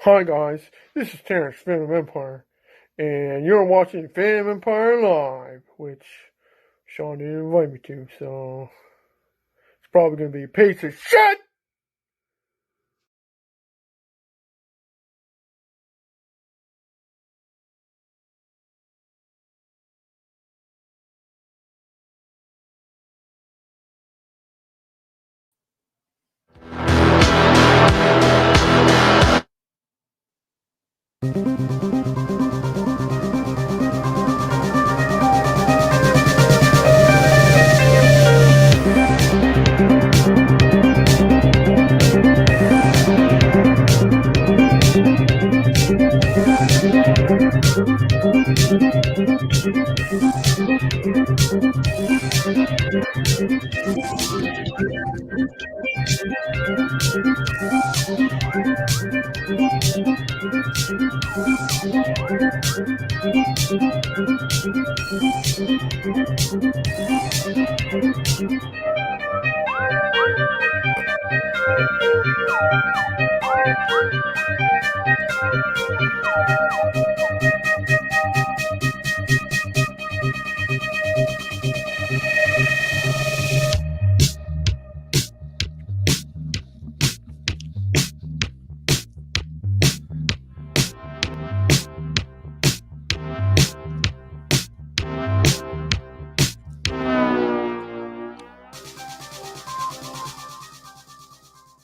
Hi guys, this is Terrence, Fandom Empire, and you're watching Fandom Empire Live, which Sean didn't invite me to, so it's probably going to be a piece of shit!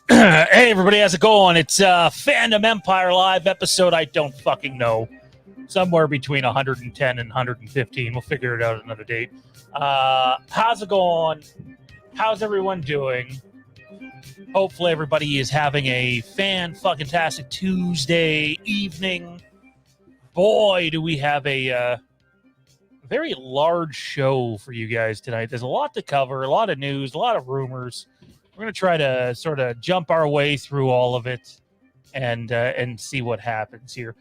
Hey everybody, how's it going? It's Fandom Empire Live episode I don't fucking know. Somewhere between 110 and 115. We'll figure it out another date. How's it going? How's everyone doing? Hopefully everybody is having a fan-fucking-tastic Tuesday evening. Boy, do we have a very large show for you guys tonight. There's a lot to cover, a lot of news, a lot of rumors. We're going to try to sort of jump our way through all of it and see what happens here.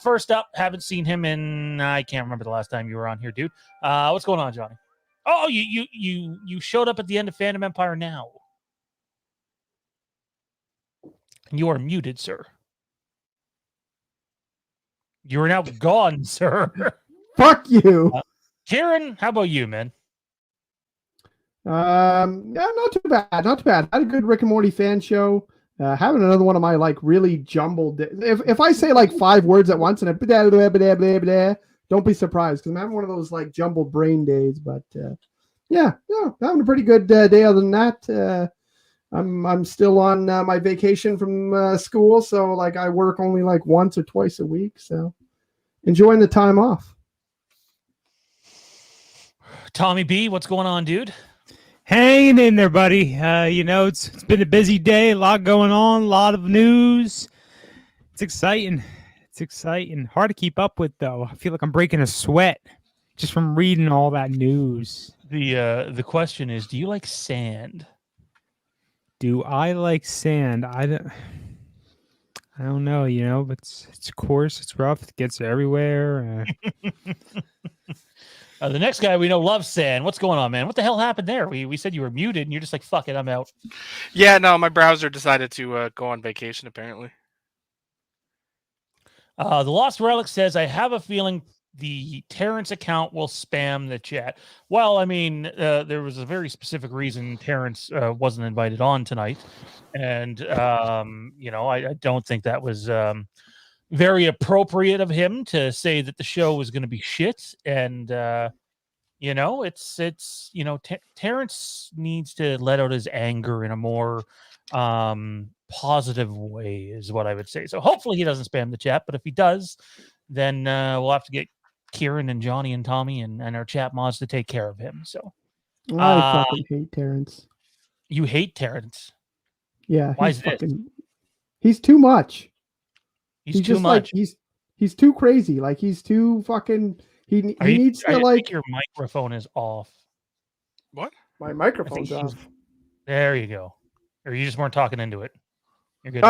First up, haven't seen him in, I can't remember the last time you were on here, dude. What's going on, Johnny? Oh, you showed up at the end of Fandom Empire now. You are muted, sir. You are now gone, sir. Fuck you. Kieran, how about you, man? Yeah, not too bad. Not too bad. I had a good Rick and Morty fan show. Having another one of my like really jumbled. If I say like 5 words at once and don't be surprised because I'm having one of those like jumbled brain days. But yeah, having a pretty good day. Other than that, I'm still on my vacation from school, so like I work only like once or twice a week. So enjoying the time off. Tommy B, what's going on, dude? Hanging in there, buddy. It's been a busy day, a lot going on, a lot of news. It's exciting. It's exciting. Hard to keep up with, though. I feel like I'm breaking a sweat just from reading all that news. The question is, do you like sand? Do I like sand? I don't know, but it's coarse, it's rough, it gets everywhere. The next guy we know loves sand. What's going on, man? What the hell happened there? We said you were muted, and you're just like, fuck it, I'm out. Yeah, no, my browser decided to go on vacation, apparently. The Lost Relic says, I have a feeling the Terrence account will spam the chat. Well, I mean, there was a very specific reason Terrence wasn't invited on tonight. And, I don't think that was very appropriate of him to say that the show was going to be shit. And, Terrence needs to let out his anger in a more positive way is what I would say. So hopefully he doesn't spam the chat, but if he does, then we'll have to get Kieran and Johnny and Tommy and our chat mods to take care of him. So I fucking hate Terrence. You hate Terrence? Yeah. Why is this? He's too much. He's too much. Like, he's too crazy. Like he's too fucking. He needs to like. Think your microphone is off. What? My microphone's off. There you go. Or you just weren't talking into it. You're good.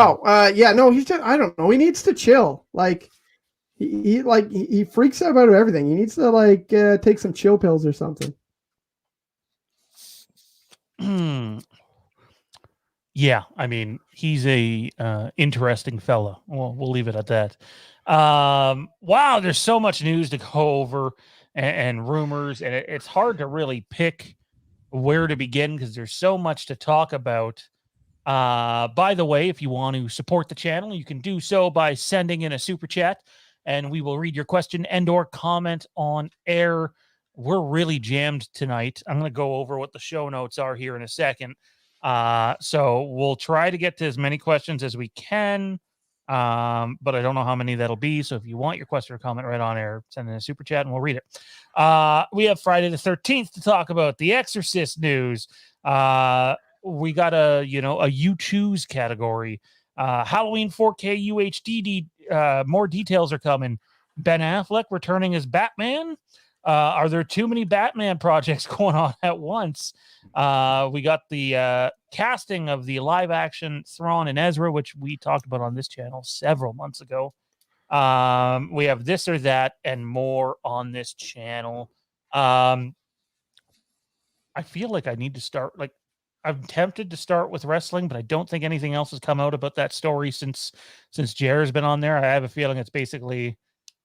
Yeah. No, he's just. I don't know. He needs to chill. Like he freaks out about everything. He needs to like take some chill pills or something. Yeah, I mean, he's a interesting fella. We'll leave it at that. Wow, there's so much news to go over and rumors, and it's hard to really pick where to begin because there's so much to talk about. By the way, if you want to support the channel, you can do so by sending in a super chat, and we will read your question and/or comment on air. We're really jammed tonight. I'm going to go over what the show notes are here in a second. So we'll try to get to as many questions as we can, but I don't know how many that'll be. So if you want your question or comment right on air, send in a super chat and we'll read it. We have Friday the 13th to talk about the Exorcist news. We got a you choose category. Halloween 4K UHD. More details are coming. Ben Affleck returning as Batman. Are there too many Batman projects going on at once? We got the casting of the live action Thrawn and Ezra, which we talked about on this channel several months ago. We have this or that and more on this channel. I feel like I need to start, I'm tempted to start with wrestling, but I don't think anything else has come out about that story since Jer's been on there. I have a feeling it's basically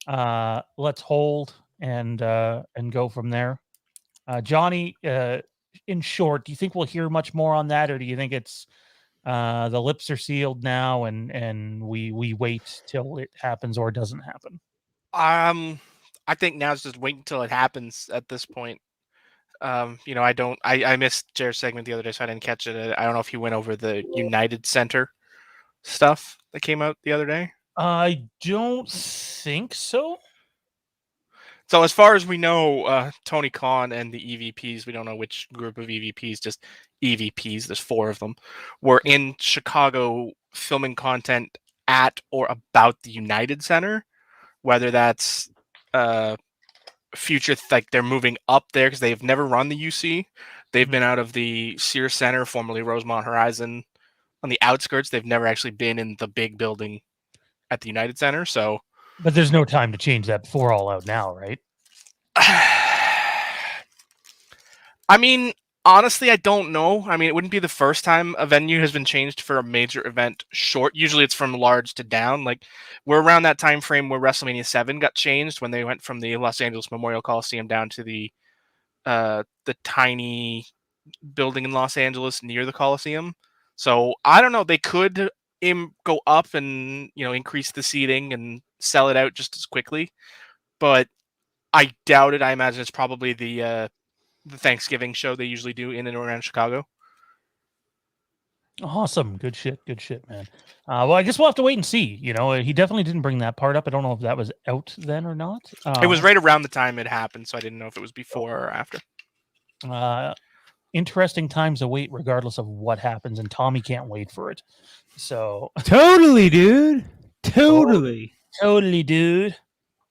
let's hold and go from there. Johnny, in short, do you think we'll hear much more on that, or do you think it's the lips are sealed now and we wait till it happens or doesn't happen? I think now it's just wait until it happens at this point. I missed Jared's segment the other day, so I didn't catch it. I don't know if he went over the United Center stuff that came out the other day. I don't think so. So as far as we know, Tony Khan and the EVPs, we don't know which group of EVPs, just EVPs, there's 4 of them, were in Chicago filming content at or about the United Center, whether that's future, like they're moving up there because they've never run the UC. They've been out of the Sears Center, formerly Rosemont Horizon, on the outskirts. They've never actually been in the big building at the United Center. So, but there's no time to change that before All Out now, right? I mean, honestly, I don't know. I mean, it wouldn't be the first time a venue has been changed for a major event short. Usually it's from large to down. Like, we're around that time frame where WrestleMania 7 got changed when they went from the Los Angeles Memorial Coliseum down to the tiny building in Los Angeles near the Coliseum. So I don't know. They could go up and increase the seating and sell it out just as quickly, but I doubt it. I imagine it's probably the Thanksgiving show they usually do in and around Chicago. Awesome. Good shit, man. Well, I guess we'll have to wait and see. He definitely didn't bring that part up. I don't know if that was out then or not. It was right around the time it happened, so I didn't know if it was before or after. Interesting times await regardless of what happens, and Tommy can't wait for it. So totally, dude. Totally, dude.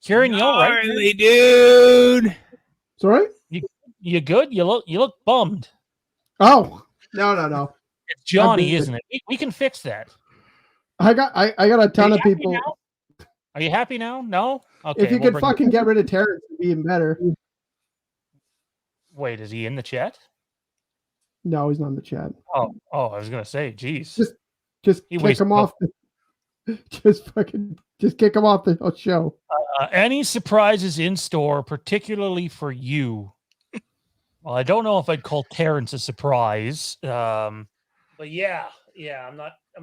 Kieran, you all right? Totally, dude. Sorry? You good? You look bummed. Oh, no. It's Johnny, isn't it? We can fix that. I got a ton of people. Now? Are you happy now? No? Okay. If you could fucking get rid of Terrence, it'd be even better. Wait, is he in the chat? No, he's not in the chat. Oh, I was gonna say, geez. Just kick him off. Just kick him off the show. Any surprises in store, particularly for you? Well, I don't know if I'd call Terrence a surprise. But yeah, I'm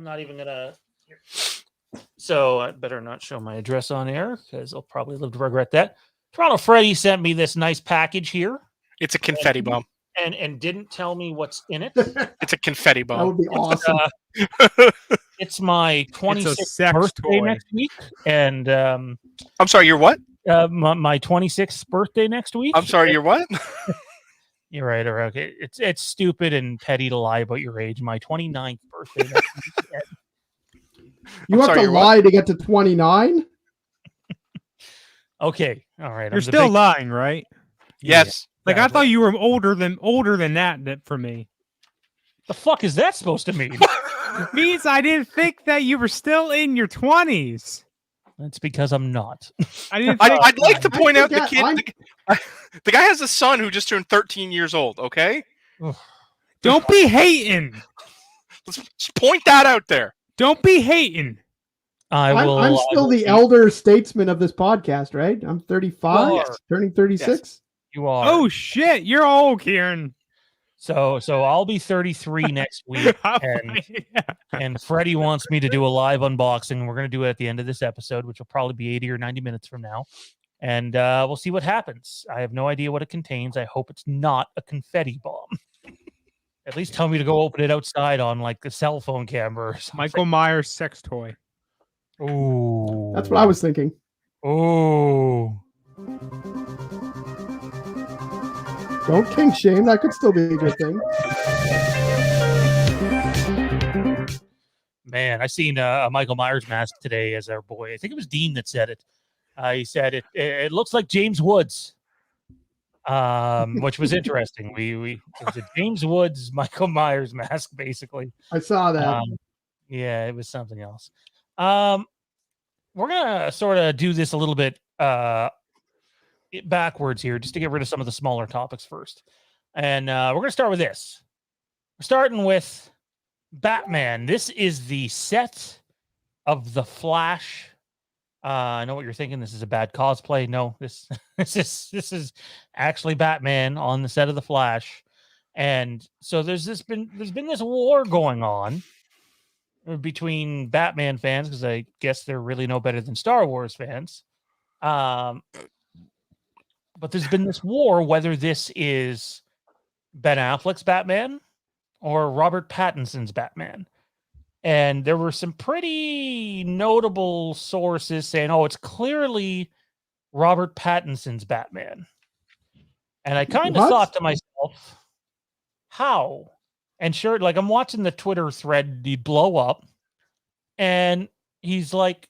not even gonna. So I better not show my address on air because I'll probably live to regret that. Toronto Freddy sent me this nice package here. It's a confetti bomb. And didn't tell me what's in it. It's a confetti bomb. That would be awesome. It's my 26th birthday next week, and I'm sorry, you're what? My 26th birthday next week. I'm sorry, you're what? You're right. Or okay, it's stupid and petty to lie about your age. My 29th birthday next week. You have to lie to get to 29? Okay, all right. You're still lying, right? Yes. Like I thought you were older than that for me. The fuck is that supposed to mean? It means I didn't think that you were still in your 20s. That's because I'm not. I'd like to point out the guy has a son who just turned 13 years old. Okay. Don't be hating. Let's just point that out there. Don't be hating. I'm still the elder statesman of this podcast, right? I'm 35, turning 36. Yes. You are. Oh shit, you're old, Kieran. So I'll be 33 next week, and Freddie wants me to do a live unboxing. We're going to do it at the end of this episode, which will probably be 80 or 90 minutes from now. And we'll see what happens. I have no idea what it contains. I hope it's not a confetti bomb. At least tell me to go open it outside on like a cell phone camera or something. Michael Myers sex toy. Ooh. That's what I was thinking. Ooh. Don't kink shame. That could still be a good thing. Man, I seen a Michael Myers mask today as our boy. I think it was Dean that said it. He said it looks like James Woods, which was interesting. It was a James Woods Michael Myers mask, basically. I saw that. Yeah, it was something else. We're gonna sort of do this a little bit backwards here, just to get rid of some of the smaller topics first. And we're gonna start with this. We're starting with Batman. This is the set of the Flash. I know what you're thinking. This is a bad cosplay. No, this is actually Batman on the set of the Flash. And so there's been this war going on between Batman fans, because I guess they're really no better than Star Wars fans. But there's been this war whether this is Ben Affleck's Batman or Robert Pattinson's Batman. And there were some pretty notable sources saying, oh, it's clearly Robert Pattinson's Batman. And I kind of thought to myself, how? And sure, like I'm watching the Twitter thread, the blow up, and he's like,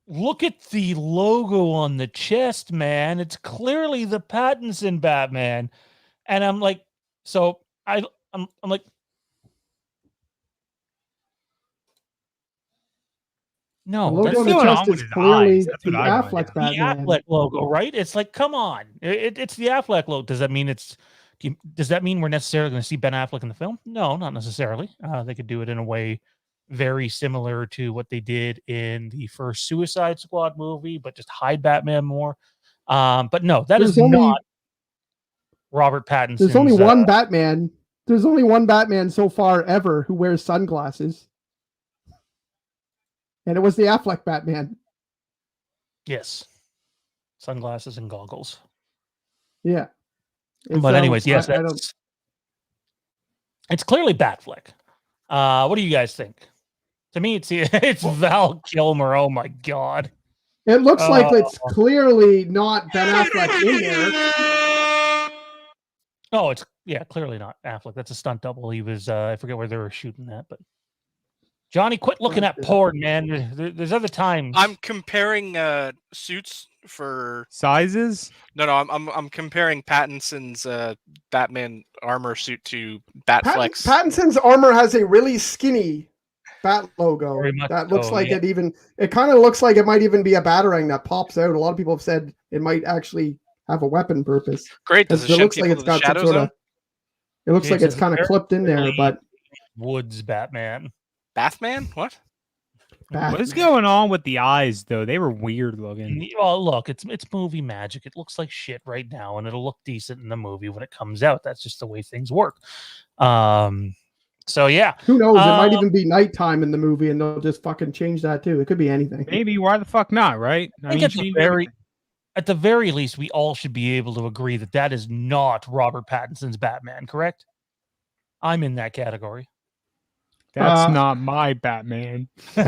look at the logo on the chest, man. It's clearly the Pattinson Batman. And I'm like, so I'm like, no, the logo on the chest is clearly the Affleck Batman. The Affleck logo, right? It's like, come on, it's the Affleck logo. Does that mean does that mean we're necessarily going to see Ben Affleck in the film? No, not necessarily. They could do it in a way very similar to what they did in the first Suicide Squad movie, but just hide Batman more. But no, is not Robert Pattinson. There's only one Batman. There's only one Batman so far ever who wears sunglasses. And it was the Affleck Batman. Yes. Sunglasses and goggles. Yeah. But anyways, yes, it's clearly Batfleck. What do you guys think? To me, it's Val Kilmer. Oh my God. It looks like it's clearly not Ben Affleck in there. Oh, it's clearly not Affleck. That's a stunt double. He was I forget where they were shooting that, but Johnny, quit looking at porn, man. There's other times. I'm comparing suits for sizes. No, I'm comparing Pattinson's Batman armor suit to Batfleck's. Pattinson's armor has a really skinny bat logo that looks like it kind of looks like it might even be a batarang that pops out. A lot of people have said it might actually have a weapon purpose. Great. Does it looks like it's got some sort of. It looks like it's kind of clipped in there, but Woods Batman. Bathman? What? What is going on with the eyes, though? They were weird looking. Well, look, it's movie magic. It looks like shit right now, and it'll look decent in the movie when it comes out. That's just the way things work. So yeah. Who knows? It might even be nighttime in the movie, and they'll just fucking change that too. It could be anything. Maybe. Why the fuck not? Right? I think at the very least, we all should be able to agree that is not Robert Pattinson's Batman. Correct? I'm in that category. That's not my Batman. Well,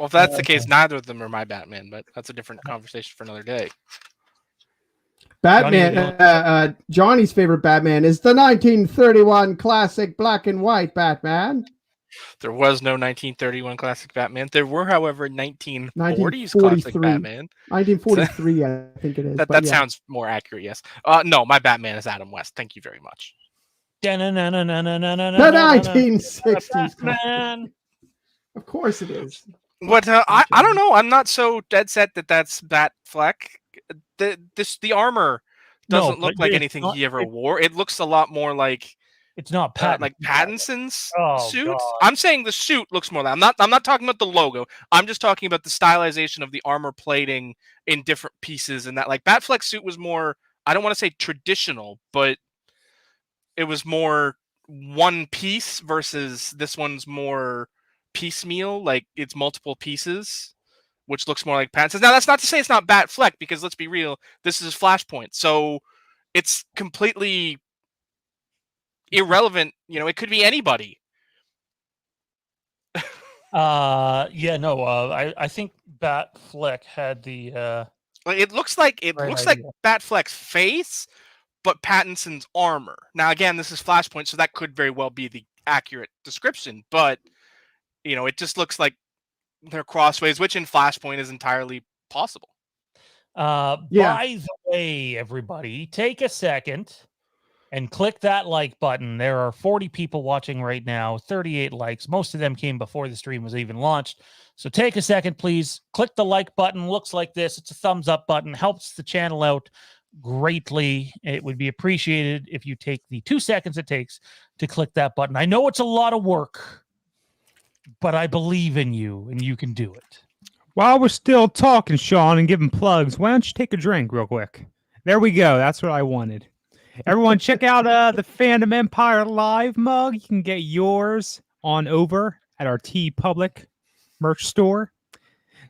if that's the case, neither of them are my Batman, but that's a different conversation for another day. Batman, Johnny's favorite Batman is the 1931 classic black and white Batman. There was no 1931 classic Batman. There were, however, 1940s classic Batman. 1943, I think it is. That sounds more accurate, yes. No, my Batman is Adam West. Thank you very much. The 1960s man. Of course it is. What I don't know. I'm not so dead set that that's Batfleck. The armor doesn't look like anything he ever wore. It looks a lot more like It's not Pattinson. Like Pattinson's Oh, suit. God. I'm saying the suit looks more like. I'm not talking about the logo. I'm just talking about the stylization of the armor plating in different pieces, and that like Batfleck's suit was more. I don't want to say traditional, but it was more one piece versus this one's more piecemeal. Like it's multiple pieces, which looks more like Pattinson's. Now that's not to say it's not Batfleck, because let's be real, this is Flashpoint, so it's completely irrelevant. You know, it could be anybody. I think Batfleck had the It looks like Right like idea. Batfleck's face, but Pattinson's armor. Now, again, this is Flashpoint, so that could very well be the accurate description. But you know, it just looks like they're crossways, which in Flashpoint is entirely possible. Yeah. By the way, everybody, take a second and click that like button. There are 40 people watching right now, 38 likes. Most of them came before the stream was even launched. So take a second, please. Click the like button. Looks like this. It's a thumbs up button. Helps the channel out greatly. It would be appreciated if you take the 2 seconds it takes to click that button. I know it's a lot of work, but I believe in you and you can do it. While we're still talking, Sean, and giving plugs, why don't you take a drink real quick? There we go. That's what I wanted. Everyone, check out the Fandom Empire Live mug. You can get yours on over at our TeePublic merch store.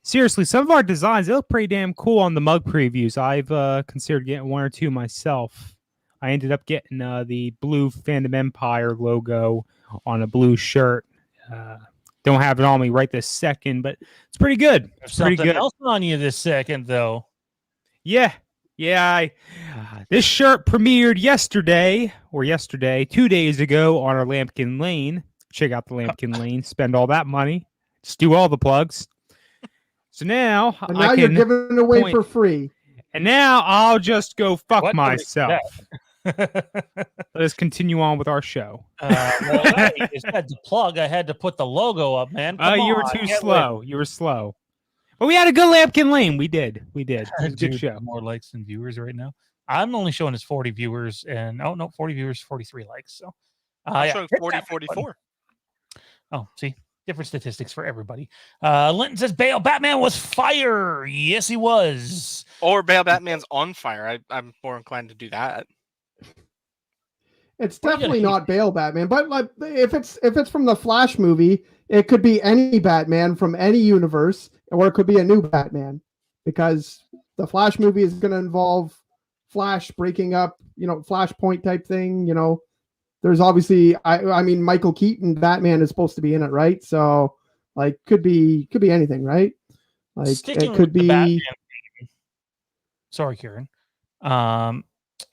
Seriously, some of our designs, they look pretty damn cool on the mug previews. I've considered getting one or two myself. I ended up getting the blue Fandom Empire logo on a blue shirt. Don't have it on me right this second, but it's pretty good. It's pretty Something good. else on you this second, though. Yeah. This shirt premiered yesterday, 2 days ago on our Lampkin Lane. Check out the Lampkin Lane. Spend all that money. Just do all the plugs. So now, And now you're giving it away for free. And now I'll just go fuck What? myself. Let's continue on with our show. I just had to plug. I had to put the logo up, man. You were too slow. You were slow. But we had a good Lampkin Lane. We did. It was a good show. More likes than viewers right now. I'm only showing us 40 viewers, and 40 viewers, 43 likes. So I'm showing 40, 44. Oh, see, different statistics for everybody. Linton says Bale Batman was fire. Yes, he was. Or Bale Batman's on fire. I'm more inclined to do that. It's definitely not Bale Batman, but like if it's from the Flash movie, it could be any Batman from any universe, or it could be a new Batman, because the Flash movie is going to involve Flash breaking up, Flashpoint type thing. There's obviously, I mean, Michael Keaton Batman is supposed to be in it, right? So, like, could be anything, right? Like, Sticking it could be. Batman theme. Sorry, Kieran.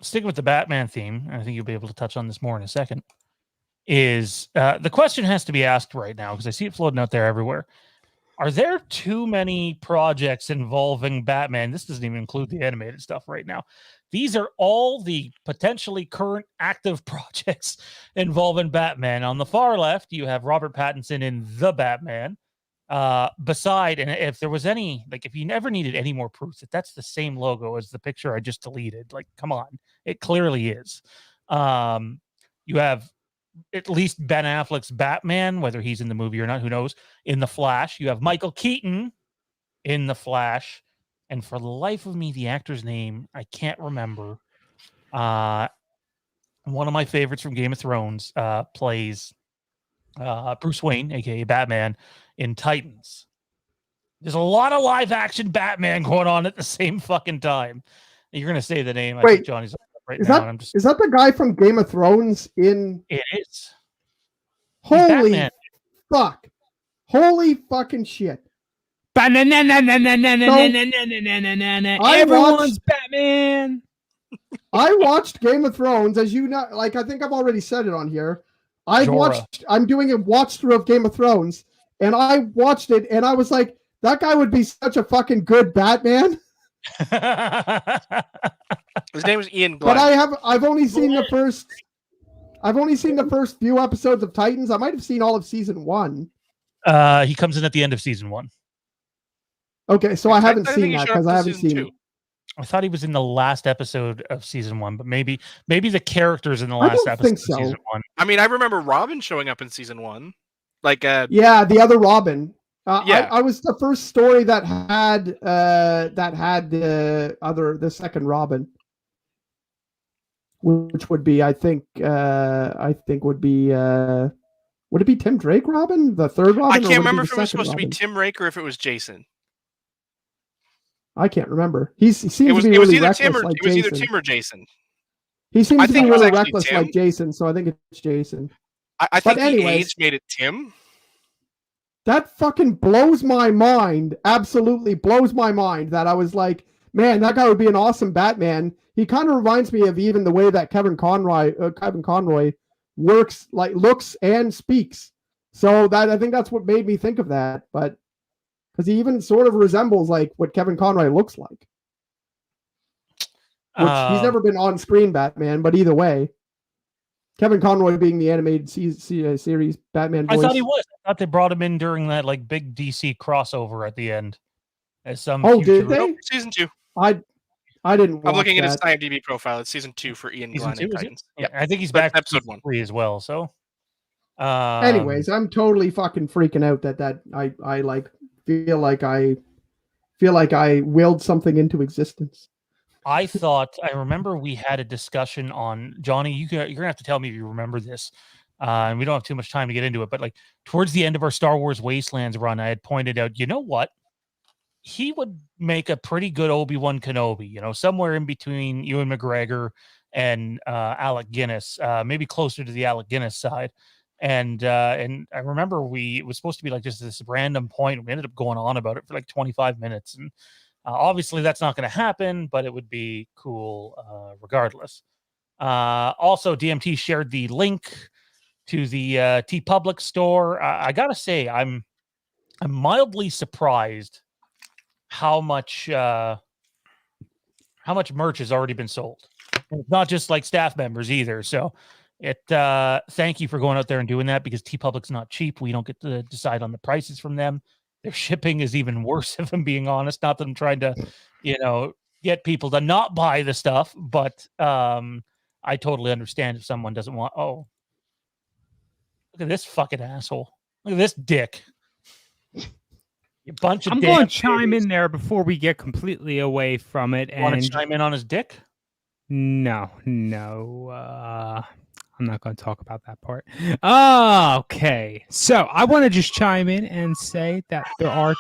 Sticking with the Batman theme, I think you'll be able to touch on this more in a second, is the question has to be asked right now, because I see it floating out there everywhere. Are there too many projects involving Batman? This doesn't even include the animated stuff right now. These are all the potentially current active projects involving Batman. On the far left, you have Robert Pattinson in The Batman. And if there was any, like, if you never needed any more proof that that's the same logo as the picture I just deleted, like, come on, it clearly is. You have at least Ben Affleck's Batman, whether he's in the movie or not, who knows, in The Flash. You have Michael Keaton in The Flash. And for the life of me, the actor's name, I can't remember. One of my favorites from Game of Thrones plays Bruce Wayne, a.k.a. Batman, in Titans. There's a lot of live-action Batman going on at the same fucking time. You're going to say the name. I think Johnny's right now. Is that the guy from Game of Thrones in... It is. Holy fuck. Holy fucking shit. Everyone's Batman. I watched Game of Thrones, as you know, like, I think I've already said it on here. I'm doing a watch through of Game of Thrones, and I watched it, and I was like, that guy would be such a fucking good Batman. His name is Ian Glenn. But I've only seen the first few episodes of Titans. I might have seen all of season 1. He comes in at the end of season 1. Okay, so I haven't seen that because I haven't seen it. I thought he was in the last episode of season 1, but maybe the characters in the last episode of season 1. I mean, I remember Robin showing up in season 1. Like, Yeah, the other Robin. Yeah. I was the first story that had the second Robin, which would be, I think would it be Tim Drake Robin, the third Robin? I or can't would remember be if the it was second supposed to be Robin? Tim Rake or if it was Jason. I can't remember. He seems It was to be it was really either reckless Tim or like it was either Jason. Tim or Jason. He seems I to be think it was really actually reckless Tim. like Jason, so I think it's Jason. I think the anyways, age made it Tim. That fucking blows my mind. Absolutely blows my mind that I was like, man, that guy would be an awesome Batman. He kind of reminds me of even the way that Kevin Conroy works, like looks and speaks. So that I think that's what made me think of that. But because he even sort of resembles like what Kevin Conroy looks like. Which he's never been on screen Batman, but either way. Kevin Conroy being the animated series Batman voice. I thought he was. I thought they brought him in during that like big DC crossover at the end. As some did they? Nope, season 2. I didn't. I'm looking at his that. IMDb profile. It's season 2 for Ian Season Glenn 2, and is it? Titans. Yeah, Yep. I think he's That's back episode to 1. 3 as well. So, anyways, I'm totally fucking freaking out that I like feel like I willed something into existence. I remember we had a discussion on Johnny. You're gonna have to tell me if you remember this. And we don't have too much time to get into it, but like towards the end of our Star Wars Wastelands run, I had pointed out, you know what? He would make a pretty good Obi-Wan Kenobi, somewhere in between Ewan McGregor and Alec Guinness, maybe closer to the Alec Guinness side. And I remember it was supposed to be like just this random point. We ended up going on about it for like 25 minutes. And obviously that's not going to happen, but it would be cool regardless. Also, DMT shared the link to the TeePublic store. I gotta say, I'm mildly surprised how much merch has already been sold. And it's not just like staff members either. So thank you for going out there and doing that, because TeePublic's not cheap. We don't get to decide on the prices from them. Their shipping is even worse, if I'm being honest. Not that I'm trying to, get people to not buy the stuff, but I totally understand if someone doesn't want. Oh, look at this fucking asshole. Look at this dick. You bunch of I'm going to chime in there before we get completely away from it. Want to chime in on his dick? No. I'm not going to talk about that part. Okay. So I want to just chime in and say that there are...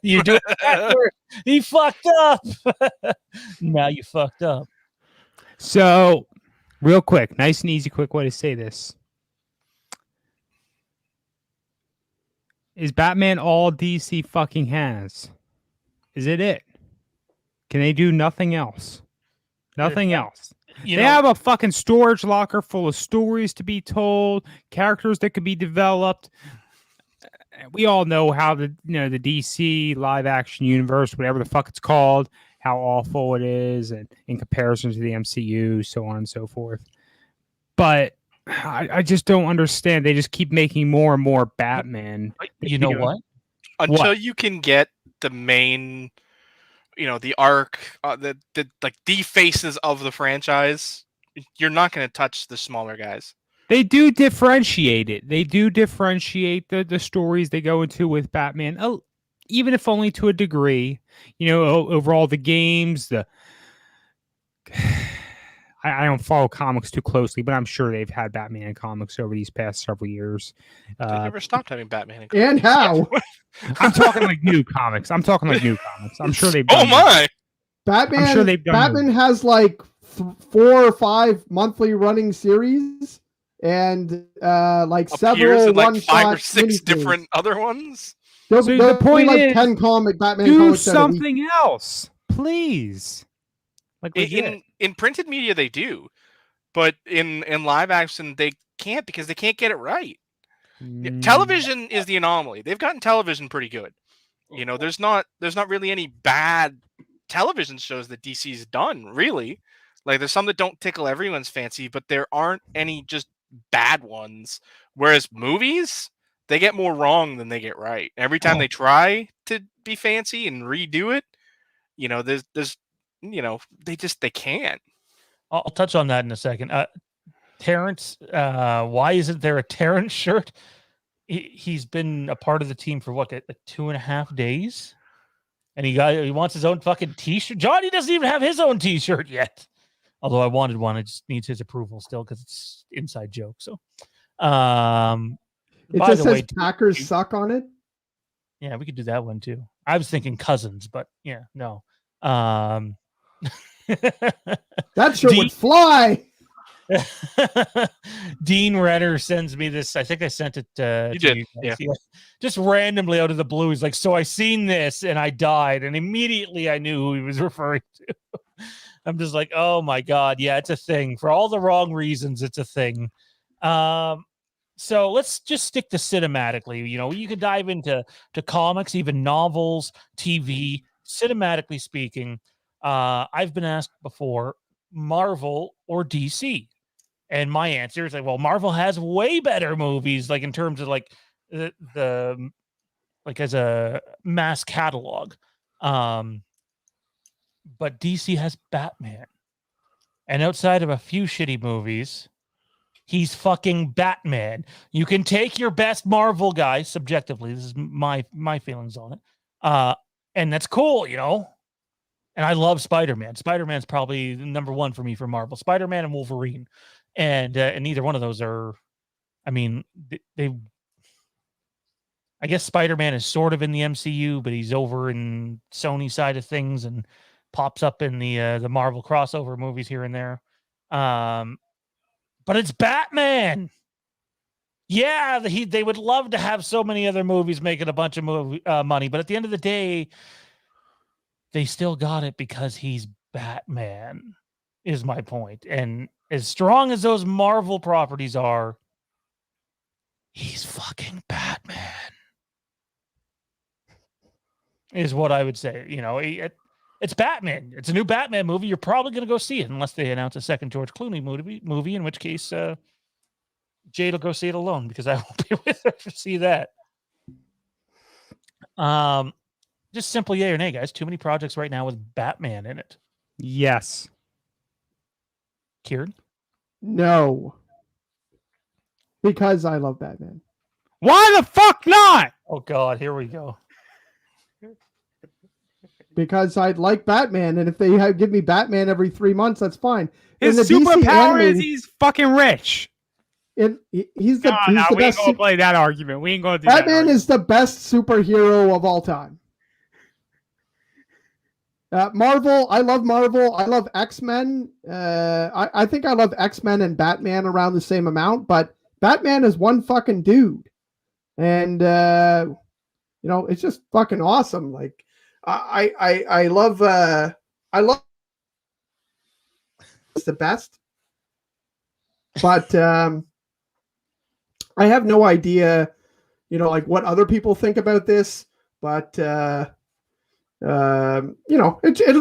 You do it. He fucked up. Now you fucked up. So, real quick, nice and easy, quick way to say this. Is Batman all DC fucking has? Is it? Can they do nothing else? Nothing else. They have a fucking storage locker full of stories to be told, characters that could be developed. We all know how the DC live action universe, whatever the fuck it's called, how awful it is, and in comparison to the MCU, so on and so forth. But I just don't understand. They just keep making more and more Batman. You know what? Until you can get the main, the arc, the faces of the franchise, you're not going to touch the smaller guys. They do differentiate it. They do differentiate the stories they go into with Batman, even if only to a degree. Over all the games, I don't follow comics too closely, but I'm sure they've had Batman comics over these past several years. They never stopped having Batman comics. And how? I'm talking like new comics. I'm sure they've done. Oh my! Batman. I'm sure they've done. Batman has like 4 or 5 monthly running series. And like several like 5 or 6 mini-series. different other ones. So the point like is, 10 Batman do comics something else, please. Like in printed media, they do, but in live action, they can't, because they can't get it right. Television is the anomaly. They've gotten television pretty good. There's not really any bad television shows that DC's done, really. Like, there's some that don't tickle everyone's fancy, but there aren't any just bad ones. Whereas movies, they get more wrong than they get right. Every time they try to be fancy and redo it, there's they can't. I'll touch on that in a second. Terrence, why isn't there a Terrence shirt? He's been a part of the team for what, like 2.5 days? And he wants his own fucking t-shirt. Johnny doesn't even have his own t-shirt yet. Although I wanted one, it just needs his approval still because it's inside joke. So, it just says Packers suck on it. Yeah, we could do that one too. I was thinking Cousins, but yeah, no. That shirt would fly. Dean Renner sends me this. I think I sent it to you. Yeah. Just randomly out of the blue. He's like, so I seen this and I died. And immediately I knew who he was referring to. I'm just like, oh my God. Yeah, it's a thing. For all the wrong reasons, it's a thing. So let's just stick to cinematically. You could dive into comics, even novels, TV, cinematically speaking. I've been asked before, Marvel or DC? And my answer is like, well, Marvel has way better movies, like in terms of like the like as a mass catalog. But DC has Batman. And outside of a few shitty movies, he's fucking Batman. You can take your best Marvel guy, subjectively. This is my feelings on it. And that's cool, And I love Spider-Man. Spider-Man's probably number one for me for Marvel. Spider-Man and Wolverine. And neither one of those are, I mean, they I guess Spider-Man is sort of in the MCU, but he's over in Sony side of things and pops up in the Marvel crossover movies here and there. But it's Batman. Yeah, they would love to have so many other movies making a bunch of money, but at the end of the day, they still got it because he's Batman, is my point. And as strong as those Marvel properties are, he's fucking Batman. Is what I would say. It's Batman. It's a new Batman movie. You're probably going to go see it unless they announce a second George Clooney movie, in which case Jade will go see it alone because I won't be with her to see that. Just simply yay or nay, guys. Too many projects right now with Batman in it. Yes. Kieran? No. Because I love Batman. Why the fuck not? Oh, God. Here we go. Because I'd like Batman, and if they give me Batman every 3 months, that's fine. His superpower is he's fucking rich. He's the best. We ain't gonna play that argument. We ain't gonna do that. Batman is the best superhero of all time. Marvel, I love Marvel. I love X-Men. I think I love X-Men and Batman around the same amount, but Batman is one fucking dude, and it's just fucking awesome. Like I love it's the best, but I have no idea, like what other people think about this, but it'll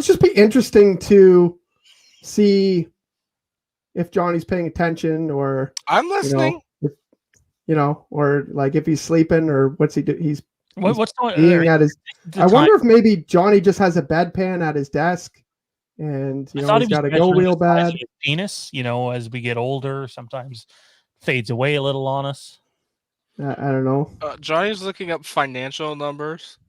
just be interesting to see if Johnny's paying attention, or I'm listening, or like if he's sleeping, or what's he do? He's what's going at his. I wonder if maybe Johnny just has a bedpan at his desk, and he's got to go real bad. Penis, as we get older, sometimes fades away a little on us. I don't know. Johnny's looking up financial numbers.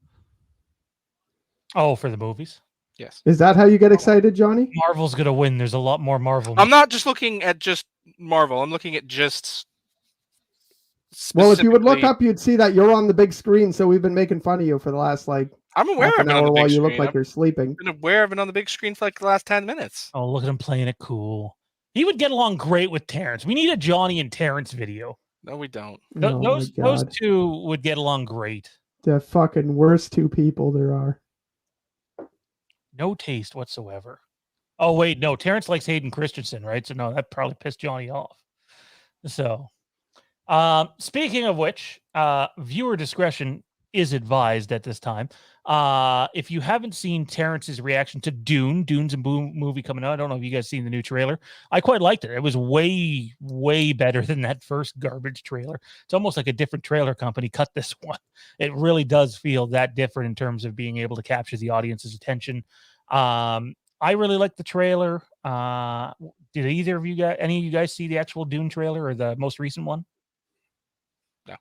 Oh, for the movies? Yes. Is that how you get excited, Johnny? Marvel's going to win. There's a lot more Marvel. I'm not just looking at just Marvel. I'm looking at just... Well, if you would look up, you'd see that you're on the big screen, so we've been making fun of you for the last, I'm aware half of an it on hour the big while you screen. look like you're sleeping. I've been aware of it on the big screen for the last 10 minutes. Oh, look at him playing it cool. He would get along great with Terrence. We need a Johnny and Terrence video. No, we don't. Those two would get along great. The fucking worst two people there are. No taste whatsoever. Oh, wait, no. Terrence likes Hayden Christensen, right? So, no, that probably pissed Johnny off. So, speaking of which, viewer discretion is advised at this time. If you haven't seen Terrence's reaction to Dune's a movie coming out. I don't know if you guys seen the new trailer. I quite liked it. It was way, way better than that first garbage trailer. It's almost like a different trailer company cut this one. It really does feel that different in terms of being able to capture the audience's attention. I really like the trailer. Did any of you guys see the actual Dune trailer or the most recent one? No,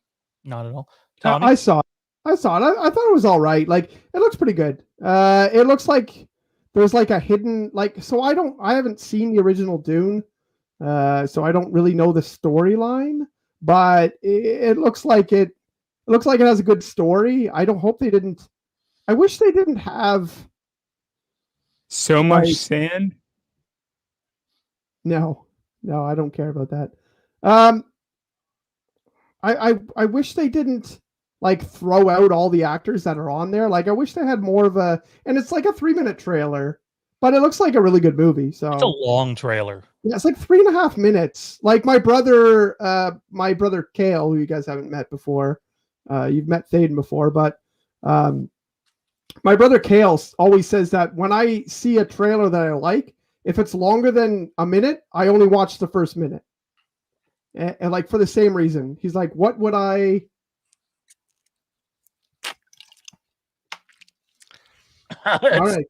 not at all. Tommy? I saw it. I thought it was all right. Like, it looks pretty good. It looks like there's like a hidden, like, so I haven't seen the original Dune. So I don't really know the storyline, but it looks like it has a good story. I wish they didn't have so much sand. No, I don't care about that. I wish they didn't like throw out all the actors that are on there. Like, I wish they had more of and it's like a 3-minute trailer, but it looks like a really good movie. So it's a long trailer. Yeah, it's like 3.5 minutes. Like my brother Kale, who you guys haven't met before, you've met Thaden before, but my brother Kale always says that when I see a trailer that I like, if it's longer than a minute, I only watch the first minute. And like for the same reason, he's like, what would I? All right.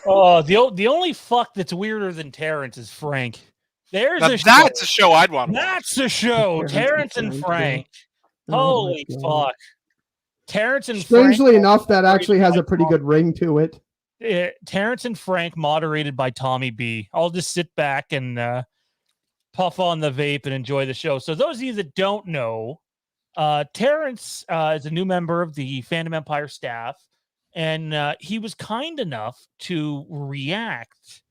Oh, the only fuck that's weirder than Terrence is Frank. That's a show I'd want to watch. That's a show. Terrence and Frank. Holy fuck. Terrence and Strangely Frank enough, that actually has a pretty good ring to it. Terrence and Frank, moderated by Tommy B. I'll just sit back and puff on the vape and enjoy the show. So those of you that don't know, Terrence is a new member of the Fandom Empire staff, and he was kind enough to react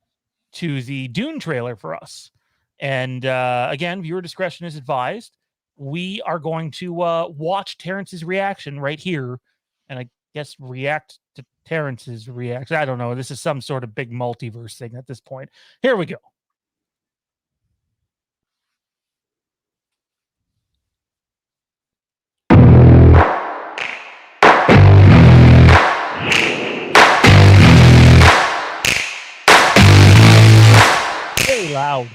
to the Dune trailer for us. And again, viewer discretion is advised. We are going to watch Terrence's reaction right here, and I guess react to Terrence's reaction. I don't know. This is some sort of big multiverse thing at this point. Here we go. Very loud.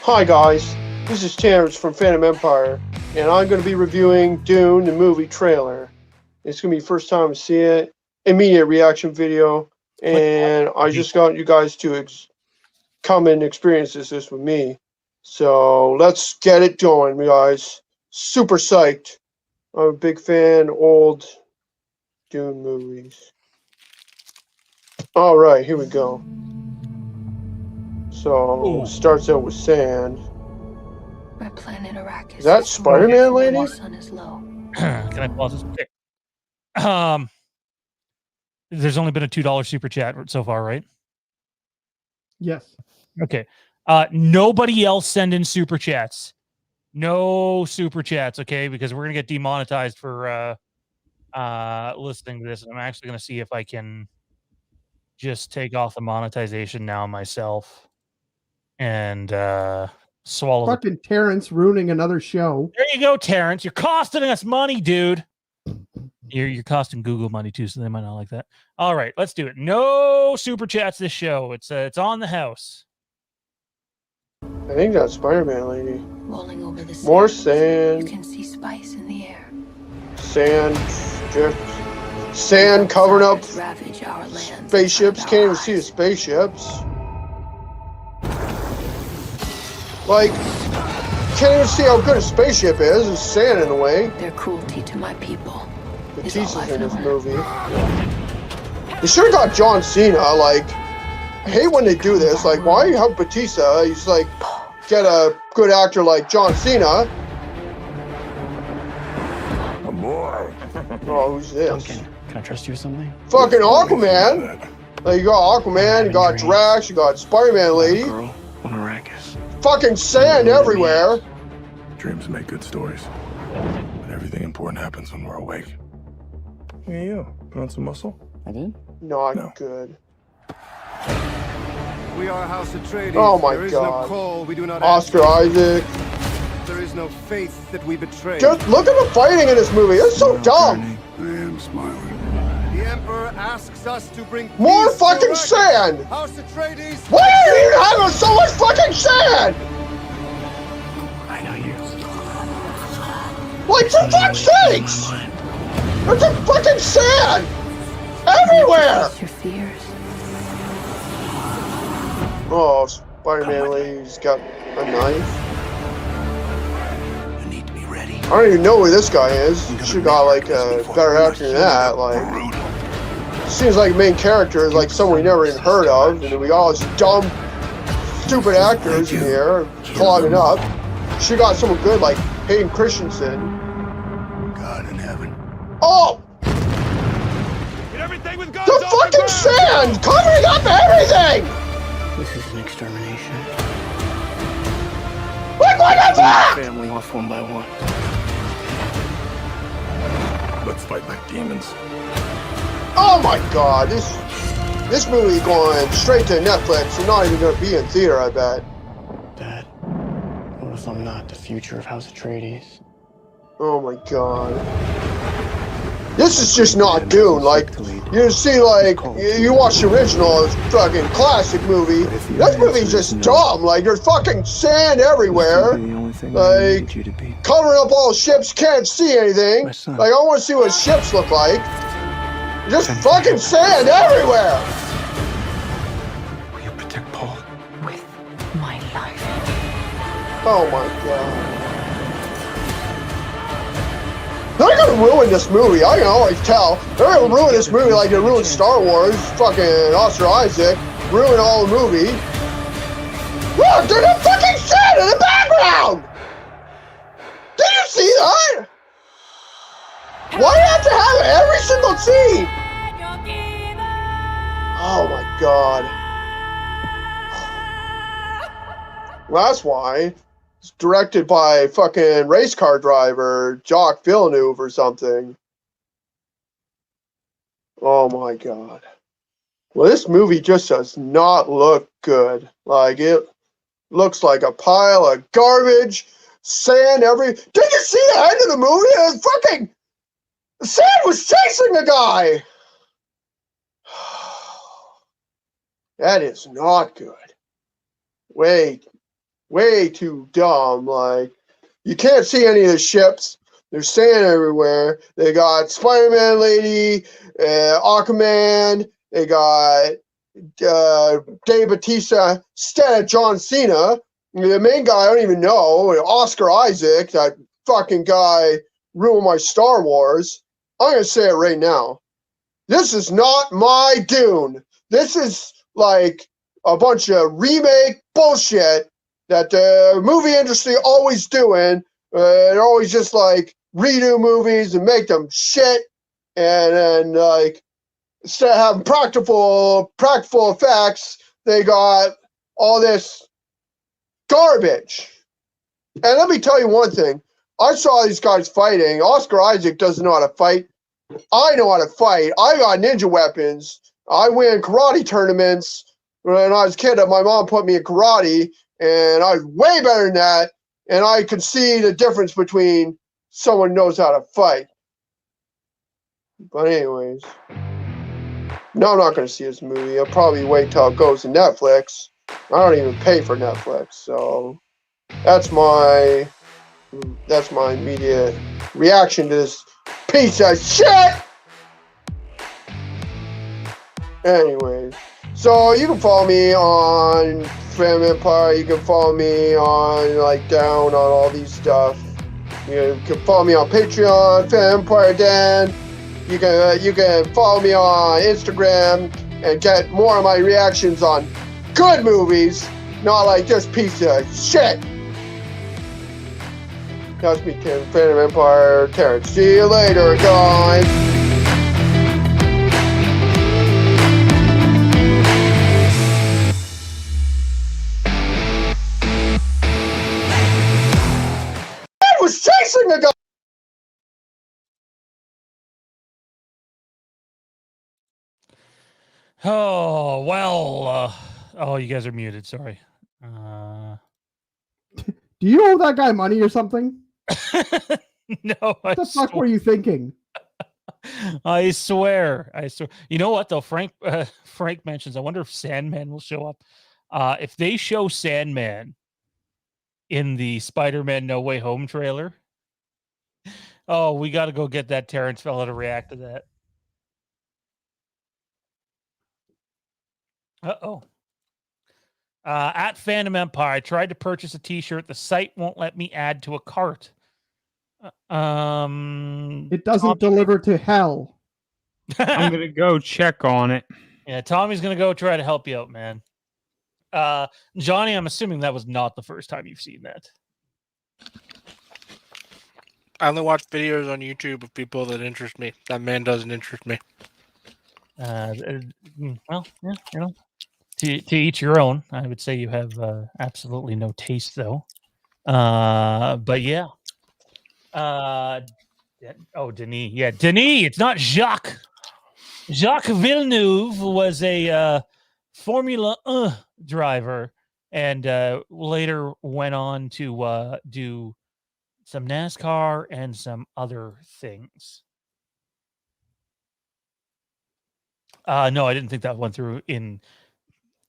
Hi guys, this is Terrence from Fandom Empire, and I'm going to be reviewing Dune, the movie trailer. It's going to be the first time to see it, immediate reaction video, and I just got you guys to come and experience this with me. So let's get it going, guys. Super psyched. I'm a big fan of old Dune movies. All right, here we go. So, starts out with sand. My planet Arrakis. Is that Spider-Man lady? The sun is low. Can I pause this? Okay. There's only been a $2 super chat so far, right? Yes. Okay. Nobody else send in super chats. No super chats, okay? Because we're gonna get demonetized for listening to this. And I'm actually gonna see if I can just take off the monetization now myself and swallow. Fucking Terrence ruining another show. There you go, Terrence. You're costing us money, dude. You're costing Google money too, so they might not like that. All right, let's do it. No super chats this show. It's on the house. I think that's Spider-Man lady. Rolling over the sand. More sand. You can see spice in the air. Sand drift. Sand covering up Ravage our lands. spaceships. Can't even see the spaceships. Like, can't even see how good a spaceship is. There's sand in the way. Their cruelty to my people. Batista's in this movie. They should have got John Cena. Like, I hate when they do this. Like, why have Batista? He's like, get a good actor like John Cena. Oh boy. Oh, who's this? Duncan, can I trust you with something? Fucking Aquaman. Like, you got Aquaman, you got Drax, you got Spider-Man lady. Girl on Arrakis. Fucking sand everywhere. Dreams make good stories. But everything important happens when we're awake. Hey, you. Put on some muscle? I did? Not No. good. We are House Atreides. Oh my There is God. no call we do not Oscar answer. Isaac. There is no faith that we betray. Just look at the fighting in this movie. It's so dumb. I am smiling. The Emperor asks us to bring More peace to fucking Arrakis. sand. House Atreides. Why are you having so much fucking sand? I know you. Like, for fuck's sakes! There's a fucking sand everywhere. Face your fears. Oh, Spider-Man lady's got a knife. You need to be ready. I don't even know who this guy is. Should've got like a better actor than that. Like, seems like the main character is like someone we never even heard of, and we got all these dumb, stupid actors in here clogging up. She got someone good like Hayden Christensen. God in heaven. Oh, Get everything with guns the off the fucking ground. sand covering up everything. This is an extermination. Like, what the fuck? Family off one by one. Let's fight like demons. Oh my God, this movie going straight to Netflix and not even gonna be in theater, I bet. Dad, what if I'm not the future of House Atreides? Oh my God. This is just not Dune. Like, you see, like, you watch the original, it's fucking classic movie. This movie's just dumb. Like, there's fucking sand everywhere. Like, covering up all the ships, can't see anything. Like, I want to see what ships look like. Just fucking sand everywhere. Will you protect Paul? With my life. Oh my God. They're gonna ruin this movie. I can always tell. They're gonna ruin this movie like they ruined Star Wars. Fucking Oscar Isaac. Ruin all the movie. Look, there's a fucking sand in the background! Did you see that? Why do you have to have it every single scene? Oh my God. Well, that's why. It's directed by fucking race car driver Jacques Villeneuve or something. Oh my God. Well, this movie just does not look good. Like, it looks like a pile of garbage, sand every... Did you see the end of the movie? It was fucking... The sand was chasing the guy! That is not good. Way too dumb. Like, you can't see any of the ships. There's sand everywhere. They got Spider-Man lady, Aquaman. They got Dave Bautista instead of John Cena. The main guy I don't even know, Oscar Isaac. That fucking guy ruined my Star Wars. I'm gonna say it right now. This is not my Dune. This is like a bunch of remake bullshit that the movie industry always doing. They're always just like redo movies and make them shit, and then like instead of having practical effects, they got all this garbage. And let me tell you one thing: I saw these guys fighting. Oscar Isaac doesn't know how to fight. I know how to fight. I got ninja weapons. I win karate tournaments. When I was a kid, my mom put me in karate, and I was way better than that. And I could see the difference between someone who knows how to fight. But anyways, no, I'm not going to see this movie. I'll probably wait till it goes to Netflix. I don't even pay for Netflix, so that's my immediate reaction to this piece of shit. Anyways, so you can follow me on Fandom Empire. You can follow me on like down on all these stuff. You can follow me on Patreon, Fandom Empire Dan. You can follow me on Instagram and get more of my reactions on good movies, not like this piece of shit. That's me, Tim, Fandom Empire, Terrence. See you later, guys. I was chasing the guy. Oh, well, Oh, you guys are muted. Sorry. Do you owe that guy money or something? No, What the fuck were you thinking? I swear. You know what though? Frank mentions. I wonder if Sandman will show up. If they show Sandman in the Spider-Man No Way Home trailer, oh, we got to go get that Terrence fella to react to that. Uh-oh. At Fandom Empire, I tried to purchase a T-shirt. The site won't let me add to a cart. It doesn't deliver to hell. I'm gonna go check on it. Yeah, Tommy's gonna go try to help you out, man. Johnny, I'm assuming that was not the first time you've seen that. I only watch videos on YouTube of people that interest me. That man doesn't interest me. Well, yeah, you know, to each your own. I would say you have absolutely no taste, though. But yeah. Denis. Yeah, Denis. It's not Jacques. Jacques Villeneuve was a Formula 1 driver and later went on to do some NASCAR and some other things. No, I didn't think that went through in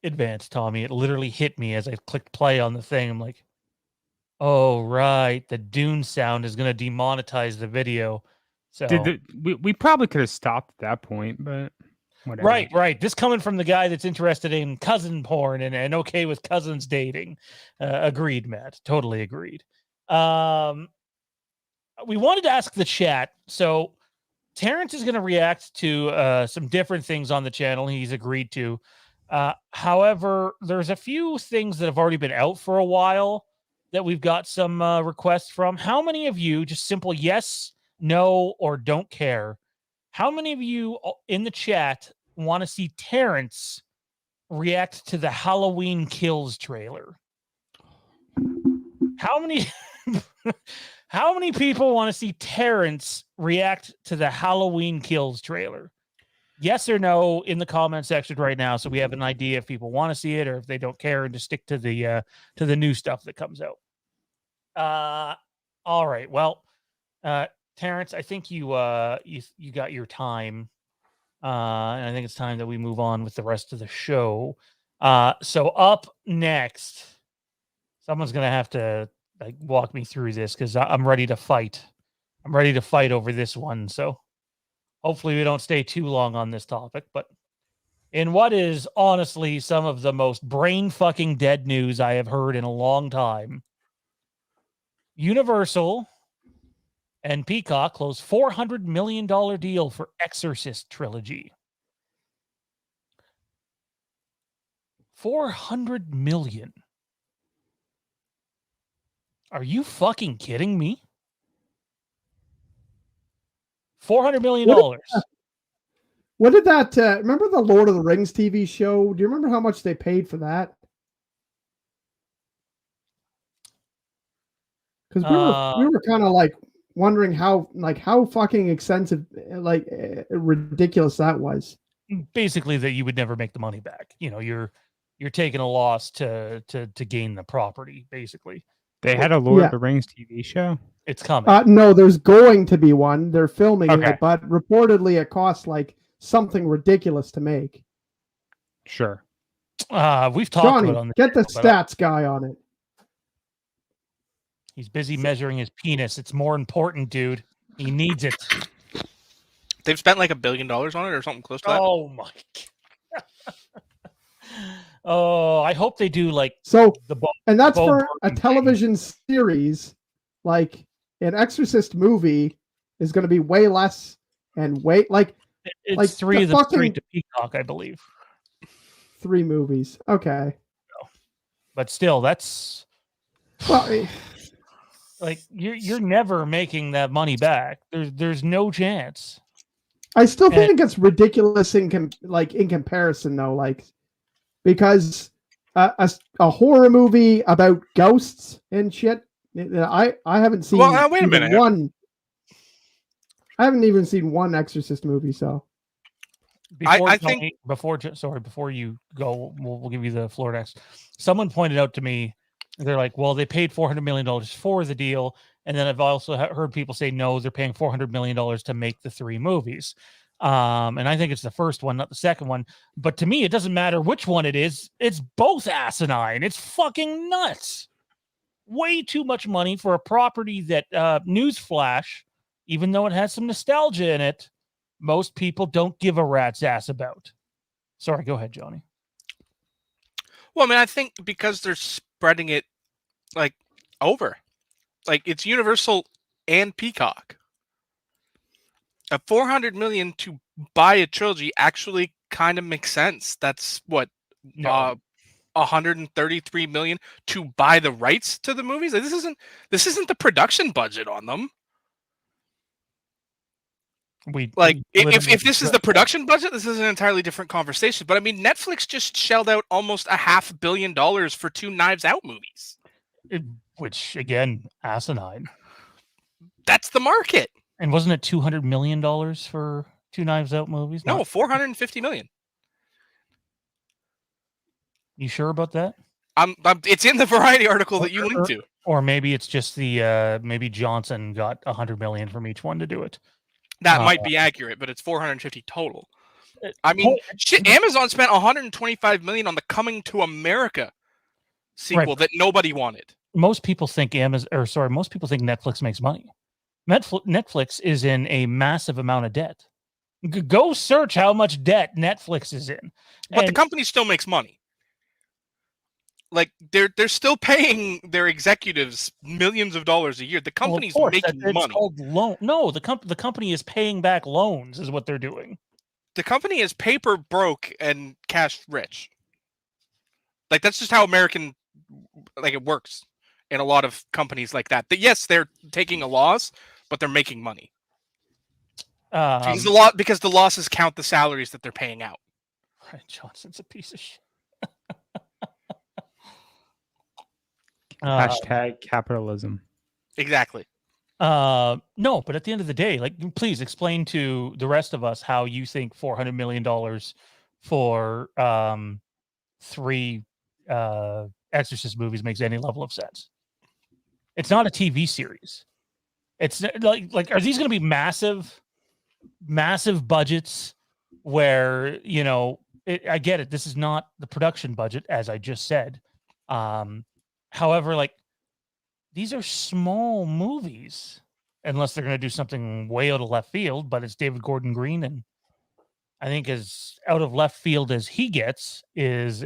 advance, Tommy. It literally hit me as I clicked play on the thing. I'm like, oh, right. The Dune sound is going to demonetize the video. So we probably could have stopped at that point, but whatever. Right. This coming from the guy that's interested in cousin porn and okay with cousins dating. Agreed, Matt. Totally agreed. We wanted to ask the chat. So Terrence is going to react to some different things on the channel. He's agreed to. However, there's a few things that have already been out for a while that we've got some requests from. How many of you, just simple yes, no, or don't care, how many of you in the chat want to see Terrence react to the Halloween Kills trailer? How many people want to see Terrence react to the Halloween Kills trailer? Yes or no in the comment section right now, so we have an idea if people want to see it or if they don't care and just stick to the new stuff that comes out. All right. Well, Terrence, I think you got your time, and I think it's time that we move on with the rest of the show. So up next, someone's gonna have to walk me through this because I'm ready to fight. I'm ready to fight over this one. So hopefully we don't stay too long on this topic. But in what is honestly some of the most brain fucking dead news I have heard in a long time, Universal and Peacock closed $400 million deal for Exorcist trilogy. $400 million. Are you fucking kidding me? $400 million. What did that? Remember the Lord of the Rings TV show? Do you remember how much they paid for that? Because we were kind of wondering how fucking expensive, ridiculous that was. Basically, that you would never make the money back. You know, you're taking a loss to gain the property. Basically, they had a Lord of the Rings TV show. It's coming. No, there's going to be one. They're filming it, but reportedly it costs something ridiculous to make. Sure. We've talked Johnny, about it on the get the stats guy on it. He's busy measuring his penis. It's more important, dude. He needs it. They've spent $1 billion on it or something close to that. Oh my God. Oh, I hope they do and that's for a television series. An Exorcist movie is going to be way less and it's three of them straight to Peacock, I believe. 3 movies. Okay. But still, that's you're never making that money back. There's no chance. I still think it's ridiculous in comparison though, because a horror movie about ghosts and shit. I haven't seen. Well, wait a minute. I haven't even seen one Exorcist movie. So I think Before you go, we'll give you the floor next. Someone pointed out to me, they're like, well, they paid $400 million for the deal. And then I've also heard people say, no, they're paying $400 million to make the 3 movies. And I think it's the first one, not the second one. But to me, it doesn't matter which one it is. It's both asinine. It's fucking nuts. Way too much money for a property that, newsflash, even though it has some nostalgia in it, most people don't give a rat's ass about. Sorry, go ahead, Johnny. Well, I mean, I think because they're spreading it like over, like it's Universal and Peacock. A $400 million to buy a trilogy actually kind of makes sense. That's what $133 million to buy the rights to the movies. Like, this isn't the production budget on them. If this is the production budget, this is an entirely different conversation. But I mean, Netflix just shelled out almost $500 million for 2 Knives Out movies. Which, again, asinine. That's the market. And wasn't it $200 million for 2 Knives Out movies? No, $450 million. You sure about that? It's in the Variety article that you linked to. Or maybe it's just maybe Johnson got $100 million from each one to do it. That might be accurate, but it's 450 total. I mean, shit, Amazon spent $125 million on the Coming to America sequel that nobody wanted. Most people think Netflix makes money. Netflix is in a massive amount of debt. Go search how much debt Netflix is in. But the company still makes money. Like they're still paying their executives millions of dollars a year. The company's making money. It's called loan. No, the company is paying back loans, is what they're doing. The company is paper broke and cash rich. Like that's just how it works in a lot of companies like that. Yes, they're taking a loss, but they're making money. Because the losses count the salaries that they're paying out. Ryan Johnson's a piece of shit. Hashtag capitalism. Exactly. No, but at the end of the day, like, please explain to the rest of us how you think $400 million for 3 Exorcist movies makes any level of sense. It's not a TV series. It's like are these going to be massive budgets where, I get it. This is not the production budget, as I just said. However, like, these are small movies, unless they're going to do something way out of left field, but it's David Gordon Green, and I think as out of left field as he gets is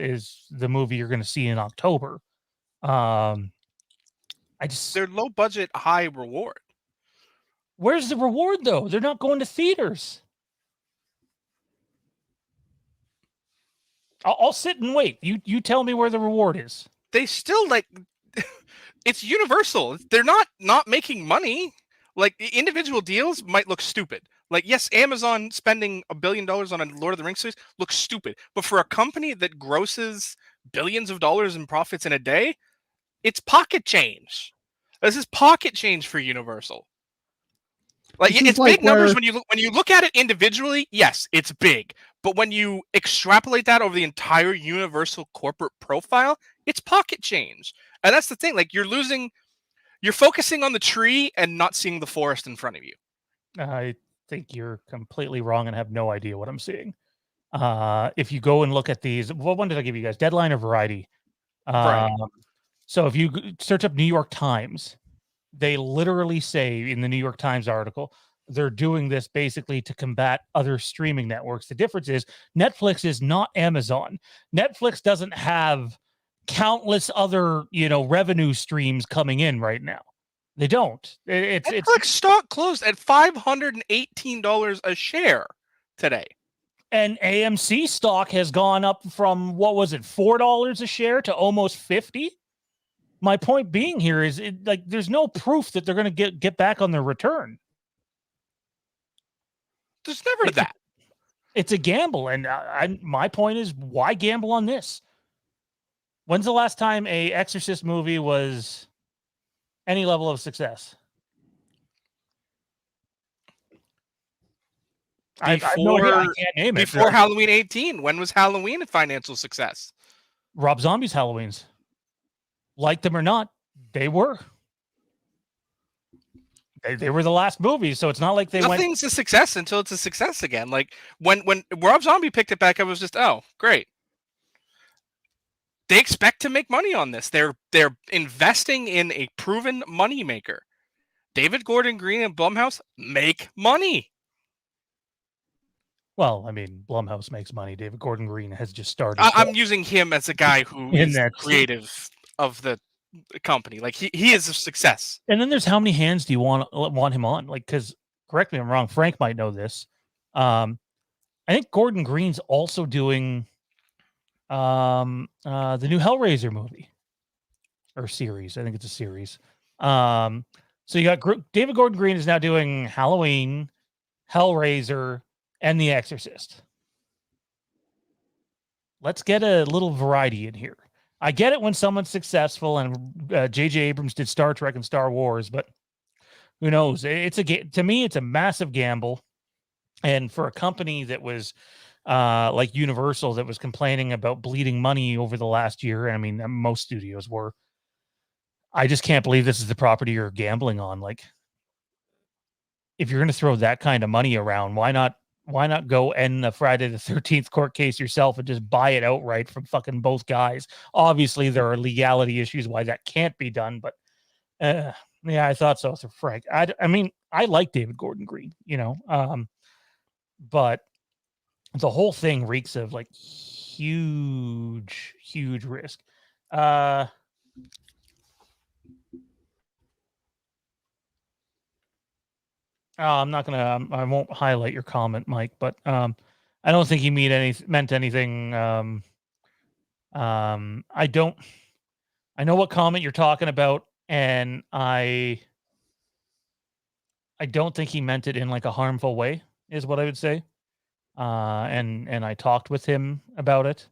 the movie you're going to see in October. They're low budget, high reward. Where's the reward, though? They're not going to theaters. I'll sit and wait. You tell me where the reward is. They still it's Universal. They're not making money. Like individual deals might look stupid. Like, yes, Amazon spending $1 billion on a Lord of the Rings series looks stupid. But for a company that grosses billions of dollars in profits in a day, it's pocket change. This is pocket change for Universal. Like it's big numbers when you look at it individually. Yes, it's big. But when you extrapolate that over the entire Universal corporate profile, it's pocket change. And that's the thing. Like you're focusing on the tree and not seeing the forest in front of you. I think you're completely wrong and have no idea what I'm seeing. If you go and look at these, what one did I give you guys? Deadline or Variety? Variety. So if you search up New York Times, they literally say in the New York Times article, they're doing this basically to combat other streaming networks. The difference is Netflix is not Amazon. Netflix doesn't have countless other, revenue streams coming in right now. They don't. Netflix stock closed at $518 a share today. And AMC stock has gone up from, what was it, $4 a share to almost $50. My point being here is there's no proof that they're going to get back on their return. There's never that. It's a gamble. And my point is, why gamble on this? When's the last time a Exorcist movie was any level of success? I have no idea. I can't name it. Before Halloween 18, when was Halloween a financial success? Rob Zombie's Halloweens. Like them or not, they were. They were the last movie, so it's not like they went. Nothing's a success until it's a success again. Like when Rob Zombie picked it back up, it was just, oh, great. They expect to make money on this. They're investing in a proven moneymaker. David Gordon Green and Blumhouse make money. Well, I mean, Blumhouse makes money. David Gordon Green has just started. I'm using him as a guy who is creative of the company. Like he is a success. And then there's how many hands do you want him on? Like, because correct me if I'm wrong, Frank might know this. I think Gordon Green's also doing the new Hellraiser movie or series. I think it's a series. So you got David Gordon Green is now doing Halloween, Hellraiser, and The Exorcist. Let's get a little variety in here. I get it when someone's successful, and J.J. Abrams did Star Trek and Star Wars, but who knows? To me, it's a massive gamble. And for a company that was like Universal that was complaining about bleeding money over the last year, and I mean, most studios were, I just can't believe this is the property you're gambling on. Like, if you're going to throw that kind of money around, why not go end the Friday the 13th court case yourself and just buy it outright from fucking both guys? Obviously, there are legality issues why that can't be done, but yeah, I thought so. So Frank, I mean, I like David Gordon Green, but the whole thing reeks of like huge risk. I'm not gonna. I won't highlight your comment, Mike. But I don't think he meant anything. I don't. I know what comment you're talking about, and I don't think he meant it in like a harmful way, is what I would say. And I talked with him about it.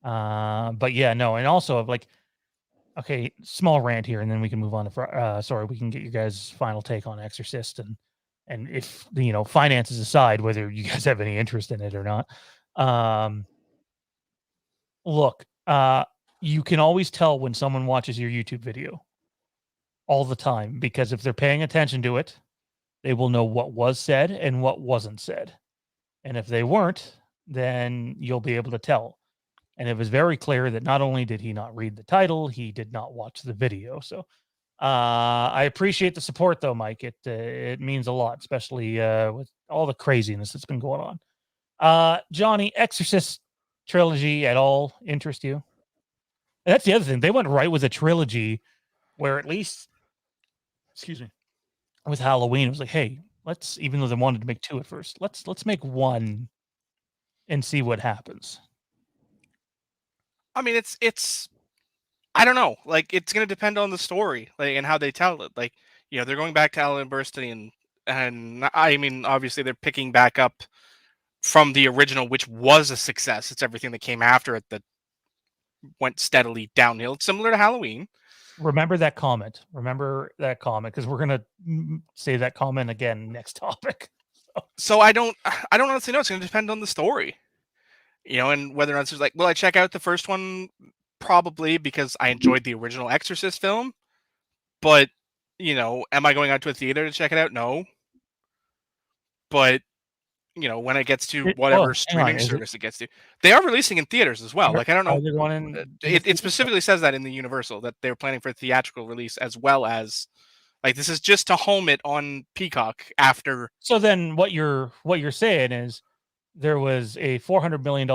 But yeah, no, and also like, okay, small rant here, and then we can move on to we can get your guys' final take on Exorcist and if finances aside, whether you guys have any interest in it or not. Look, you can always tell when someone watches your YouTube video all the time, because if they're paying attention to it, they will know what was said and what wasn't said. And if they weren't, then you'll be able to tell. And it was very clear that not only did he not read the title, he did not watch the video. So I appreciate the support, though, Mike. It means a lot, especially with all the craziness that's been going on. Johnny, Exorcist trilogy at all interest you? And that's the other thing. They went right with a trilogy where at least, with Halloween, it was like, hey, even though they wanted to make two at first, let's make one and see what happens. I mean, it's I don't know. Like, it's going to depend on the story, like, and how they tell it. Like, they're going back to Alan Burstyn, and I mean, obviously they're picking back up from the original, which was a success. It's everything that came after it that went steadily downhill. It's similar to Halloween. Remember that comment, because we're going to say that comment again next topic. So I don't honestly know. It's going to depend on the story, and whether or not it's like, will I check out the first one? Probably, because I enjoyed the original Exorcist film. But, am I going out to a theater to check it out? No. But, when it gets to whatever streaming service it gets to, they are releasing in theaters as well. Like, I don't know. It specifically says that in the Universal, that they're planning for a theatrical release, as well as, like, this is just to home it on Peacock after. So then what you're saying is, there was a $400 million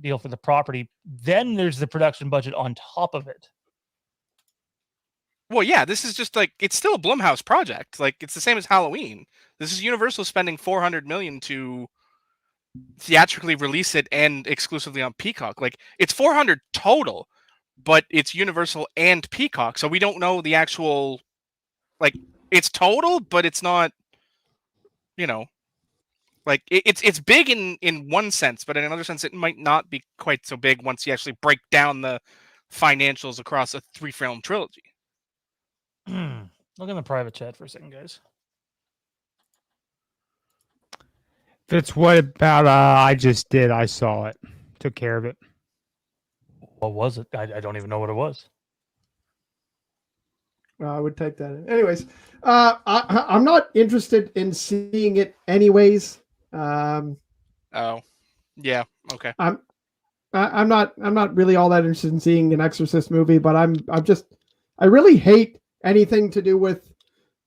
deal for the property. Then there's the production budget on top of it. Well, yeah, this is just like, it's still a Blumhouse project. Like, it's the same as Halloween. This is Universal spending $400 million to theatrically release it and exclusively on Peacock. Like, it's $400 total, but it's Universal and Peacock. So we don't know the actual, like, it's total, but it's not, like, it's big in one sense, but in another sense, it might not be quite so big once you actually break down the financials across a 3-film trilogy. Look in the private chat for a second, guys. Fitz, what about I just did? I saw it. Took care of it. What was it? I don't even know what it was. I would take that in. Anyways, I'm not interested in seeing it anyways. Oh, yeah. Okay. I'm not really all that interested in seeing an Exorcist movie, but I really hate anything to do with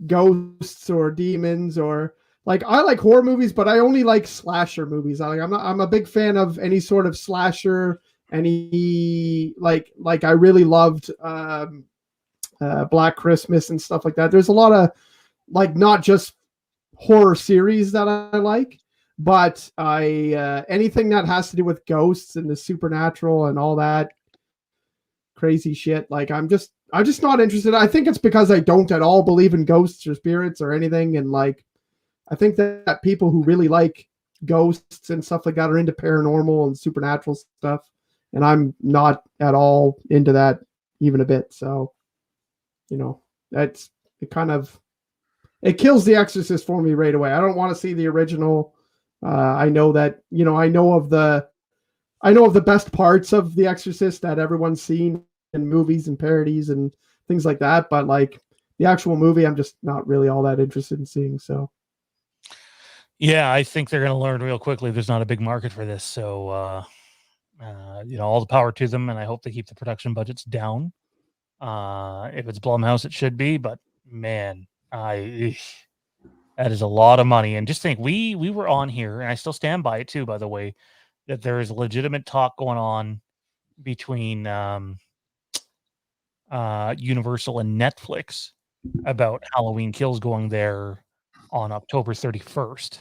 ghosts or demons or like I like horror movies, but I only like slasher movies. I'm a big fan of any sort of slasher. Any like I really loved Black Christmas and stuff like that. There's a lot of like not just horror series that I like, but I anything that has to do with ghosts and the supernatural and all that crazy shit. Like I'm just not interested. I think it's because I don't at all believe in ghosts or spirits or anything. And like I think that people who really like ghosts and stuff like that are into paranormal and supernatural stuff. And I'm not at all into that even a bit. So, you know, it kills The Exorcist for me right away. I don't want to see the original. I know that, you know, I know of the best parts of The Exorcist that everyone's seen in movies and parodies and things like that. But like the actual movie, I'm just not really all that interested in seeing. So. Yeah, I think they're going to learn real quickly. There's not a big market for this. So, you know, all the power to them. And I hope they keep the production budgets down. If it's Blumhouse, it should be. But man, that is a lot of money. And just think, we were on here, and I still stand by it too, by the way, that there is legitimate talk going on between Universal and Netflix about Halloween Kills going there on October 31st.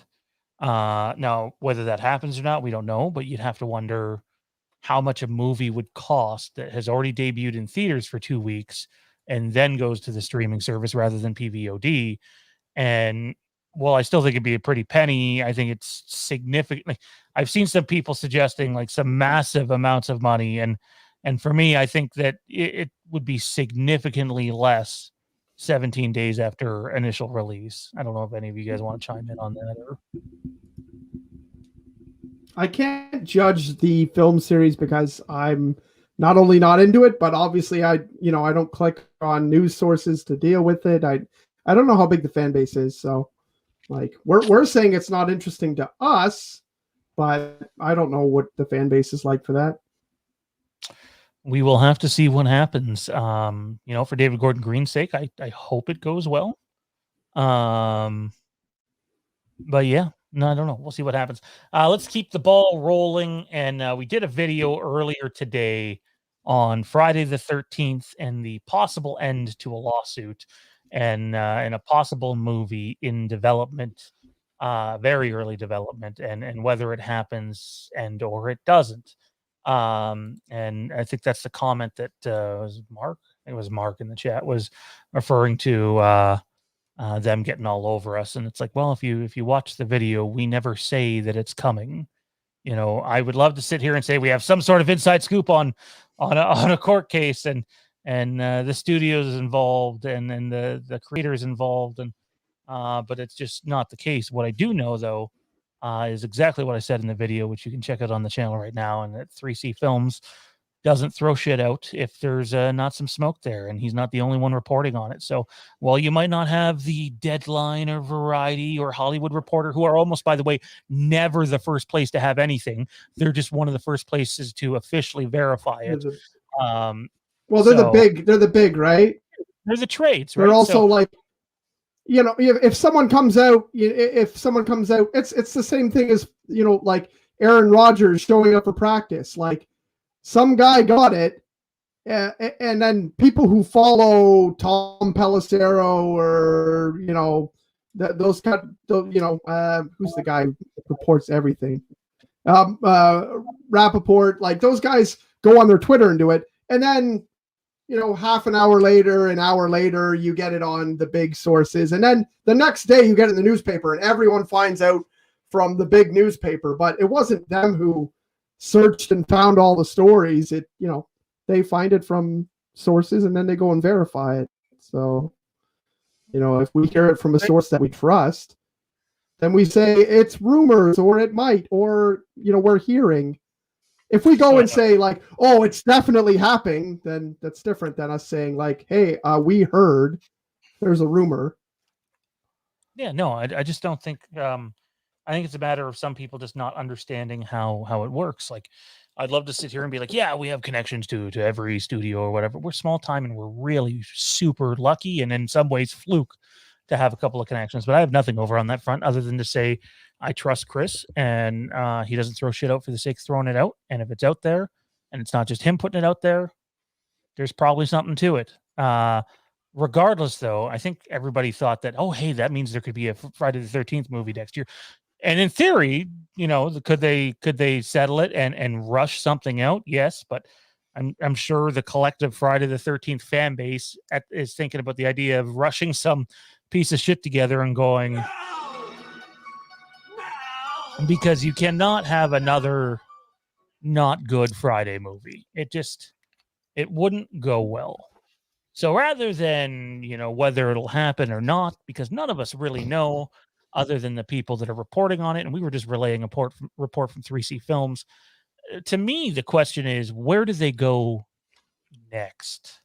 Now, whether that happens or not, we don't know, but you'd have to wonder how much a movie would cost that has already debuted in theaters for 2 weeks and then goes to the streaming service rather than PVOD. And well, I still think it'd be a pretty penny. I think it's significantly. I've seen some people suggesting like some massive amounts of money, and for me, I think that it would be significantly less 17 days after initial release. I don't know if any of you guys want to chime in on that. Or I can't judge the film series because I'm not only not into it, but obviously I don't click on news sources to deal with it. I don't know how big the fan base is, so like we're saying it's not interesting to us, but I don't know what the fan base is like for that. We will have to see what happens. You know, for David Gordon Green's sake, I hope it goes well. But yeah, no, I don't know. We'll see what happens. Let's keep the ball rolling. And we did a video earlier today on Friday the 13th and the possible end to a lawsuit and a possible movie in development, very early development, and whether it happens and or it doesn't. And I think that's the comment that was Mark. It was Mark in the chat was referring to them getting all over us. And it's like, well, if you watch the video, we never say that it's coming. You know, I would love to sit here and say we have some sort of inside scoop on a court case and the studios involved and the creators involved, and but it's just not the case. What I do know though is exactly what I said in the video, which you can check out on the channel right now, and that 3C Films doesn't throw shit out if there's not some smoke there, and he's not the only one reporting on it. So while you might not have the Deadline or Variety or Hollywood Reporter, who are almost, by the way, never the first place to have anything, they're just one of the first places to officially verify it. Well, they're the big, right? They're the trades, right? They're also like, you know, if someone comes out, it's the same thing as, you know, like Aaron Rodgers showing up for practice. Like some guy got it, and then people who follow Tom Pelissero or, you know, those kind of, you know, who's the guy who reports everything? Rappaport, like those guys go on their Twitter and do it, and then, you know, half an hour later, you get it on the big sources. And then the next day you get it in the newspaper and everyone finds out from the big newspaper, but it wasn't them who searched and found all the stories. It, you know, they find it from sources and then they go and verify it. So, you know, if we hear it from a source that we trust, then we say it's rumors or it might, or we're hearing. If we go and say like, oh, it's definitely happening, then that's different than us saying like, hey, we heard there's a rumor. Yeah, no, I just don't think. I think it's a matter of some people just not understanding how it works. Like, I'd love to sit here and be like, yeah, we have connections to every studio or whatever. We're small time and we're really super lucky, and in some ways fluke to have a couple of connections. But I have nothing over on that front other than to say I trust Chris, and he doesn't throw shit out for the sake of throwing it out. And if it's out there, and it's not just him putting it out there, there's probably something to it. Regardless, though, I think everybody thought that, oh, hey, that means there could be a Friday the 13th movie next year. And in theory, could they settle it and rush something out? Yes, but I'm sure the collective Friday the 13th fan base is thinking about the idea of rushing some piece of shit together and going, because you cannot have another not good Friday movie. It wouldn't go well. So rather than, whether it'll happen or not, because none of us really know other than the people that are reporting on it, and we were just relaying a report from 3C Films. To me, the question is, where do they go next?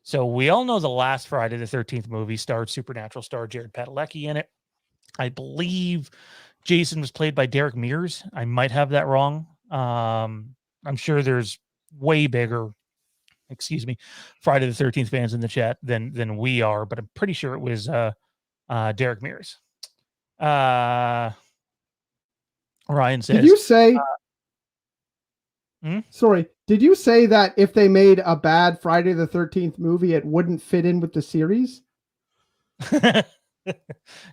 So we all know the last Friday the 13th movie starred Supernatural star Jared Padalecki in it. I believe Jason was played by Derek Mears. I might have that wrong. I'm sure there's way bigger Friday the 13th fans in the chat than we are, but I'm pretty sure it was Derek Mears. Ryan says, did you say sorry, did you say that if they made a bad Friday the 13th movie, it wouldn't fit in with the series?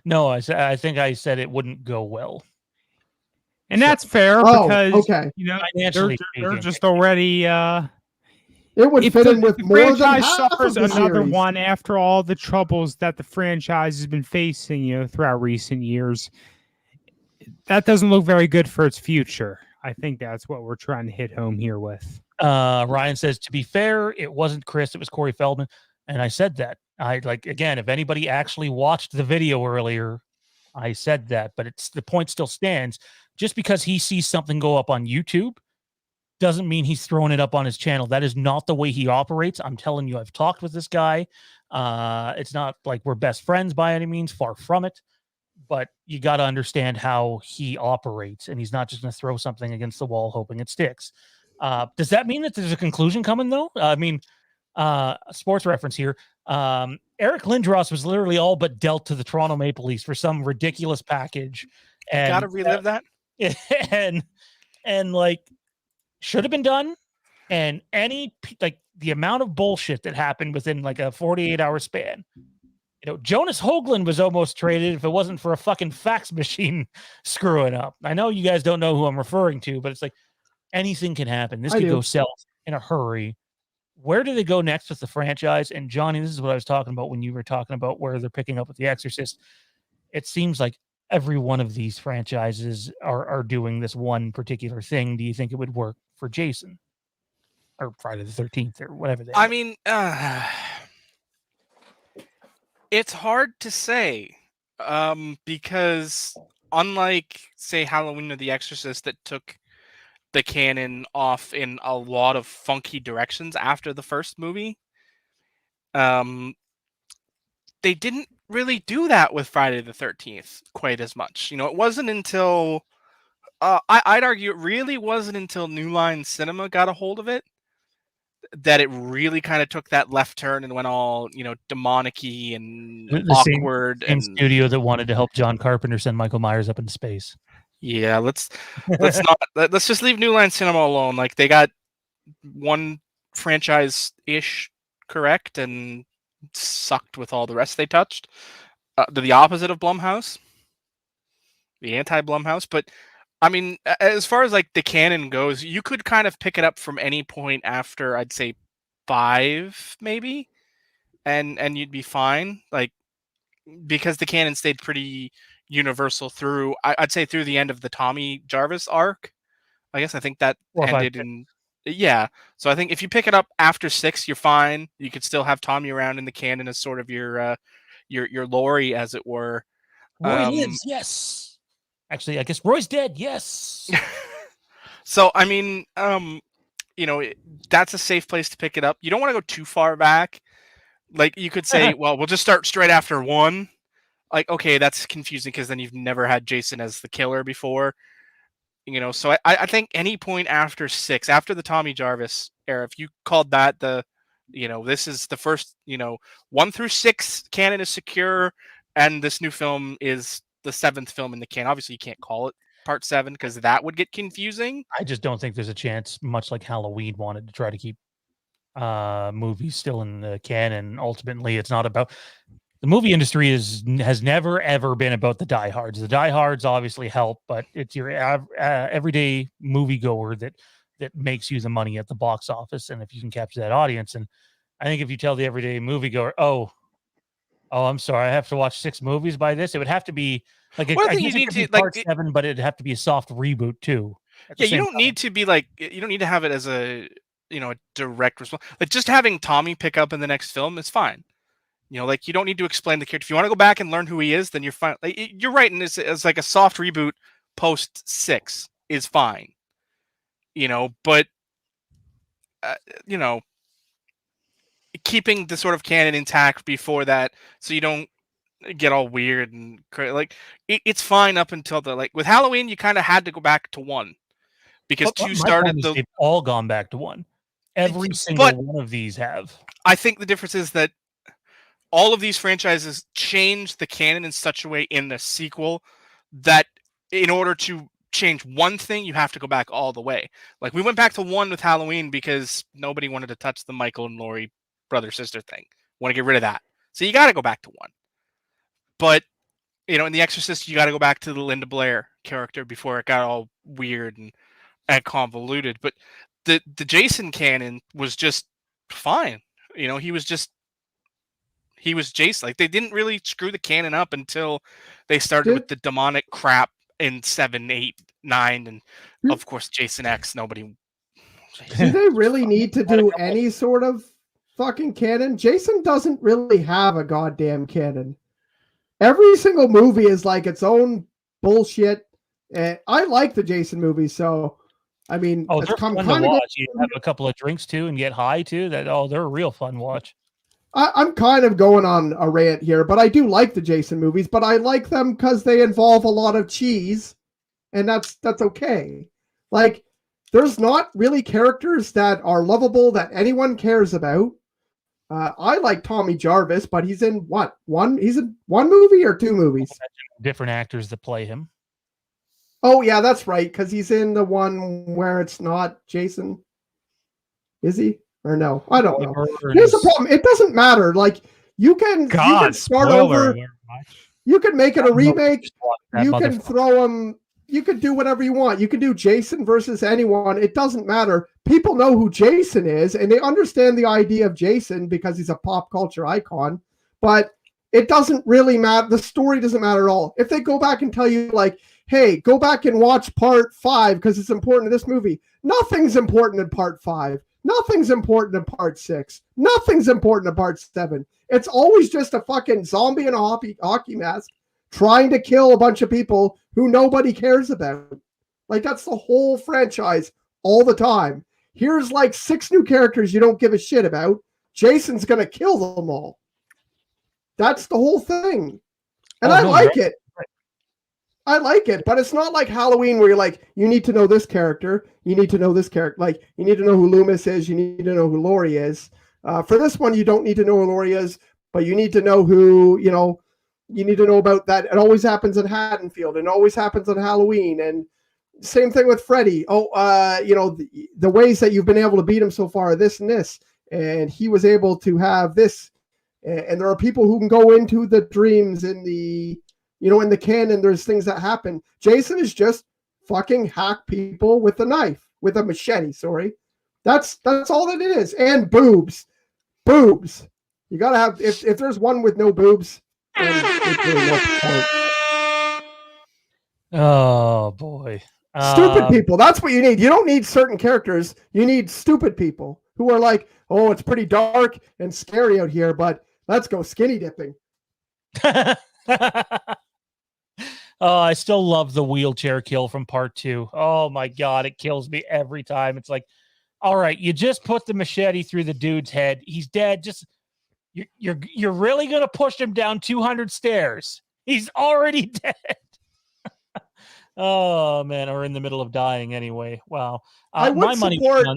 No, I think I said it wouldn't go well. And that's fair because okay. They're just already it would fit in with more than half suffers of the another series. one after all the troubles that the franchise has been facing, throughout recent years. That doesn't look very good for its future. I think that's what we're trying to hit home here with. Ryan says, to be fair, it wasn't Chris, it was Corey Feldman. And I said that. Again, if anybody actually watched the video earlier, I said that, but the point still stands. Just because he sees something go up on YouTube doesn't mean he's throwing it up on his channel. That is not the way he operates. I'm telling you, I've talked with this guy. It's not like we're best friends by any means, far from it. But you got to understand how he operates, and he's not just going to throw something against the wall hoping it sticks. Does that mean that there's a conclusion coming, though? Sports reference here. Eric Lindros was literally all but dealt to the Toronto Maple Leafs for some ridiculous package. And gotta relive that. And should have been done. And the amount of bullshit that happened within a 48-hour span. Jonas Hoagland was almost traded if it wasn't for a fucking fax machine screwing up. I know you guys don't know who I'm referring to, but it's like anything can happen. This could go south in a hurry. Where do they go next with the franchise? And Johnny, this is what I was talking about when you were talking about where they're picking up with The Exorcist. It seems like every one of these franchises are doing this one particular thing. Do you think it would work for Jason or Friday the 13th or whatever they it's hard to say because unlike, say, Halloween or The Exorcist that took the canon off in a lot of funky directions after the first movie, they didn't really do that with Friday the 13th quite as much. It wasn't until I'd argue it really wasn't until New Line Cinema got a hold of it that it really kind of took that left turn and went all, demonic-y and awkward. Same studio that wanted to help John Carpenter send Michael Myers up into space. Yeah, let's just leave New Line Cinema alone. Like, they got one franchise-ish correct and sucked with all the rest they touched. They're the opposite of Blumhouse, the anti-Blumhouse. But as far as the canon goes, you could kind of pick it up from any point after, I'd say, 5 maybe, and you'd be fine. Because the canon stayed pretty universal through, I'd say, through the end of the Tommy Jarvis arc. I think that ended in So I think if you pick it up after 6, you're fine. You could still have Tommy around in the canon as sort of your Laurie, as it were. Laurie lives, yes. Actually, I guess Roy's dead. Yes. So I mean, that's a safe place to pick it up. You don't want to go too far back. Like you could say, well, we'll just start straight after 1. Like, okay, that's confusing because then you've never had Jason as the killer before. So I think any point after 6, after the Tommy Jarvis era, if you called that this is the first, 1 through 6 canon is secure, and this new film is the 7th film in the canon. Obviously, you can't call it part 7 because that would get confusing. I just don't think there's a chance, much like Halloween wanted to try to keep movies still in the canon. Ultimately, it's not about the movie industry has never ever been about the diehards. The diehards obviously help, but it's your everyday moviegoer that makes you the money at the box office. And if you can capture that audience, and I think if you tell the everyday moviegoer, oh, I'm sorry, I have to watch 6 movies by this, it would have to be like Well, I I think guess you it need could be to, like, part 7, but it'd have to be a soft reboot too. Yeah, you don't need to be like, you don't need to have it as a direct response. Like just having Tommy pick up in the next film is fine. Like you don't need to explain the character. If you want to go back and learn who he is, then you're fine. Like, you're right, and it's like a soft reboot post 6 is fine. But keeping the sort of canon intact before that, so you don't get all weird and like it's fine up until with Halloween, you kind of had to go back to 1 because 2 started they've all gone back to 1. Every single one of these have. I think the difference is that all of these franchises change the canon in such a way in the sequel that in order to change one thing, you have to go back all the way. Like we went back to 1 with Halloween because nobody wanted to touch the Michael and Laurie brother-sister thing. Want to get rid of that. So you got to go back to 1. But, in The Exorcist, you got to go back to the Linda Blair character before it got all weird and convoluted. But the Jason canon was just fine. He was Jason. Like they didn't really screw the canon up until they started with the demonic crap in 7, 8, 9, and of course Jason X. Nobody. Do they really need to do any sort of fucking canon? Jason doesn't really have a goddamn canon. Every single movie is like its own bullshit. I like the Jason movies, so I mean, they're fun to watch. You have a couple of drinks too and get high too. They're a real fun watch. I'm kind of going on a rant here, but I do like the Jason movies, but I like them because they involve a lot of cheese, and that's okay. Like, there's not really characters that are lovable that anyone cares about. I like Tommy Jarvis, but he's in what? He's in 1 movie or 2 movies? Different actors that play him. Oh, yeah, that's right, because he's in the one where it's not Jason. Is he? Or no? I don't know. Here's the problem. It doesn't matter. Like, you can start over. You can make it a remake. You can throw him. You could do whatever you want. You could do Jason versus anyone. It doesn't matter. People know who Jason is, and they understand the idea of Jason because he's a pop culture icon. But it doesn't really matter. The story doesn't matter at all. If they go back and tell you, like, hey, go back and watch part 5 because it's important to this movie. Nothing's important in part 5. Nothing's important in part 6. Nothing's important in part 7. It's always just a fucking zombie in a hockey mask trying to kill a bunch of people who nobody cares about. Like, that's the whole franchise all the time. Here's like 6 new characters you don't give a shit about. Jason's going to kill them all. That's the whole thing. And I like it. I like it, but it's not like Halloween where you're like, you need to know this character. You need to know this character. Like, you need to know who Loomis is. You need to know who Laurie is. For this one, you don't need to know who Laurie is, but you need to know who, you need to know about that. It always happens in Haddonfield and always happens on Halloween. And same thing with Freddy. The ways that you've been able to beat him so far are this and this. And he was able to have this. And there are people who can go into the dreams in the, in the canon, there's things that happen. Jason is just fucking hack people with a knife, with a machete, sorry. That's all that it is. And boobs. Boobs. You gotta have, if there's one with no boobs, then it's really no point. Oh boy. Stupid people. That's what you need. You don't need certain characters. You need stupid people who are like, oh, it's pretty dark and scary out here, but let's go skinny dipping. Oh, I still love the wheelchair kill from part 2. Oh my god, it kills me every time. It's like, all right, you just put the machete through the dude's head. He's dead. Just you're really gonna push him down 200 stairs. He's already dead. Oh man, or in the middle of dying anyway. Wow. I would my money. support.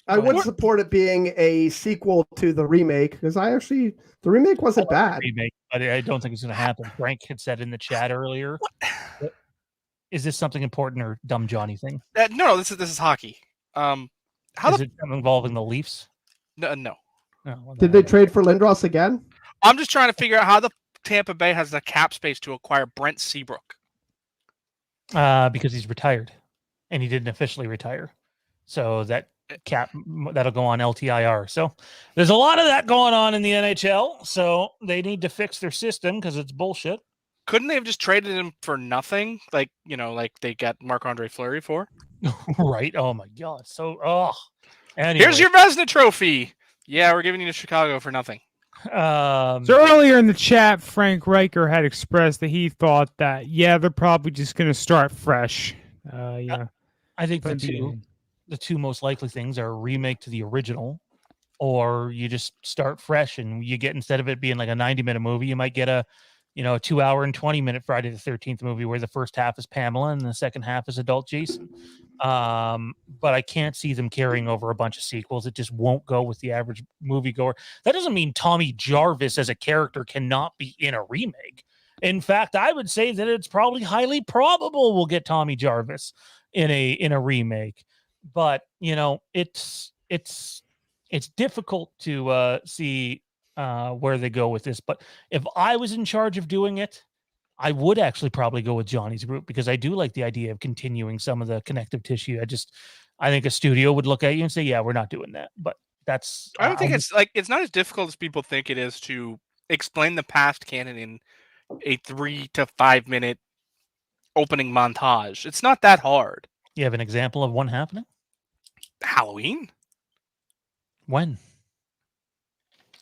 I Go would ahead. support it being a sequel to the remake because the remake wasn't bad. Remake, but I don't think it's going to happen. Frank had said in the chat earlier. Is this something important or dumb Johnny thing? No, this is hockey. How is it involving the Leafs? No. Oh, well, Did they trade for Lindros again? I'm just trying to figure out how the Tampa Bay has the cap space to acquire Brent Seabrook. Because he's retired, and he didn't officially retire, so that cap that'll go on LTIR. So there's a lot of that going on in the NHL. So they need to fix their system because it's bullshit. Couldn't they have just traded him for nothing? Like they got Marc-Andre Fleury for? Right. Oh my god. So anyway. Here's your Vezina trophy. Yeah, we're giving you to Chicago for nothing. So earlier in the chat, Frank Riker had expressed that he thought that they're probably just going to start fresh. I think the two most likely things are a remake to the original, or you just start fresh and you get, instead of it being like a 90-minute movie, you might get a 2 hour and 20-minute Friday the 13th movie where the first half is Pamela and the second half is adult Jason. But I can't see them carrying over a bunch of sequels. It just won't go with the average moviegoer. That doesn't mean Tommy Jarvis as a character cannot be in a remake. In fact, I would say that it's probably highly probable we'll get Tommy Jarvis in a remake. But it's difficult to see where they go with this. But if I was in charge of doing it, I would actually probably go with Johnny's route, because I do like the idea of continuing some of the connective tissue. I think a studio would look at you and say, yeah, we're not doing that. But that's, I don't think it's not as difficult as people think it is to explain the past canon in a 3 to 5 minute opening montage. It's not that hard. You have an example of one happening? Halloween? When?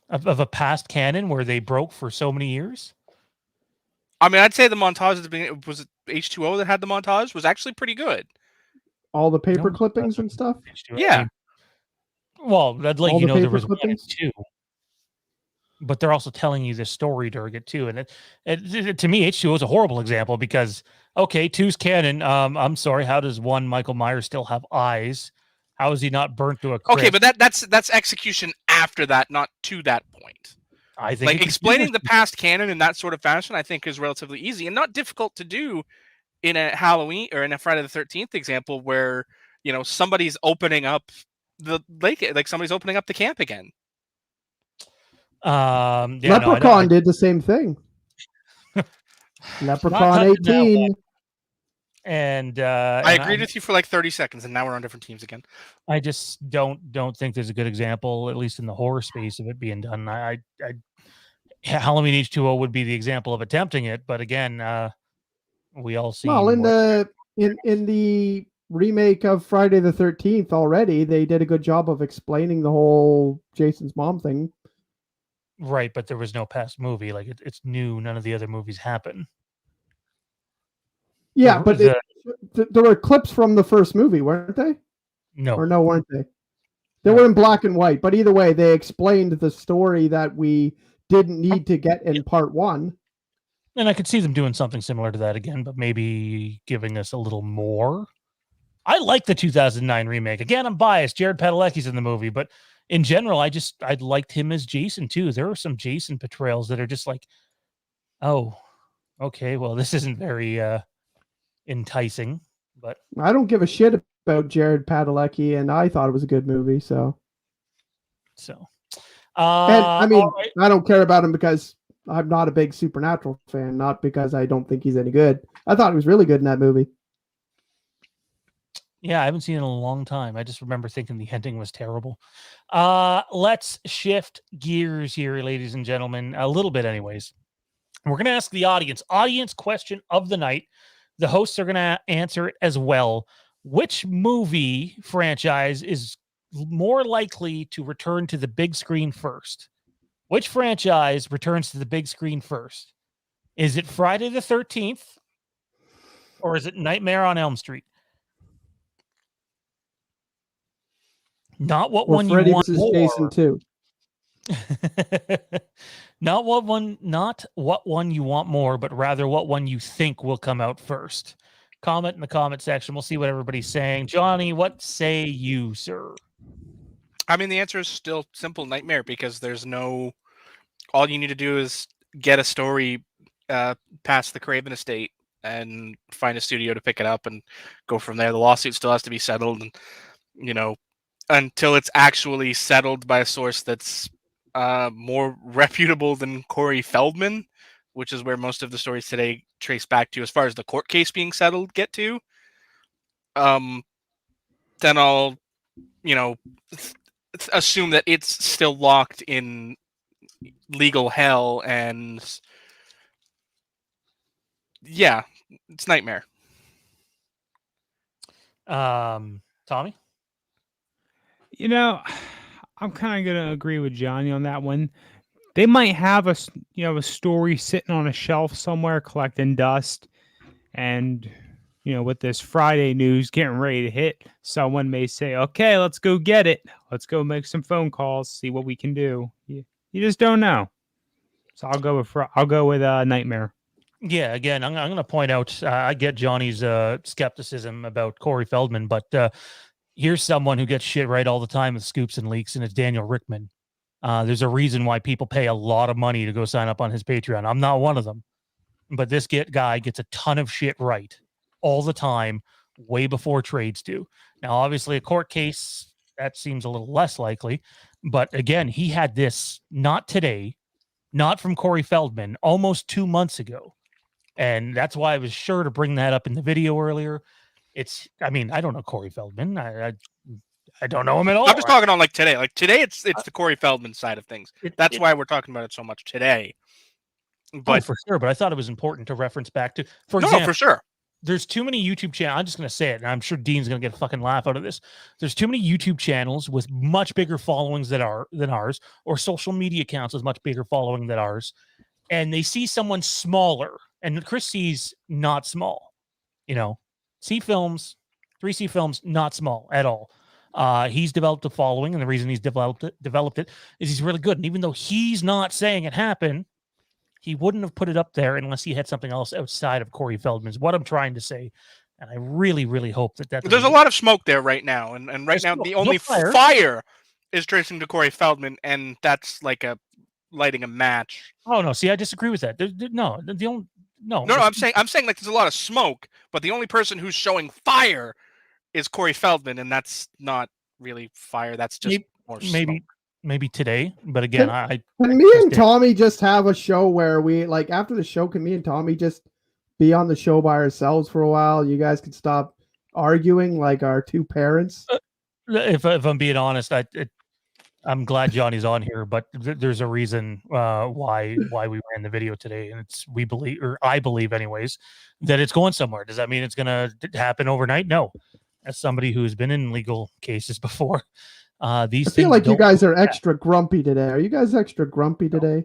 Of a past canon where they broke for so many years? I mean, I'd say the montage at the beginning, was it H2O that had the montage, was actually pretty good. All the paper clippings and stuff? Yeah. Well, I'd let you know there was clippings? 1 and 2. But they're also telling you the story during it too. And it to me, H2O is a horrible example because, okay, 2's canon. I'm sorry. How does Michael Myers still have eyes? How is he not burnt to a crisp? Okay, but that's execution after that, not to that point. I think explaining the past canon in that sort of fashion, I think, is relatively easy and not difficult to do in a Halloween or in a Friday the 13th example where somebody's opening up the lake, like somebody's opening up the camp again. Leprechaun did the same thing. Leprechaun 18. And I agreed with you for like 30 seconds, and now we're on different teams again. I just don't think there's a good example, at least in the horror space, of it being done. Halloween H2O would be the example of attempting it, but again, we all see. Well, in the remake of Friday the 13th already, they did a good job of explaining the whole Jason's mom thing. Right, but there was no past movie. Like it's new. None of the other movies happen. Yeah, but there were clips from the first movie, weren't they? No. Or no, weren't they? They were in black and white, but either way, they explained the story that we didn't need to get in part 1. And I could see them doing something similar to that again, but maybe giving us a little more. I like the 2009 remake. Again, I'm biased. Jared Padalecki's in the movie, but in general, I liked him as Jason too. There are some Jason portrayals that are just like, oh, okay, well, this isn't very enticing, but I don't give a shit about Jared Padalecki, and I thought it was a good movie. So, and I mean, right. I don't care about him because I'm not a big Supernatural fan, not because I don't think he's any good. I thought he was really good in that movie. Yeah, I haven't seen it in a long time. I just remember thinking the ending was terrible. Let's shift gears here, ladies and gentlemen, a little bit anyways. We're going to ask the audience question of the night. The hosts are going to answer it as well. Which movie franchise is more likely to return to the big screen first? Which franchise returns to the big screen first? Is it Friday the 13th, Or is it Nightmare on Elm Street? Not what Or one you Freddy want versus more. Jason 2. Not what one you want more, but rather what one you think will come out first. Comment in the comment section. We'll see what everybody's saying. Johnny, what say you, sir? I mean, the answer is still simple Nightmare, because there's no. All you need to do is get a story past the Craven estate and find a studio to pick it up and go from there. The lawsuit still has to be settled, and until it's actually settled by a source that's more reputable than Corey Feldman, which is where most of the stories today trace back to, as far as the court case being settled get to. Then I'll, assume that it's still locked in legal hell, and yeah, it's Nightmare. Tommy? I'm kind of going to agree with Johnny on that one. They might have a story sitting on a shelf somewhere collecting dust, and with this Friday news getting ready to hit, someone may say, okay, let's go get it. Let's go make some phone calls, see what we can do. You just don't know. So I'll go with Nightmare. Yeah, again, I'm going to point out, I get Johnny's skepticism about Corey Feldman, but here's someone who gets shit right all the time with scoops and leaks, and it's Daniel Rickman. There's a reason why people pay a lot of money to go sign up on his Patreon. I'm not one of them, but this guy gets a ton of shit right all the time, way before trades do. Now, obviously, a court case, that seems a little less likely, but again, he had this not today, not from Corey Feldman, almost 2 months ago. And that's why I was sure to bring that up in the video earlier. I don't know Corey Feldman. I don't know him at all. I'm just talking on today. Today, it's the Corey Feldman side of things. That's why we're talking about it so much today. But for sure. But I thought it was important to reference back to, for example, for sure. There's too many YouTube channels. I'm just going to say it, and I'm sure Dean's going to get a fucking laugh out of this. There's too many YouTube channels with much bigger followings than ours, or social media accounts with much bigger following than ours, and they see someone smaller, and Chris C's not small. C Films, 3C Films, not small at all. He's developed a following, and the reason he's developed it is he's really good. And even though he's not saying it happened, he wouldn't have put it up there unless he had something else outside of Corey Feldman's. What I'm trying to say, and I really, really hope that there's a lot of smoke there right now, and right now the only fire is tracing to Corey Feldman, and that's like lighting a match. Oh no! See, I disagree with that. No. I'm saying there's a lot of smoke, but the only person who's showing fire is Corey Feldman, and that's not really fire. That's just more smoke. Maybe today, but again, Can me and Tommy just have a show where we after the show? Can me and Tommy just be on the show by ourselves for a while? You guys can stop arguing like our two parents. If I'm being honest, I'm glad Johnny's on here, but there's a reason why we ran the video today, and I believe anyways, that it's going somewhere. Does that mean it's going to happen overnight? No. As somebody who's been in legal cases before, I feel like you guys are extra grumpy today. Are you guys extra grumpy today?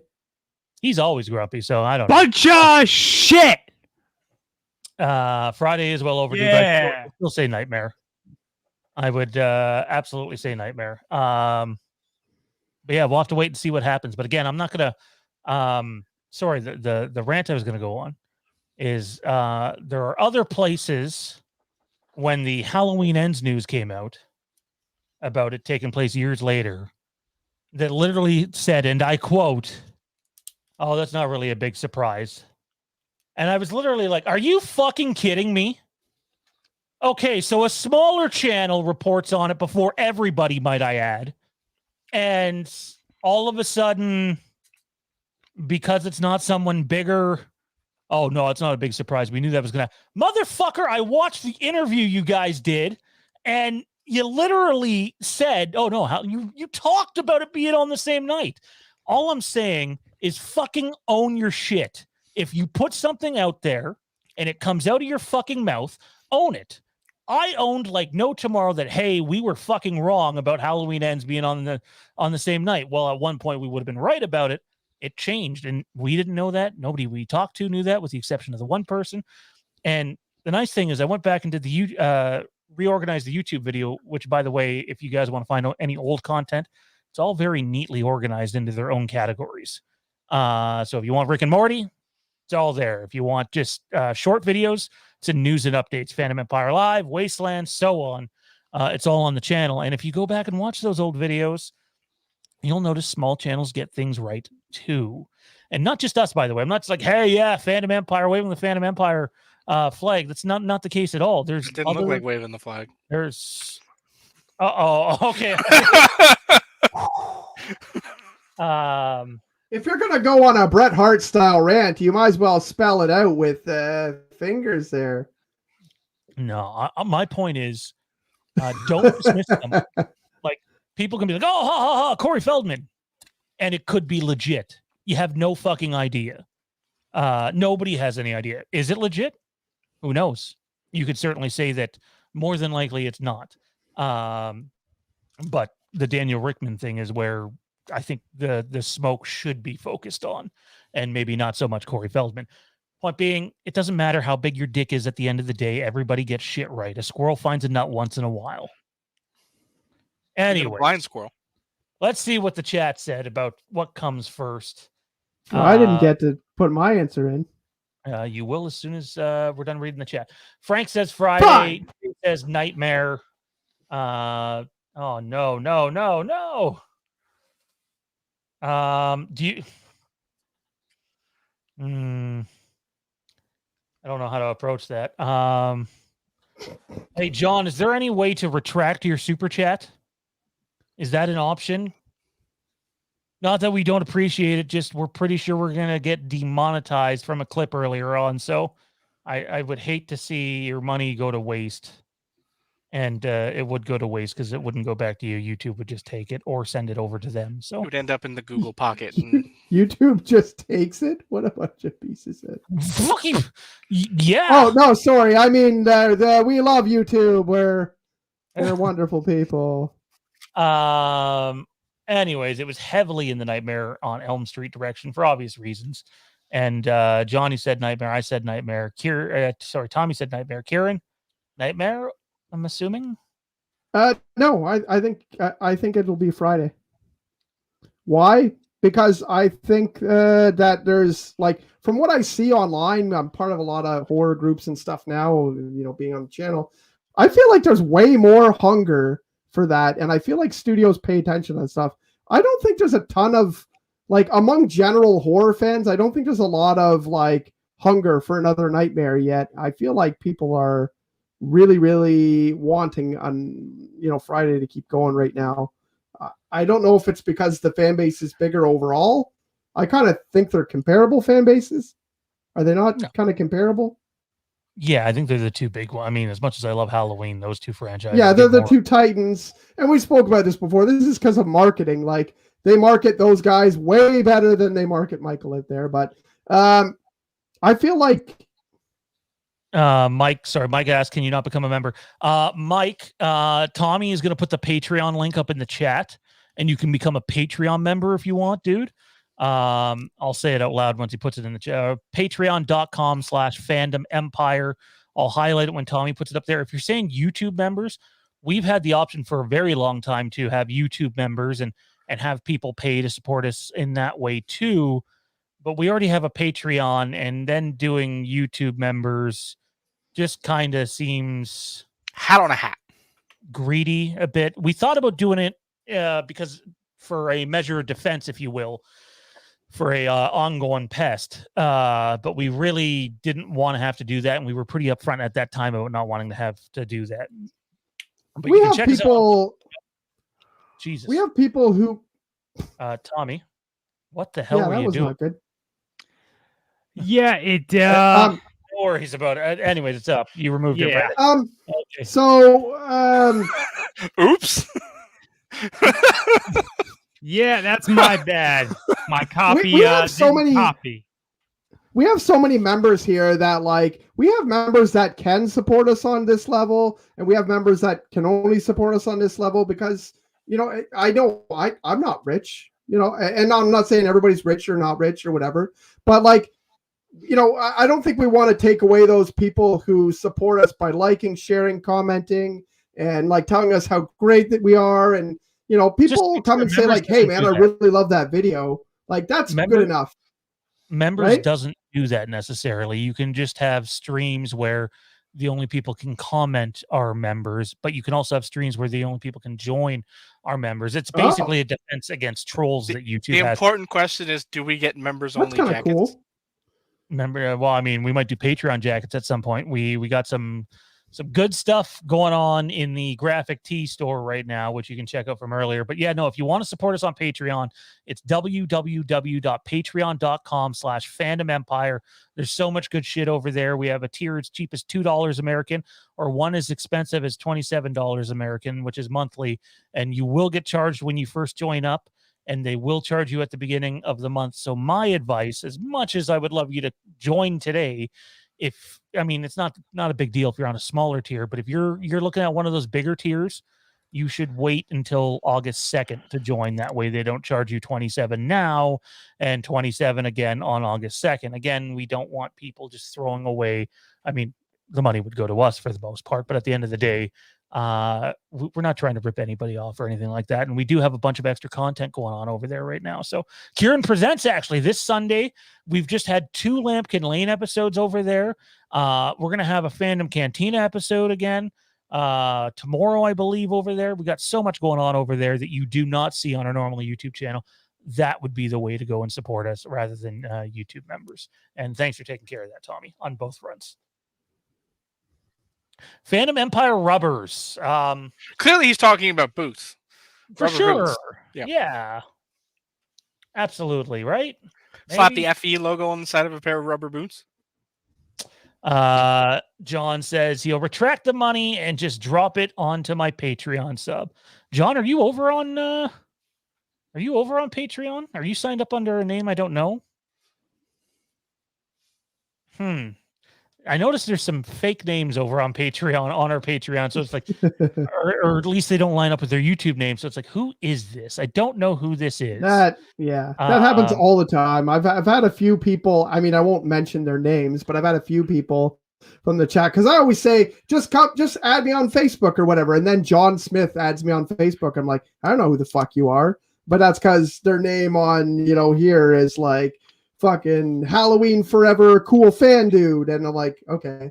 He's always grumpy, so I don't know. Bunch of shit. Friday is well overdue. Yeah. But we'll say Nightmare. I would absolutely say Nightmare. But yeah, we'll have to wait and see what happens. But again, I'm not gonna. The rant I was gonna go on is there are other places when the Halloween Ends news came out about it taking place years later that literally said, and I quote, "Oh, that's not really a big surprise." And I was literally like, are you fucking kidding me? Okay, so a smaller channel reports on it before everybody, might I add. And all of a sudden, because it's not someone bigger, oh, no, it's not a big surprise. We knew that was going to... Motherfucker, I watched the interview you guys did, and you literally said, oh, no, you talked about it being on the same night. All I'm saying is fucking own your shit. If you put something out there and it comes out of your fucking mouth, own it. I owned like no tomorrow that, hey, we were fucking wrong about Halloween Ends being on the same night. Well, at one point we would have been right about it. It changed, and we didn't know that. Nobody we talked to knew that, with the exception of the one person. And the nice thing is I went back and did the reorganized the YouTube video, which, by the way, if you guys want to find out any old content, it's all very neatly organized into their own categories. So if you want Rick and Morty, it's all there. If you want just short videos, it's in news and updates, Phantom Empire Live, Wasteland, so on. It's all on the channel. And if you go back and watch those old videos, you'll notice small channels get things right too. And not just us, by the way. I'm not just like, hey, yeah, Phantom Empire, waving the Phantom Empire flag. That's not the case at all. There's It didn't look like waving the flag. There's okay. If you're gonna go on a Bret Hart style rant, you might as well spell it out with fingers there. No, my point is, don't dismiss them. Like, people can be like, oh, ha, ha, ha, Corey Feldman, and it could be legit. You have no fucking idea. Nobody has any idea. Is it legit? Who knows? You could certainly say that more than likely it's not. But the Daniel Rickman thing is where I think the smoke should be focused on, and maybe not so much Corey Feldman. Point being, it doesn't matter how big your dick is at the end of the day. Everybody gets shit right. A squirrel finds a nut once in a while. Anyway, blind squirrel. Let's see what the chat said about what comes first. Well, I didn't get to put my answer in. You will as soon as we're done reading the chat. Frank says Friday. He says Nightmare. Oh no. Do you? I don't know how to approach that. Hey, John, is there any way to retract your super chat? Is that an option? Not that we don't appreciate it, just we're pretty sure we're going to get demonetized from a clip earlier on. So I would hate to see your money go to waste. And it would go to waste because it wouldn't go back to you. YouTube would just take it or send it over to them. So it would end up in the Google Pocket. And... YouTube just takes it? What a bunch of pieces of fucking yeah. Oh no, sorry. I mean, we love YouTube. They're wonderful people. Anyways, it was heavily in the Nightmare on Elm Street direction for obvious reasons. And Johnny said Nightmare. I said Nightmare. Tommy said Nightmare. Kieran, Nightmare. I'm assuming. No, I think it'll be Friday. Why? Because I think that there's, like, from what I see online, I'm part of a lot of horror groups and stuff now, being on the channel. I feel like there's way more hunger for that, and I feel like studios pay attention to that stuff. I don't think there's a ton of, like, among general horror fans, I don't think there's a lot of, like, hunger for another Nightmare yet. I feel like people are really, really wanting on, Friday to keep going right now. I don't know if it's because the fan base is bigger overall. I kind of think they're comparable fan bases. Are they not kind of comparable? Yeah, I think they're the two big ones. I mean, as much as I love Halloween, those two franchises. Yeah, they're the two titans. And we spoke about this before. This is because of marketing. Like, they market those guys way better than they market Michael out there. But I feel like Mike asked, can you not become a member? Mike, Tommy is going to put the Patreon link up in the chat, and you can become a Patreon member if you want, dude. I'll say it out loud once he puts it in the chat. Patreon.com/Fandom Empire. I'll highlight it when Tommy puts it up there. If you're saying YouTube members, we've had the option for a very long time to have YouTube members and have people pay to support us in that way too. But we already have a Patreon, and then doing YouTube members just kind of seems hat on a hat, greedy a bit. We thought about doing it because for a measure of defense, if you will, for a ongoing pest. But we really didn't want to have to do that, and we were pretty upfront at that time about not wanting to have to do that. But we have people. Jesus, we have people who. Tommy, what the hell were you doing? Not good. Yeah, it. No worries about it. Anyways, it's up. You removed it. Okay. So. Oops. Yeah, that's my bad. My copy. We have so many. Copy. We have so many members here that, like, we have members that can support us on this level, and we have members that can only support us on this level because, I know I'm not rich, and I'm not saying everybody's rich or not rich or whatever, but, like, I don't think we want to take away those people who support us by liking, sharing, commenting, and like telling us how great that we are. And, people come and say like, hey man, I really love that video. Like that's good enough. Members right? doesn't do that necessarily. You can just have streams where the only people can comment are members, but you can also have streams where the only people can join are members. It's basically a defense against trolls that YouTube has. The important question is, do we get members That's only kind of jackets? cool. Well, I mean, we might do Patreon jackets at some point. We got some good stuff going on in the graphic tee store right now, which you can check out from earlier. But yeah, no, if you want to support us on Patreon, it's www.patreon.com/Fandom Empire. There's so much good shit over there. We have a tier as cheap as $2 American, or one as expensive as $27 American, which is monthly. And you will get charged when you first join up, and they will charge you at the beginning of the month. So my advice, as much as I would love you to join today, it's not a big deal if you're on a smaller tier, but if you're looking at one of those bigger tiers, you should wait until August 2nd to join. That way they don't charge you $27 now and $27 again on August 2nd. Again, we don't want people just throwing away. I mean, the money would go to us for the most part, but at the end of the day, we're not trying to rip anybody off or anything like that. And we do have a bunch of extra content going on over there right now. So Kieran Presents, actually, this Sunday, we've just had 2 Lampkin Lane episodes over there. We're going to have a Fandom Cantina episode again tomorrow, I believe, over there. We got so much going on over there that you do not see on our normal YouTube channel. That would be the way to go and support us rather than YouTube members. And thanks for taking care of that, Tommy, on both fronts. Fandom Empire rubbers. Clearly, he's talking about boots. For Rubber sure. boots. Yeah. Absolutely, right? Slap the FE logo on the side of a pair of rubber boots. John says he'll retract the money and just drop it onto my Patreon sub. John, are you over on Patreon? Are you signed up under a name I don't know? I noticed there's some fake names over on Patreon, on our Patreon. So it's like, or at least they don't line up with their YouTube name. So it's like, who is this? I don't know who this is. That happens all the time. I've had a few people. I mean, I won't mention their names, but I've had a few people from the chat, because I always say, just add me on Facebook or whatever. And then John Smith adds me on Facebook. I'm like, I don't know who the fuck you are, but that's because their name on, here is like fucking Halloween Forever cool fan dude. And I'm like, okay.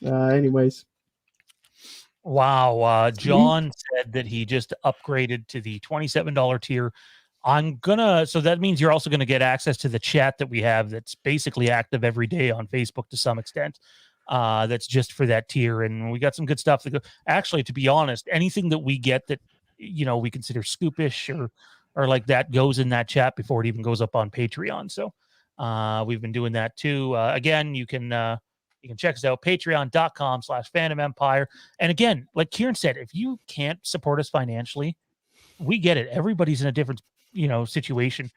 Anyways. Wow. John said that he just upgraded to the $27 tier. So that means you're also going to get access to the chat that we have that's basically active every day on Facebook to some extent. That's just for that tier. And we got some good stuff. Actually, to be honest, anything that we get that, we consider scoopish or like that goes in that chat before it even goes up on Patreon. So we've been doing that too. Again, you can check us out, patreon.com/Fandom Empire. And again, like Kieran said, if you can't support us financially, we get it. Everybody's in a different, situation.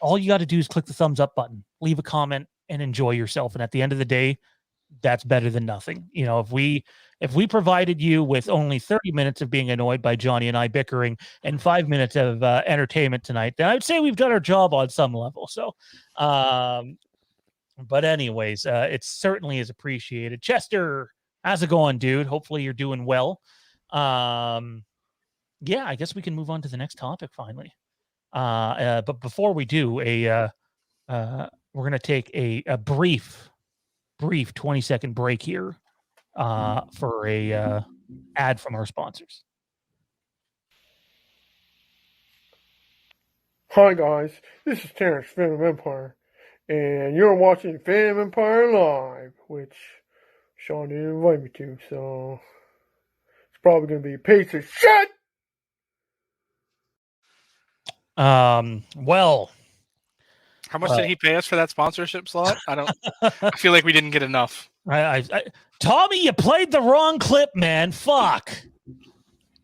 All you got to do is click the thumbs up button, leave a comment, and enjoy yourself. And at the end of the day, that's better than nothing. If we provided you with only 30 minutes of being annoyed by Johnny and I bickering and 5 minutes of entertainment tonight, then I'd say we've done our job on some level. So, but anyways, it certainly is appreciated. Chester, how's it going, dude? Hopefully you're doing well. Yeah, I guess we can move on to the next topic finally. But before we do, we're going to take a brief 20-second break here for a ad from our sponsors. Hi guys, this is Terrence, Fandom Empire, and you're watching Fandom Empire Live, which Sean didn't invite me to, so it's probably going to be a piece of shit! Well, how much did he pay us for that sponsorship slot? I feel like we didn't get enough. Tommy, you played the wrong clip, man. Fuck.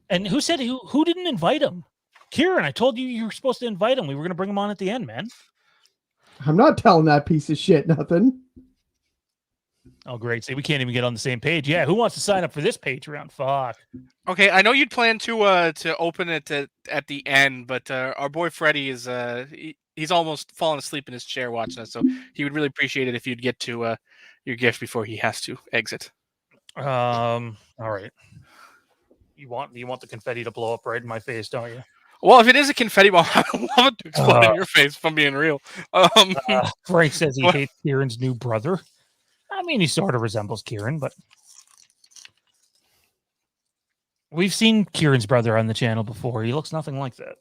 And who said who didn't invite him? Kieran, I told you were supposed to invite him. We were going to bring him on at the end, man. I'm not telling that piece of shit nothing. Oh, great. See, we can't even get on the same page. Yeah, who wants to sign up for this Patreon? Fuck. Okay, I know you'd plan to open it at the end, but our boy Freddie is He's almost fallen asleep in his chair watching us, so he would really appreciate it if you'd get to your gift before he has to exit. All right. You want the confetti to blow up right in my face, don't you? Well, if it is a confetti bomb, I would love it to explode in your face, if I'm being real. Frank says he hates Kieran's new brother. I mean, he sort of resembles Kieran, but we've seen Kieran's brother on the channel before. He looks nothing like that.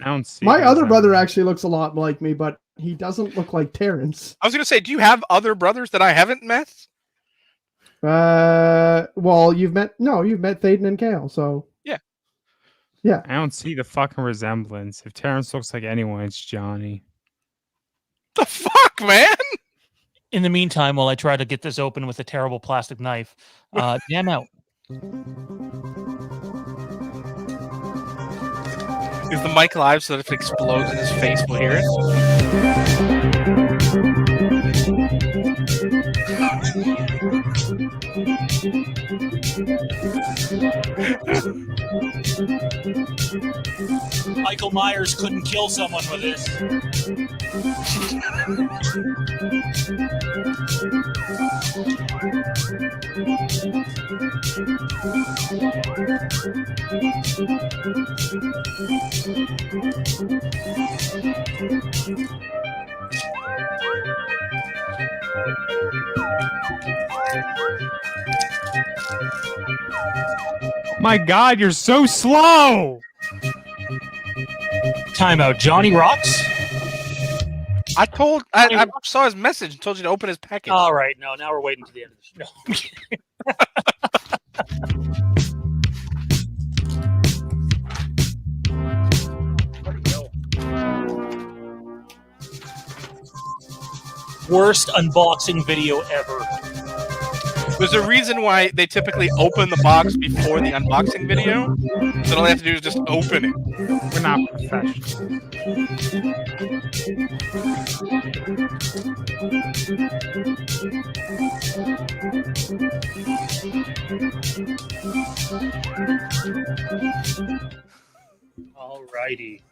I don't see My those other on brother there. actually looks a lot like me, but he doesn't look like Terrence. I was going to say, do you have other brothers that I haven't met? Well, you've met Thaden and Kale, so Yeah. I don't see the fucking resemblance. If Terrence looks like anyone, it's Johnny. The fuck, man? In the meantime, while I try to get this open with a terrible plastic knife, damn out. Is the mic live so that if it explodes in his face, we'll hear it? Michael Myers couldn't kill someone with this. My God, you're so slow. Timeout. Johnny rocks. I saw his message and told you to open his package. All right, no, now we're waiting to the end of the show. Worst unboxing video ever. There's a reason why they typically open the box before the unboxing video. So all they have to do is just open it. We're not professional. Alrighty.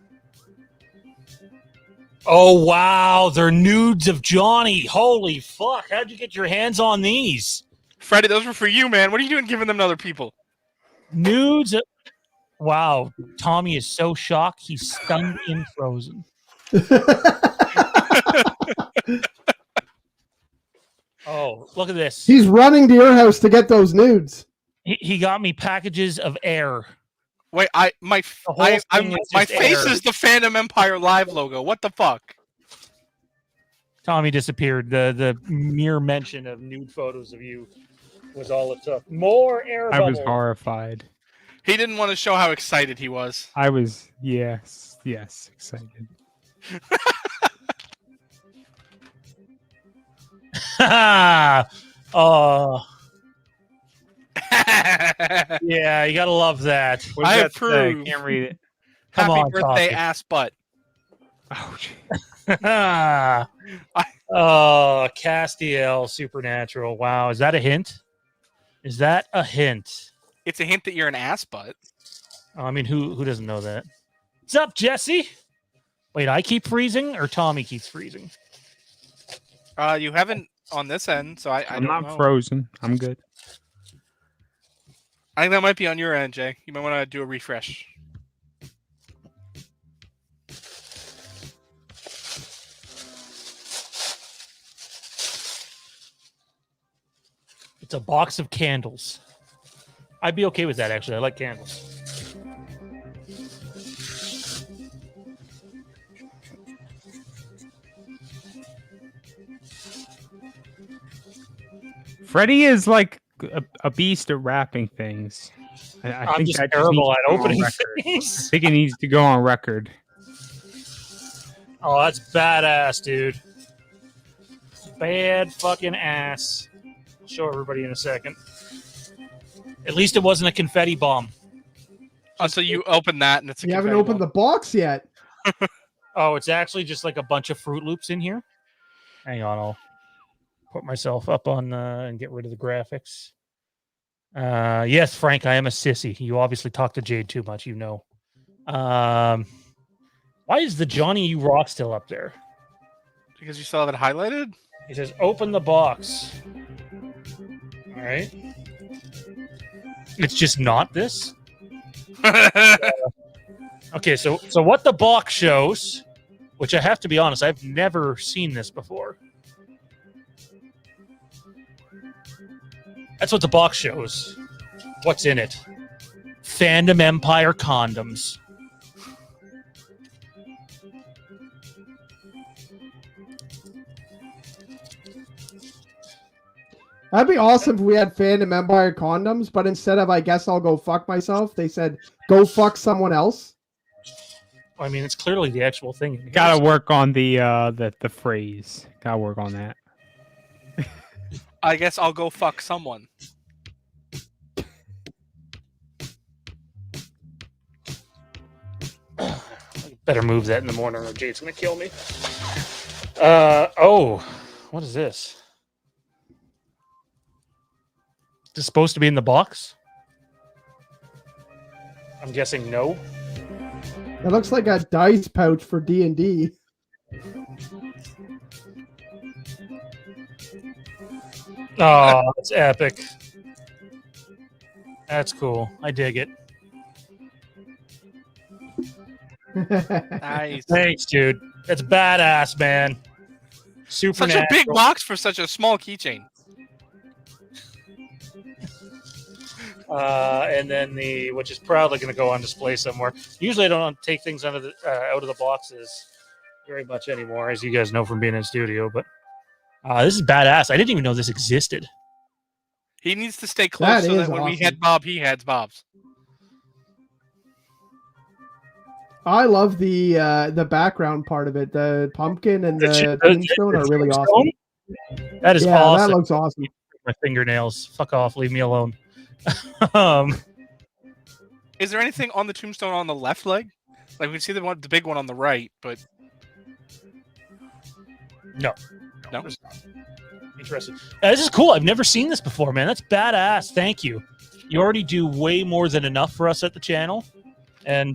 Oh wow, they're nudes of Johnny. Holy fuck! How'd you get your hands on these? Freddie, those were for you, man. What are you doing giving them to other people? Nudes. Wow, Tommy is so shocked he's stunned and frozen. Oh, look at this. He's running to your house to get those nudes. He got me packages of air. Wait, my face is the Fandom Empire Live logo. What the fuck? Tommy disappeared. The mere mention of nude photos of you was all it took. More air I bubbles. was horrified. He didn't want to show how excited he was. I was, yes, excited. Oh. Yeah, you gotta love that. What does I that say? approve. Can't read it. Come Happy on, birthday, Tommy. ass butt. Oh, gee. Oh, Castiel, Supernatural. Wow, is that a hint? Is that a hint? It's a hint that you're an ass butt. I mean, who doesn't know that? What's up, Jesse? Wait, I keep freezing or Tommy keeps freezing? You haven't on this end, so I I'm don't not know. frozen. I'm good. I think that might be on your end, Jay. You might want to do a refresh. It's a box of candles. I'd be okay with that, actually. I like candles. Freddie is like a beast at wrapping things. I I'm think just that terrible needs at to go on opening record. I things. think it needs to go on record. Oh, that's badass, dude. Bad fucking ass. I'll show everybody in a second. At least it wasn't a confetti bomb. Oh, so you open that and it's a You haven't confetti opened bomb. the box yet. Oh, it's actually just like a bunch of Fruit Loops in here. Hang on, I'll put myself up on and get rid of the graphics. Yes, Frank, I am a sissy. You obviously talk to Jade too much, you know. Why Why is the Johnny U Rock still up there? Because you still have it highlighted? He says, open the box. All right. It's just not this? Okay, so what the box shows, which I have to be honest, I've never seen this before. That's what the box shows. What's in it? Fandom Empire condoms. That'd be awesome if we had Fandom Empire condoms, but instead of I guess I'll go fuck myself, they said go fuck someone else. I mean, it's clearly the actual thing. Gotta work on the phrase. Gotta work on that. I guess I'll go fuck someone. Better move that in the morning or Jade's gonna kill me. Oh, what is this? Is this supposed to be in the box? I'm guessing no. It looks like a dice pouch for D&D. Oh, that's epic. That's cool. I dig it. Nice. Thanks, dude. That's badass, man. Super. Such a big box for such a small keychain. And then which is probably going to go on display somewhere. Usually I don't take things out of the boxes very much anymore, as you guys know from being in studio, but this is badass. I didn't even know this existed. He needs to stay close so that when we head Bob, he heads Bob's. I love the background part of it. The pumpkin and the tombstone are really awesome. That is awesome. That looks awesome. My fingernails. Fuck off. Leave me alone. Is there anything on the tombstone on the left leg? Like we can see the big one on the right, but no. Interesting. This is cool. I've never seen this before, man. That's badass. Thank you. You already do way more than enough for us at the channel, and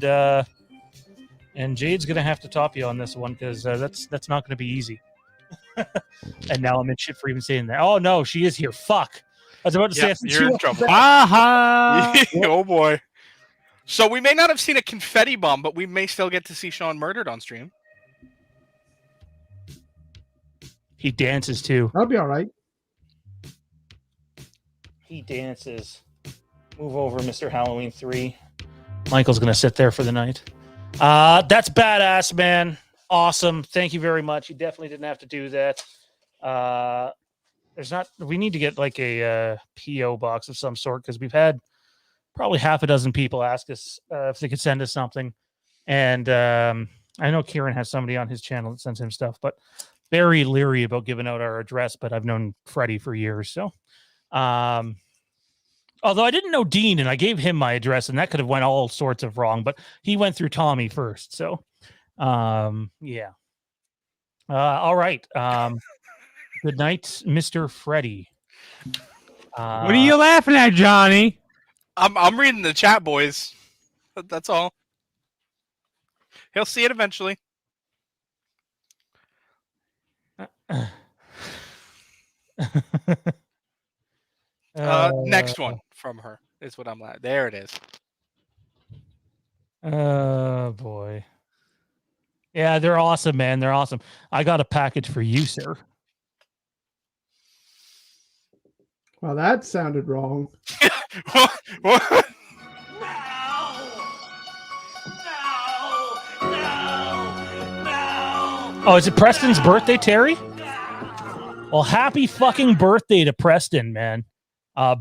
Jade's gonna have to top you on this one because that's not gonna be easy. And now I'm in shit for even saying that. Oh no, she is here. Fuck. I was about to say you're in trouble. Aha! Oh boy. So we may not have seen a confetti bomb, but we may still get to see Sean murdered on stream. He dances too. That'll be all right. He dances. Move over, Mr. Halloween 3. Michael's gonna sit there for the night. That's badass, man. Awesome. Thank you very much. You definitely didn't have to do that. We need to get like a PO box of some sort because we've had probably half a dozen people ask us if they could send us something. And I know Kieran has somebody on his channel that sends him stuff, but very leery about giving out our address. But I've known Freddie for years. So, although I didn't know Dean and I gave him my address and that could have went all sorts of wrong, but he went through Tommy first. So, yeah. All right. Good night, Mr. Freddie. What are you laughing at, Johnny? I'm reading the chat, boys. That's all. He'll see it eventually. Next one from her is what I'm like. There it is. Oh boy. Yeah, they're awesome, man. They're awesome. I got a package for you, sir. Well, that sounded wrong. What? Oh, is it Preston's birthday, Terry? Well, happy fucking birthday to Preston, man.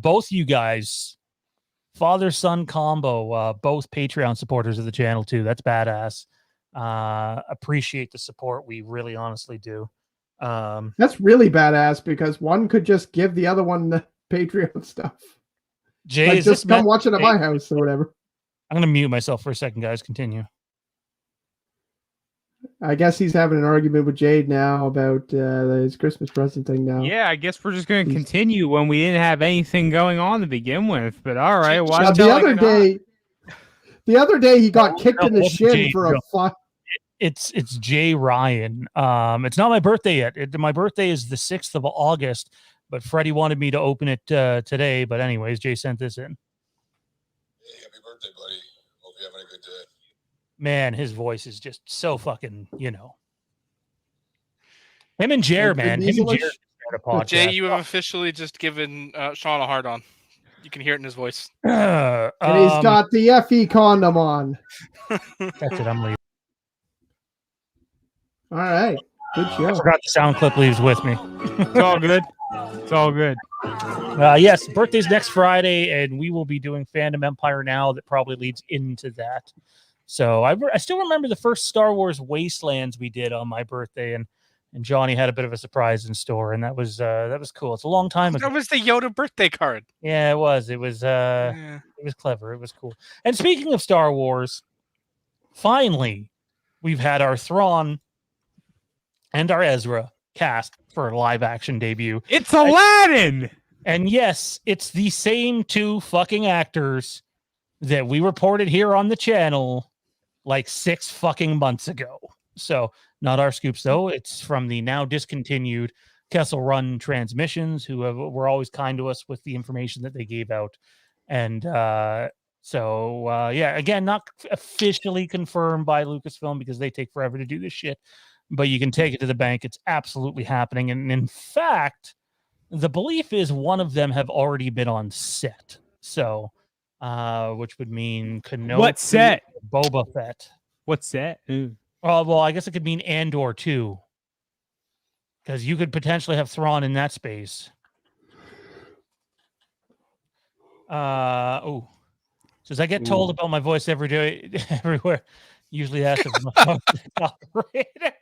Both you guys, father-son combo, both Patreon supporters of the channel, too. That's badass. Appreciate the support. We really honestly do. That's really badass because one could just give the other one the Patreon stuff. Jay, like just come watch it at my house or whatever. I'm going to mute myself for a second, guys. Continue. I guess he's having an argument with Jade now about his Christmas present thing now. Yeah, I guess we're just going to continue when we didn't have anything going on to begin with. But all right, the other day he got kicked in the shin for a fly. It's Jay Ryan. It's not my birthday yet. My birthday is the 6th of August, but Freddie wanted me to open it today. But anyways, Jay sent this in. Hey, happy birthday, buddy. Hope you're having a good day. Man, his voice is just so fucking, Him and Jared, man. Him and Jared start a podcast. Jay, you have officially just given Sean a hard on. You can hear it in his voice. And he's got the FE condom on. That's it. I'm leaving. All right. Good show. I forgot the sound clip leaves with me. It's all good. It's all good. Yes, birthday's next Friday, and we will be doing Fandom Empire now. That probably leads into that. So I still remember the first Star Wars Wastelands we did on my birthday, and Johnny had a bit of a surprise in store, and that was cool. It's a long time ago. That was the Yoda birthday card. Yeah, it was. It was it was clever. It was cool. And speaking of Star Wars, finally, we've had our Thrawn and our Ezra cast for a live action debut. It's Aladdin. And yes, it's the same two fucking actors that we reported here on the channel like 6 fucking months ago. So not our scoops though. It's from the now discontinued Kessel Run Transmissions, who were always kind to us with the information that they gave out. And yeah, again, not officially confirmed by Lucasfilm because they take forever to do this shit. But you can take it to the bank. It's absolutely happening. And in fact, the belief is one of them have already been on set. So, which would mean Kenobi. What set? Boba Fett. What set? Well, I guess it could mean Andor too. Because you could potentially have Thrawn in that space. Says I get told about my voice every day, everywhere. Usually that's my operator.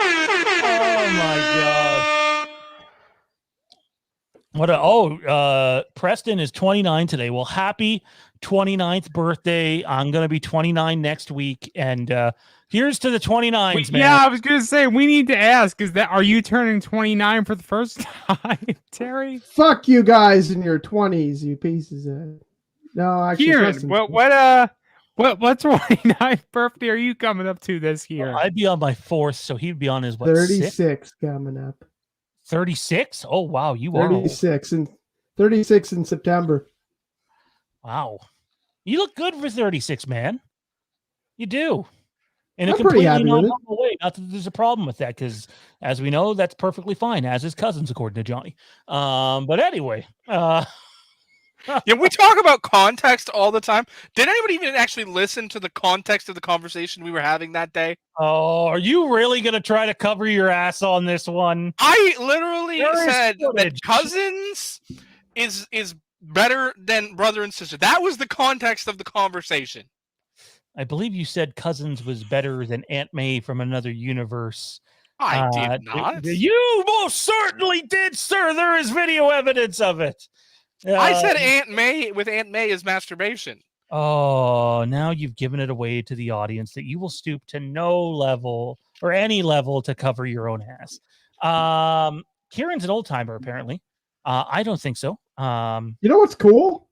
Oh my god. Preston is 29 today. Well, happy 29th birthday. I'm gonna be 29 next week. And here's to the 29s, man. Yeah, I was gonna say we need to ask, are you turning 29 for the first time, Terry? Fuck you guys in your 20s, you pieces of. No, actually, Kieran, what 29th birthday are you coming up to this year? I'd be on my 4th, so he'd be on his 36 coming up. 36? Oh wow, you 36 and 36 in September. Wow, you look good for 36, man. You do. In I'm a completely pretty happy with it. normal way. Not that there's a problem with that, because as we know, that's perfectly fine, as his cousins, according to Johnny. But anyway, Yeah, we talk about context all the time. Did anybody even actually listen to the context of the conversation we were having that day? Oh, are you really going to try to cover your ass on this one? I literally said that cousins is better than brother and sister. That was the context of the conversation. I believe you said Cousins was better than Aunt May from another universe. I did not. You most certainly did, sir. There is video evidence of it. I said Aunt May with Aunt May is masturbation. Oh, now you've given it away to the audience that you will stoop to no level or any level to cover your own ass. Kieran's an old timer, apparently. I don't think so. You know what's cool?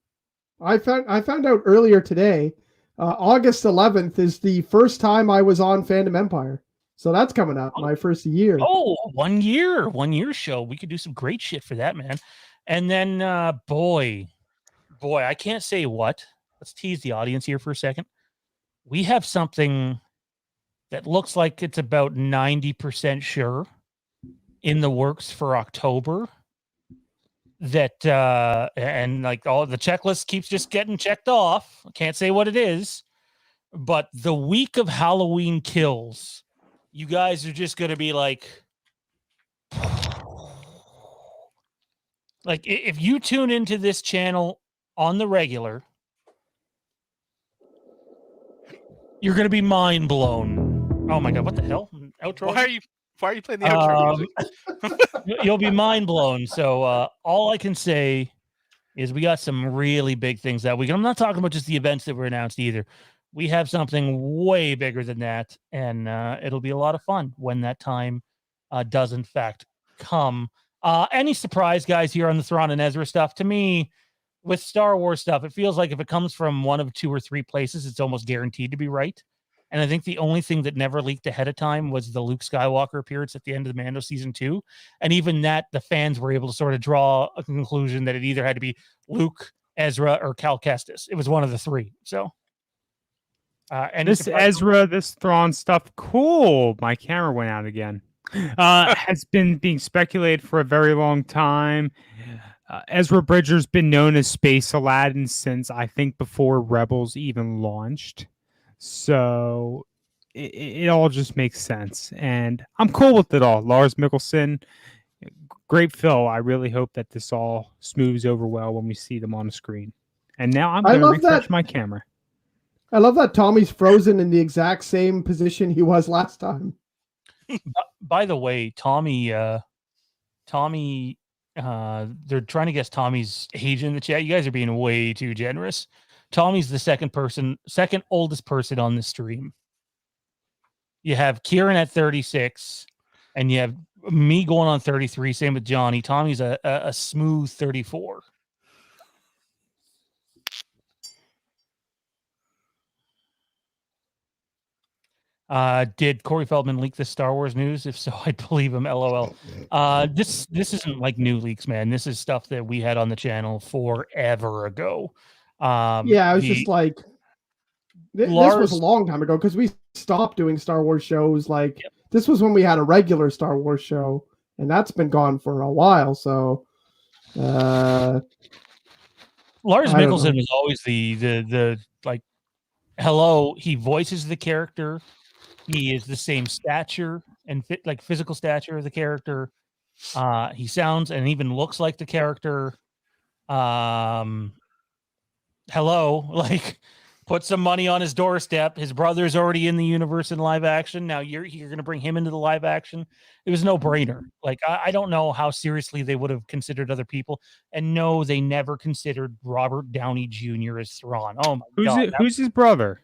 I found out earlier today. August 11th is the first time I was on Fandom Empire. So that's coming up, my first year. Oh, 1 year. 1 year show. We could do some great shit for that, man. And then, boy, I can't say what. Let's tease the audience here for a second. We have something that looks like it's about 90% sure in the works for October. That and like all the checklist keeps just getting checked off. I can't say what it is, but the week of Halloween Kills, you guys are just gonna be like if you tune into this channel on the regular, you're gonna be mind blown. Oh my god, what the hell? Outro? Why are you playing the outro music? You'll be mind blown. So all I can say is we got some really big things that week. I'm not talking about just the events that were announced either. We have something way bigger than that, and it'll be a lot of fun when that time does in fact come. Any surprise, guys, here on the Thrawn and Ezra stuff? To me, with Star Wars stuff, it feels like if it comes from one of 2 or 3 places, it's almost guaranteed to be right. And I think the only thing that never leaked ahead of time was the Luke Skywalker appearance at the end of the Mando season 2. And even that, the fans were able to sort of draw a conclusion that it either had to be Luke, Ezra, or Cal Kestis. It was one of the three. So, this Ezra, this Thrawn stuff, cool. My camera went out again. Has been being speculated for a very long time. Ezra Bridger's been known as Space Aladdin since I think before Rebels even launched. So it all just makes sense. And I'm cool with it all. Lars Mikkelsen, great Phil. I really hope that this all smooths over well when we see them on the screen. And now I'm going to refresh my camera. I love that Tommy's frozen in the exact same position he was last time. By the way, Tommy, they're trying to guess Tommy's age in the chat. You guys are being way too generous. Tommy's the second oldest person on the stream. You have Kieran at 36, and you have me going on 33. Same with Johnny. Tommy's a smooth 34. Did Corey Feldman leak this Star Wars news? If so, I'd believe him. LOL. This isn't like new leaks, man. This is stuff that we had on the channel forever ago. Yeah, I was just like, this was a long time ago because we stopped doing Star Wars shows. Like, this was when we had a regular Star Wars show, and that's been gone for a while. So, Lars Mikkelsen was always the like, hello. He voices the character. He is the same stature and physical stature of the character. He sounds and even looks like the character. Hello, like, put some money on his doorstep. His brother's already in the universe in live action. Now you're going to bring him into the live action. It was no brainer. Like, I don't know how seriously they would have considered other people. And no, they never considered Robert Downey Jr. as Thrawn. Oh my God. Who's his brother?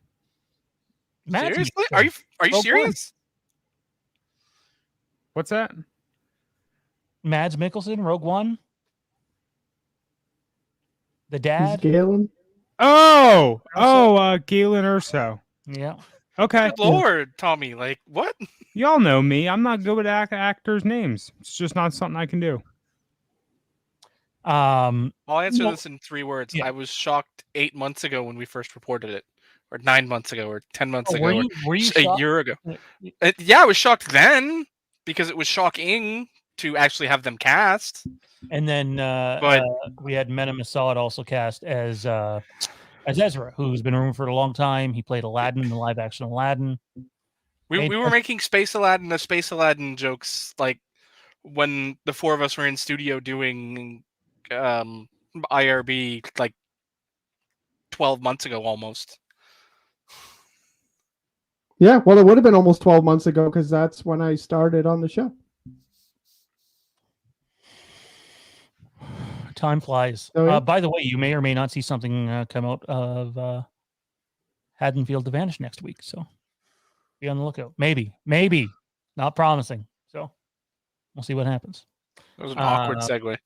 Seriously? Are you serious? What's that? Mads Mikkelsen, Rogue One. The dad. Galen. Galen Erso. Yeah. Okay. Good Lord, Tommy. Like, what? Y'all know me. I'm not good with actors' names. It's just not something I can do. I'll answer this in 3 words. Yeah. I was shocked 8 months ago when we first reported it. Or 9 months ago, or 10 months ago, were you a year ago. I was shocked then because it was shocking to actually have them cast. And then we had Mena Massoud also cast as Ezra, who's been rumored for a long time. He played Aladdin in the live action Aladdin. We were making Space Aladdin jokes like when the 4 of us were in studio doing IRB like 12 months ago almost. Yeah, well, it would have been almost 12 months ago because that's when I started on the show. Time flies. Oh, yeah. By the way, you may or may not see something come out of Haddonfield to Vanish next week, so be on the lookout. Maybe, not promising. So we'll see what happens. That was an awkward segue.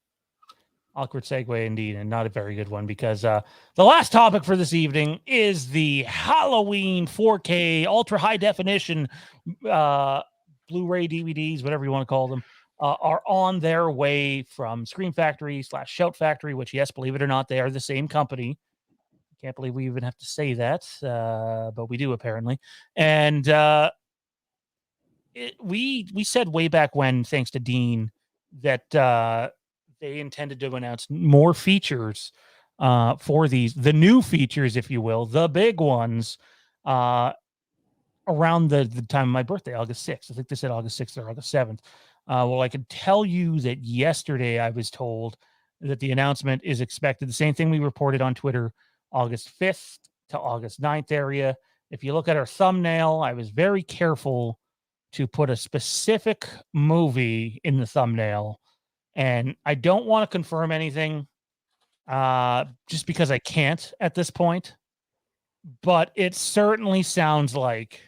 Awkward segue indeed, and not a very good one because the last topic for this evening is the Halloween 4K ultra high definition Blu-ray DVDs, whatever you want to call them, are on their way from Scream Factory / Shout Factory, which, yes, believe it or not, they are the same company. Can't believe we even have to say that, but we do apparently. And we said way back when, thanks to Dean, that they intended to announce more features for the new features, if you will, the big ones, around the time of my birthday, August 6th. I think they said August 6th or August 7th. Well, I can tell you that yesterday I was told that the announcement is expected. The same thing we reported on Twitter, August 5th to August 9th area. If you look at our thumbnail, I was very careful to put a specific movie in the thumbnail. And I don't want to confirm anything just because I can't at this point. But it certainly sounds like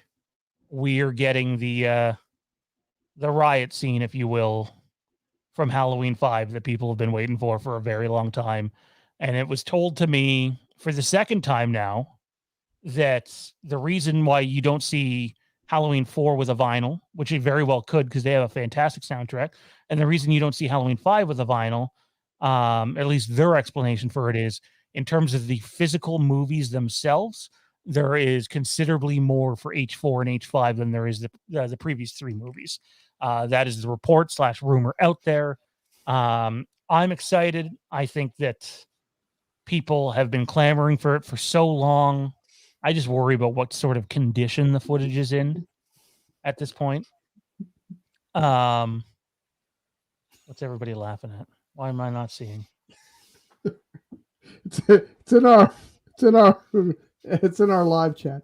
we're getting the riot scene, if you will, from Halloween 5 that people have been waiting for a very long time. And it was told to me for the second time now that the reason why you don't see Halloween 4 with a vinyl, which it very well could because they have a fantastic soundtrack, and the reason you don't see Halloween 5 with a vinyl, at least their explanation for it is, in terms of the physical movies themselves, there is considerably more for H4 and H5 than there is the previous 3 movies. That is the report / rumor out there. I'm excited. I think that people have been clamoring for it for so long. I just worry about what sort of condition the footage is in at this point. What's everybody laughing at? Why am I not seeing? It's in our live chat.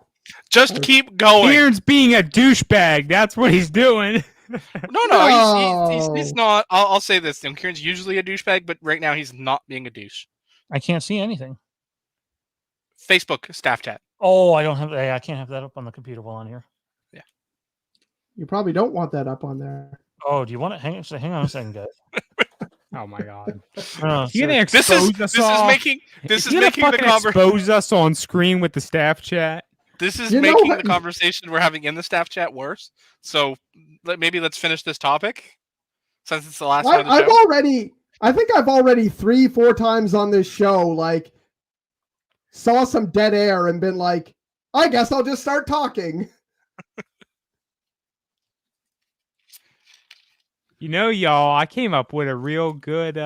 Just keep going. Kieran's being a douchebag. That's what he's doing. No, he's not. I'll say this. Kieran's usually a douchebag, but right now he's not being a douche. I can't see anything. Facebook staff chat. Oh, I can't have that up on the computer while I'm here. Yeah. You probably don't want that up on there. Oh, do you want it? Hang on a second, guys. Oh my god! You gonna expose us all? This is making the conversation. Expose us on screen with the staff chat. This is making the conversation we're having in the staff chat worse. So maybe let's finish this topic since it's the last one of the show. I think I've already 3-4 times on this show, like, saw some dead air and been like, I guess I'll just start talking. You know, y'all, I came up with a real good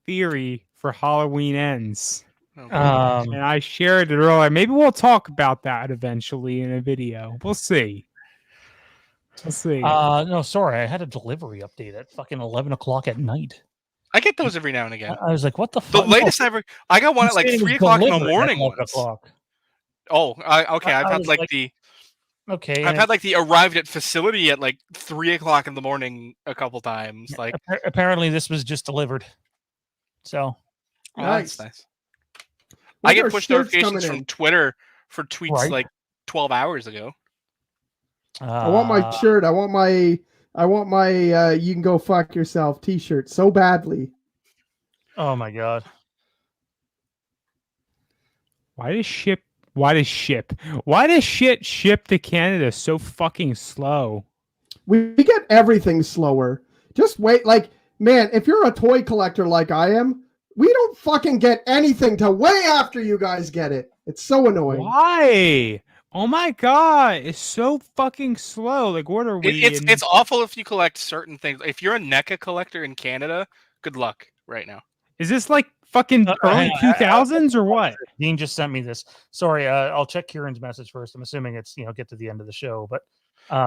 theory for Halloween Ends. And I shared it earlier. Maybe we'll talk about that eventually in a video. We'll see. We'll see. No, sorry. I had a delivery update at fucking 11 o'clock at night. I get those every now and again. I was like, what the fuck? The latest I got one at like 3 o'clock in the morning once. Oh, okay. I've had like the... Okay. I've had like the arrived at facility at like 3 o'clock in the morning a couple times. Like apparently this was just delivered. So that's nice. I get push notifications from Twitter for tweets like 12 hours ago. I want my shirt. I want my you can go fuck yourself t-shirt so badly. Oh my god. Why does shit ship to Canada so fucking slow? We get everything slower. Just wait. Like, man, if you're a toy collector like I am, we don't fucking get anything till way after you guys get it. It's so annoying. Why? Oh my god, it's so fucking slow. Like, what are we? It's awful if you collect certain things. If you're a NECA collector in Canada, good luck right now. Is this like fucking early 2000s or what? Dean just sent me this. Sorry, I'll check Kieran's message first. I'm assuming it's get to the end of the show, but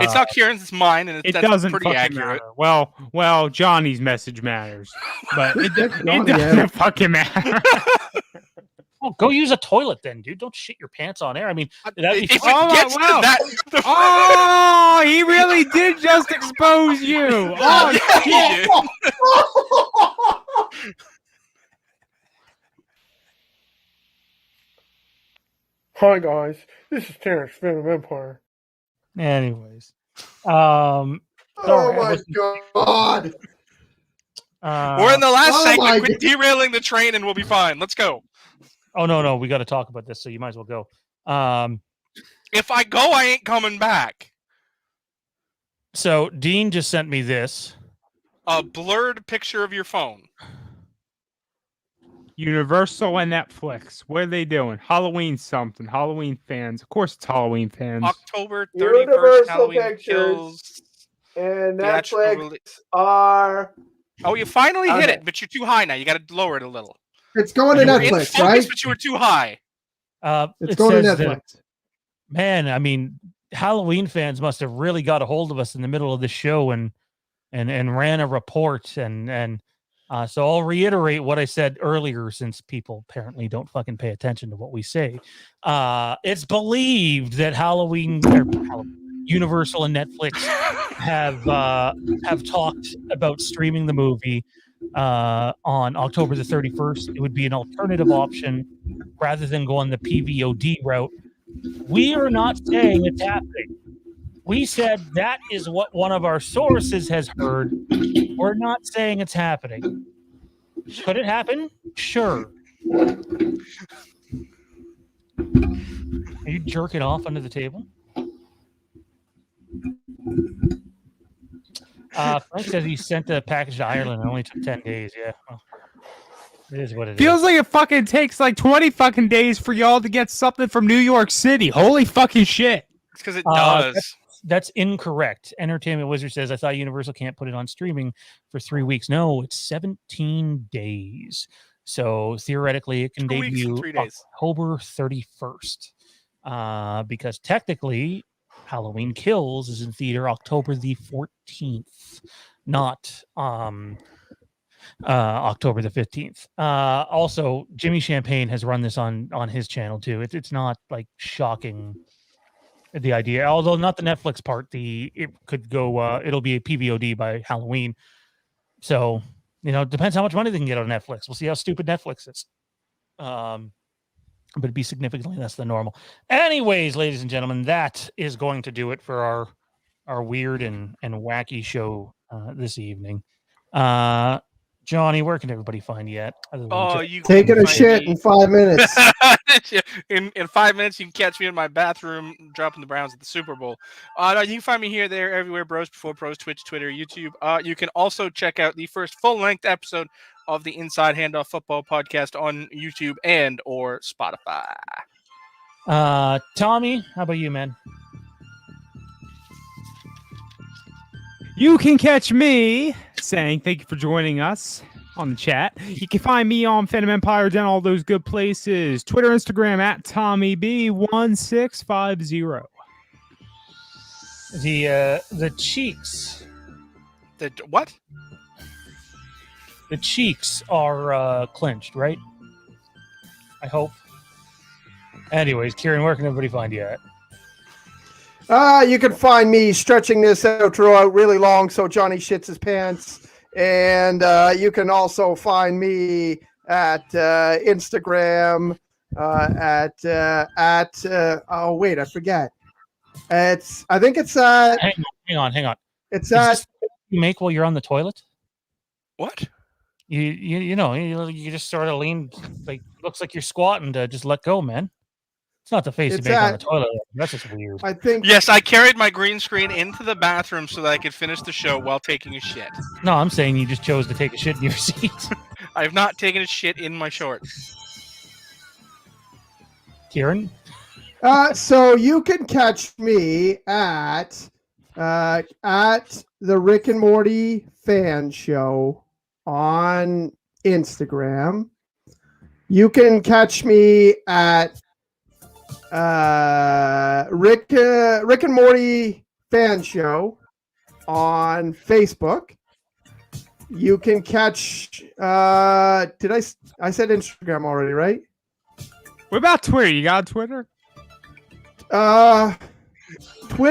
it's not Kieran's, it's mine, and it doesn't pretty accurate. Matter. Well, Johnny's message matters, but it doesn't fucking matter. Well, go use a toilet then, dude. Don't shit your pants on air. I mean, oh, he really did just expose you. Oh, shit. Hi guys, this is Terrence, Fandom Empire. Anyways, oh my god! We're in the last segment. Quit derailing the train, and we'll be fine. Let's go. Oh no, we got to talk about this, so you might as well go. If I go, I ain't coming back. So Dean just sent me this. A blurred picture of your phone. Universal and Netflix. What are they doing? Halloween something. Halloween fans. Of course it's Halloween fans. October 31st, Halloween Pictures Kills. And Netflix are... Oh, you finally hit it, but you're too high now. You got to lower it a little. It's going to Netflix, right? But you were too high. It's going to Netflix. Man, I mean, Halloween fans must have really got a hold of us in the middle of the show and ran a report and so I'll reiterate what I said earlier, since people apparently don't fucking pay attention to what we say. It's believed that Universal and Netflix have talked about streaming the movie on October the 31st. It would be an alternative option rather than going the PVOD route. We are not saying it's happening. We said that is what one of our sources has heard. We're not saying it's happening. Could it happen? Sure. Are you jerking off under the table? Frank says he sent the package to Ireland. It only took 10 days. Yeah. Well, it is what it Feels is. like it fucking takes like 20 fucking days for y'all to get something from New York City. Holy fucking shit. It's because it does. That's incorrect. Entertainment Wizard says, I thought Universal can't put it on streaming for 3 weeks. No, it's 17 days. So theoretically, it can 2 weeks and debut 3 days. October 31st. Because technically, Halloween Kills is in theater October the 14th, not October the 15th. Also, Jimmy Champagne has run this on his channel too. It's not like shocking, the idea, although not the Netflix part. It could go. It'll be a PVOD by Halloween. So it depends how much money they can get on Netflix. We'll see how stupid Netflix is. But it'd be significantly less than normal. Anyways, ladies and gentlemen, that is going to do it for our weird and wacky show this evening. Johnny, where can everybody find you at? You Taking can a find shit me- in 5 minutes. in 5 minutes, you can catch me in my bathroom dropping the Browns at the Super Bowl. You can find me here, there, everywhere. Bros Before Pros, Twitch, Twitter, YouTube. You can also check out the first full-length episode of the Inside Handoff Football podcast on YouTube and or Spotify. Tommy, how about you, man? You can catch me saying thank you for joining us on the chat. You can find me on Fandom Empire, down all those good places. Twitter, Instagram at TommyB1650. The cheeks. The what? The cheeks are clenched, right? I hope. Anyways, Kieran, where can everybody find you at? You can find me stretching this outro out really long so Johnny shits his pants. And you can also find me at Instagram oh wait, I forget. I think it's Hang on. It's Is this you make while you're on the toilet? What? You just sort of lean, like looks like you're squatting to just let go, man. It's not the face It's you make on the at- toilet. That's just weird. I think Yes, I carried my green screen into the bathroom so that I could finish the show while taking a shit. No, I'm saying you just chose to take a shit in your seat. I have not taken a shit in my shorts. Kieran? So you can catch me at the Rick and Morty fan show on Instagram. You can catch me at Rick and Morty fan show on Facebook. You can catch I said Instagram already, right? What about Twitter? You got Twitter? Twitter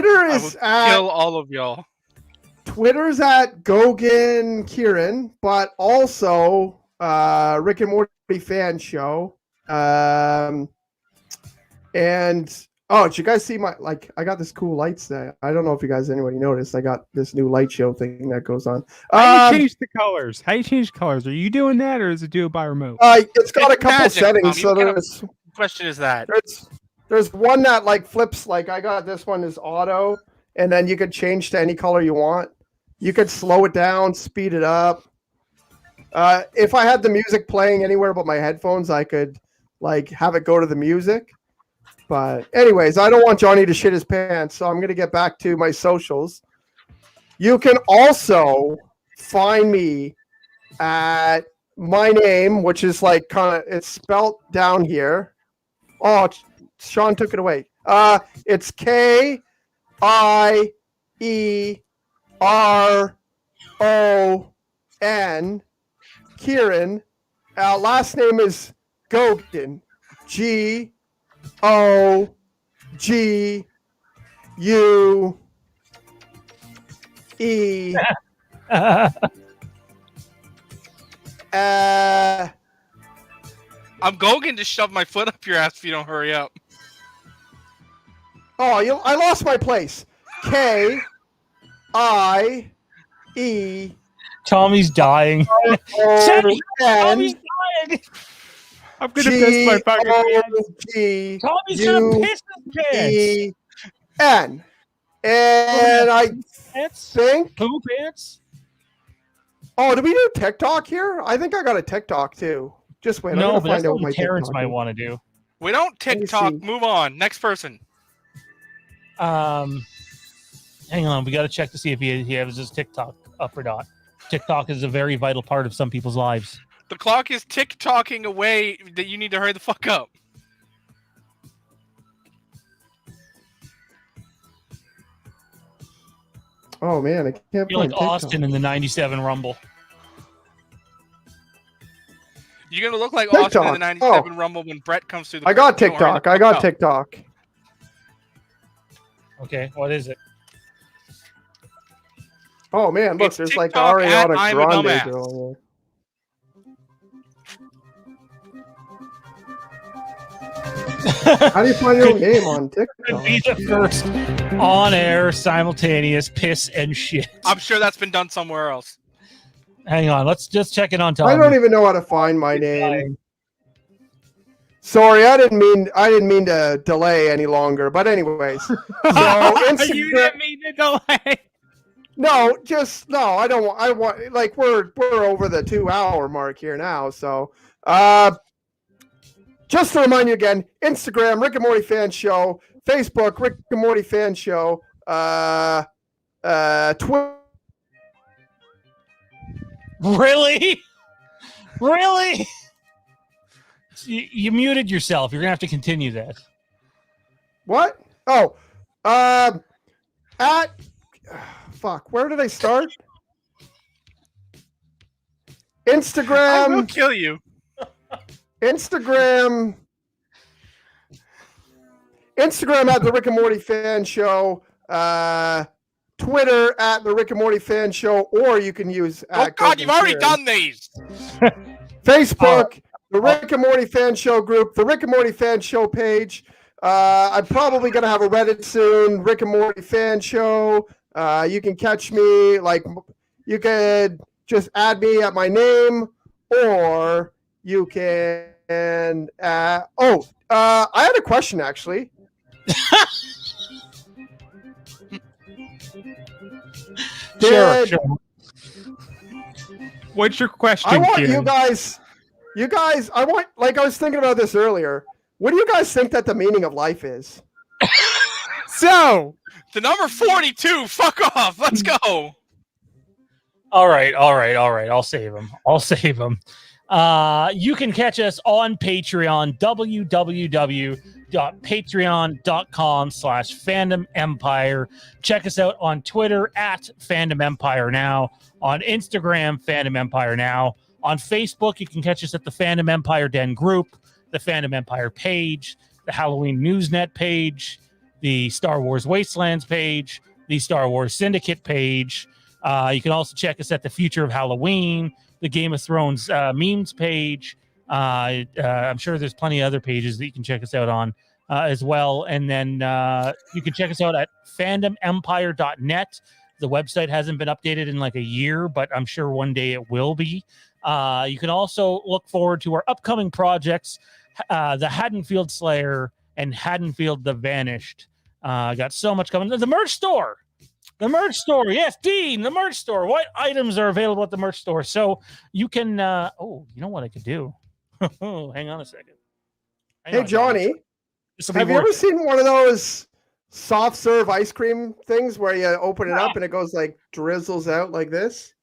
I is will at kill all of y'all. Twitter's at Gogan Kieran, but also Rick and Morty fan show. And did you guys see I got this cool lights there. I don't know if you guys anybody noticed. I got this new light show thing that goes on. How do you change the colors? How do you change colors? Are you doing that, or is it do it by remote? It's got a It's couple magic, settings. Tommy. So What kind of there's question is that? there's one that flips. I got this one is auto, and then you could change to any color you want. You could slow it down, speed it up. If I had the music playing anywhere but my headphones, I could have it go to the music. But anyways, I don't want Johnny to shit his pants, so I'm going to get back to my socials. You can also find me at my name, which is it's spelt down here. Oh, Sean took it away. It's KIERON. Kieran. Last name is Gogan. GOGUN. I'm going to shove my foot up your ass if you don't hurry up. I lost my place. KIE. Tommy's dying. Tommy's dying. I'm gonna piss my fucking pants. Tommy's gonna piss his pants. G-O-E-N. And I Pants? think. Poo pants? Oh, did we do TikTok here? I think I got a TikTok too. Just wait. I'm No, gonna but that's find out what what my Terrence TikTok might is. want to do. We don't me TikTok. see. Move on. Next person. Hang on, we got to check to see if he has his TikTok up or not. TikTok is a very vital part of some people's lives. The clock is tick-tocking away that you need to hurry the fuck up. Oh man, I can't You're find like TikTok. Austin in the '97 Rumble. You're gonna look like TikTok. Austin in the '97 Rumble when Brett comes through the. I got Don't hurry TikTok. the I fuck got up. TikTok. Okay, what is it? Oh man, look, It's there's like TikTok at Ariana I'm a Grande dumbass. girl here. How do you find your own name on Could TikTok? be the first on-air simultaneous piss and shit. I'm sure that's been done somewhere else. Hang on, let's just check it on Tommy. I don't even know how to find my name. Sorry, I didn't mean to delay any longer. But anyways, so You Instagram. didn't mean to delay. No, I don't want. I want like we're over the 2-hour mark here now. So, just to remind you again, Instagram Rick and Morty Fan Show, Facebook Rick and Morty Fan Show, Twitter. Really? Really? You muted yourself. You're gonna have to continue that. What? Oh, at fuck. Where did I start? I will Instagram. kill you. Instagram at the Rick and Morty Fan Show. Twitter at the Rick and Morty Fan Show, or you can use. Oh God, you've already done these. Facebook, the Rick and Morty Fan Show group, the Rick and Morty Fan Show page. I'm probably gonna have a Reddit soon. Rick and Morty Fan Show. You can catch me. Like, you could just add me at my name, or you can. I had a question actually. Sure. What's your question? I want Kieran? you guys. I want, like, I was thinking about this earlier. What do you guys think that the meaning of life is? So, The number 42. Fuck off. Let's go. All right. I'll save him. You can catch us on Patreon, www.patreon.com/Fandom Empire. Check us out on Twitter at Fandom Empire Now, on Instagram, Fandom Empire Now. On Facebook, you can catch us at the Fandom Empire Den group, the Fandom Empire page, the Halloween Newsnet page, the Star Wars Wastelands page, the Star Wars Syndicate page. You can also check us at the Future of Halloween, the Game of Thrones memes page. I'm sure there's plenty of other pages that you can check us out on as well. And then you can check us out at fandomempire.net. The website hasn't been updated in like a year, but I'm sure one day it will be. You can also look forward to our upcoming projects, the Haddonfield Slayer and Haddonfield the Vanished. Got so much coming. The merch store. Yes, Dean, the merch store. What items are available at the merch store? So you can, you know what I could do? Hang on a second. Hey, Johnny, This'll be have you worth ever it. seen one of those soft serve ice cream things where you open it up and it goes like drizzles out like this?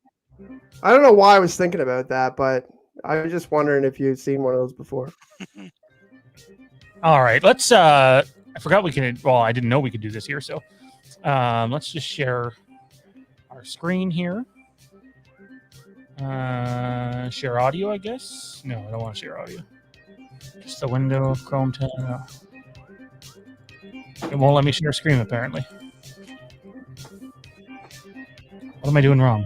I don't know why I was thinking about that, but I was just wondering if you'd seen one of those before. All right, let's. I forgot we can. Well, I didn't know we could do this here. So, let's just share our screen here. Share audio, I guess. No, I don't want to share audio. Just the window of Chrome tab. No. It won't let me share screen apparently. What am I doing wrong?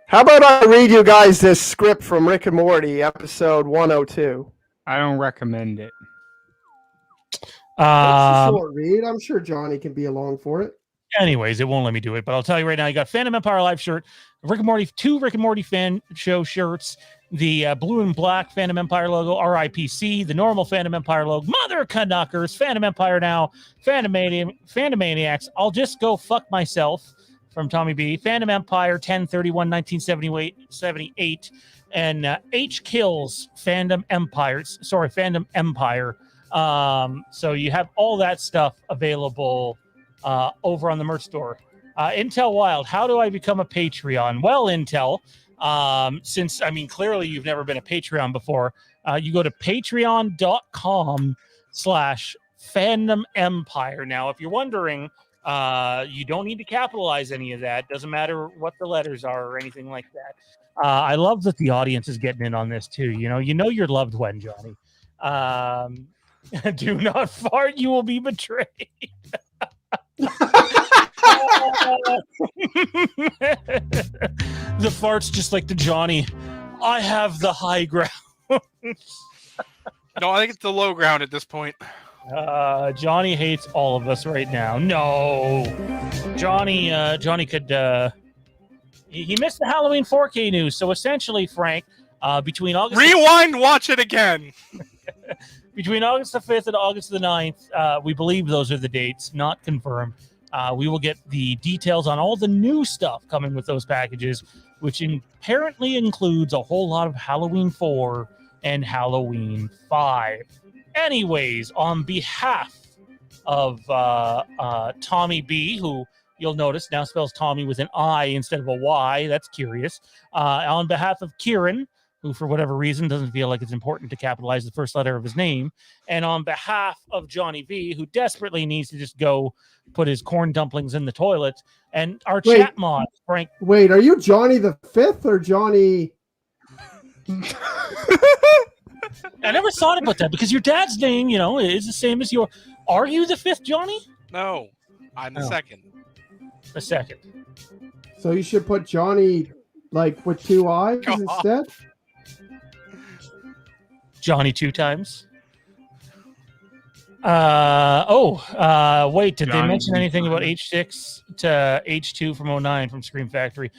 How about I read you guys this script from Rick and Morty, episode 102? I don't recommend it. It's a Um, short read. I'm sure Johnny can be along for it. Anyways, it won't let me do it, but I'll tell you right now, you got Fandom Empire live shirt, Rick and Morty, 2 Rick and Morty fan show shirts, the blue and black Fandom Empire logo, RIPC, the normal Fandom Empire logo, Mother Canuckers, Fandom Empire now, Fandomaniacs, I'll just go fuck myself from Tommy B, Fandom Empire 10/31/1978, and H Kills Fandom Empire. So you have all that stuff available over on the merch store. Intel Wild, how do I become a Patreon? Well, Intel, since, I mean, clearly you've never been a Patreon before, you go to patreon.com/Fandom Empire. Now, if you're wondering, you don't need to capitalize any of that. Doesn't matter what the letters are or anything like that. I love that the audience is getting in on this too. You know you're loved when, Johnny. Do not fart, you will be betrayed. The fart's just like the Johnny. I have the high ground. No, I think it's the low ground at this point. Johnny hates all of us right now. No, Johnny could. He missed the Halloween 4K news. So essentially, Frank, between August Rewind, watch it again. Between August the 5th and August the 9th, we believe those are the dates, not confirmed. We will get the details on all the new stuff coming with those packages, which apparently includes a whole lot of Halloween 4 and Halloween 5. Anyways, on behalf of Tommy B, who you'll notice now spells Tommy with an I instead of a Y. That's curious. On behalf of Kieran, who for whatever reason doesn't feel like it's important to capitalize the first letter of his name, and on behalf of Johnny V, who desperately needs to just go put his corn dumplings in the toilet, and our chat mod, Frank. Wait, are you Johnny the Fifth or Johnny? I never thought about that because your dad's name, is the same as your. Are you the fifth, Johnny? No, I'm the second. The second. So you should put Johnny like with two I's instead. Johnny 2 times. Wait, did they mention anything about H6 to H2 from 09 from Scream Factory?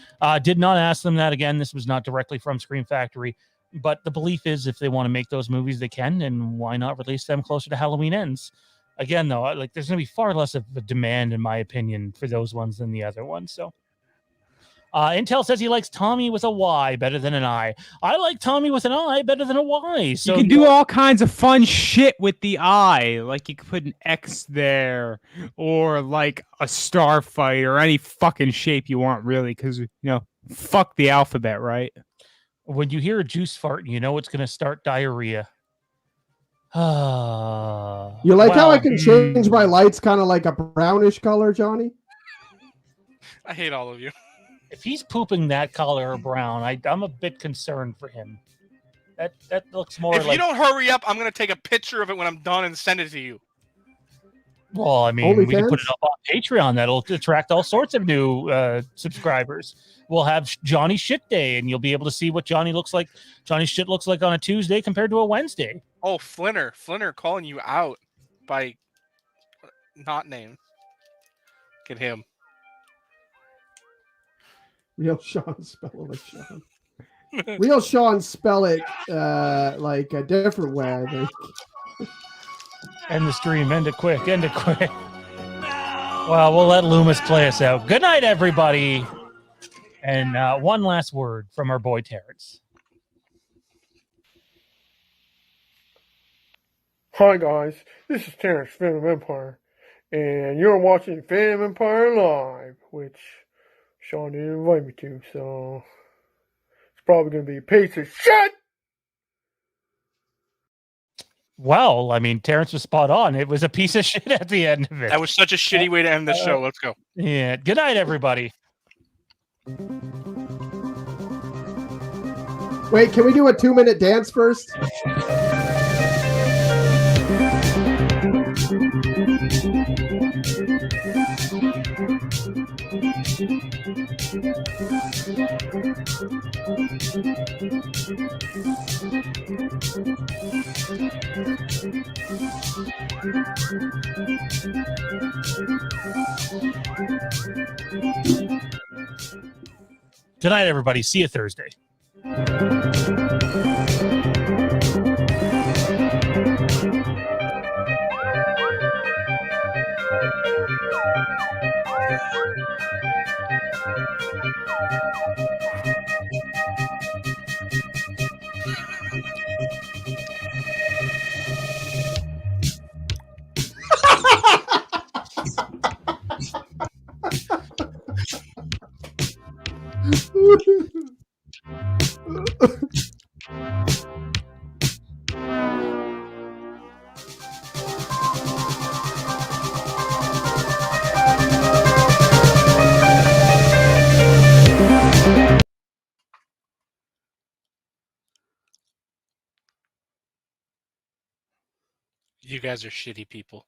Did not ask them that again. This was not directly from Scream Factory, but the belief is if they want to make those movies, they can, and why not release them closer to Halloween Ends? Again, though, there's going to be far less of a demand, in my opinion, for those ones than the other ones. So, Intel says he likes Tommy with a Y better than an I. I like Tommy with an I better than a Y. So you can do all kinds of fun shit with the I. Like you could put an X there or like a starfight or any fucking shape you want, really, because, fuck the alphabet, right? When you hear a juice fart, you know it's going to start diarrhea. You like how I can change my lights kind of like a brownish color, Johnny? I hate all of you. If he's pooping that color or brown, I'm a bit concerned for him. That looks more if like... you don't hurry up, I'm going to take a picture of it when I'm done and send it to you. Well, I mean, we can put it up on Patreon. That'll attract all sorts of new subscribers. We'll have Johnny Shit Day, and you'll be able to see what Johnny looks like. Johnny Shit looks like on a Tuesday compared to a Wednesday. Oh, Flinner calling you out by not name. Get him. Real Sean spell it like Sean. Real Sean spell it like a different way, I think. End the stream. End it quick. Well, we'll let Loomis play us out. Good night, everybody. And one last word from our boy Terrence. Hi, guys. This is Terrence, Fandom Empire. And you're watching Fandom Empire Live, which Sean didn't invite me to, so it's probably going to be a piece of shit! Well, I mean, Terrence was spot on. It was a piece of shit at the end of it. That was such a shitty way to end the show. Let's go. Yeah. Good night, everybody. Wait, can we do a 2-minute dance first? Good night, everybody. See you Thursday. You guys are shitty people.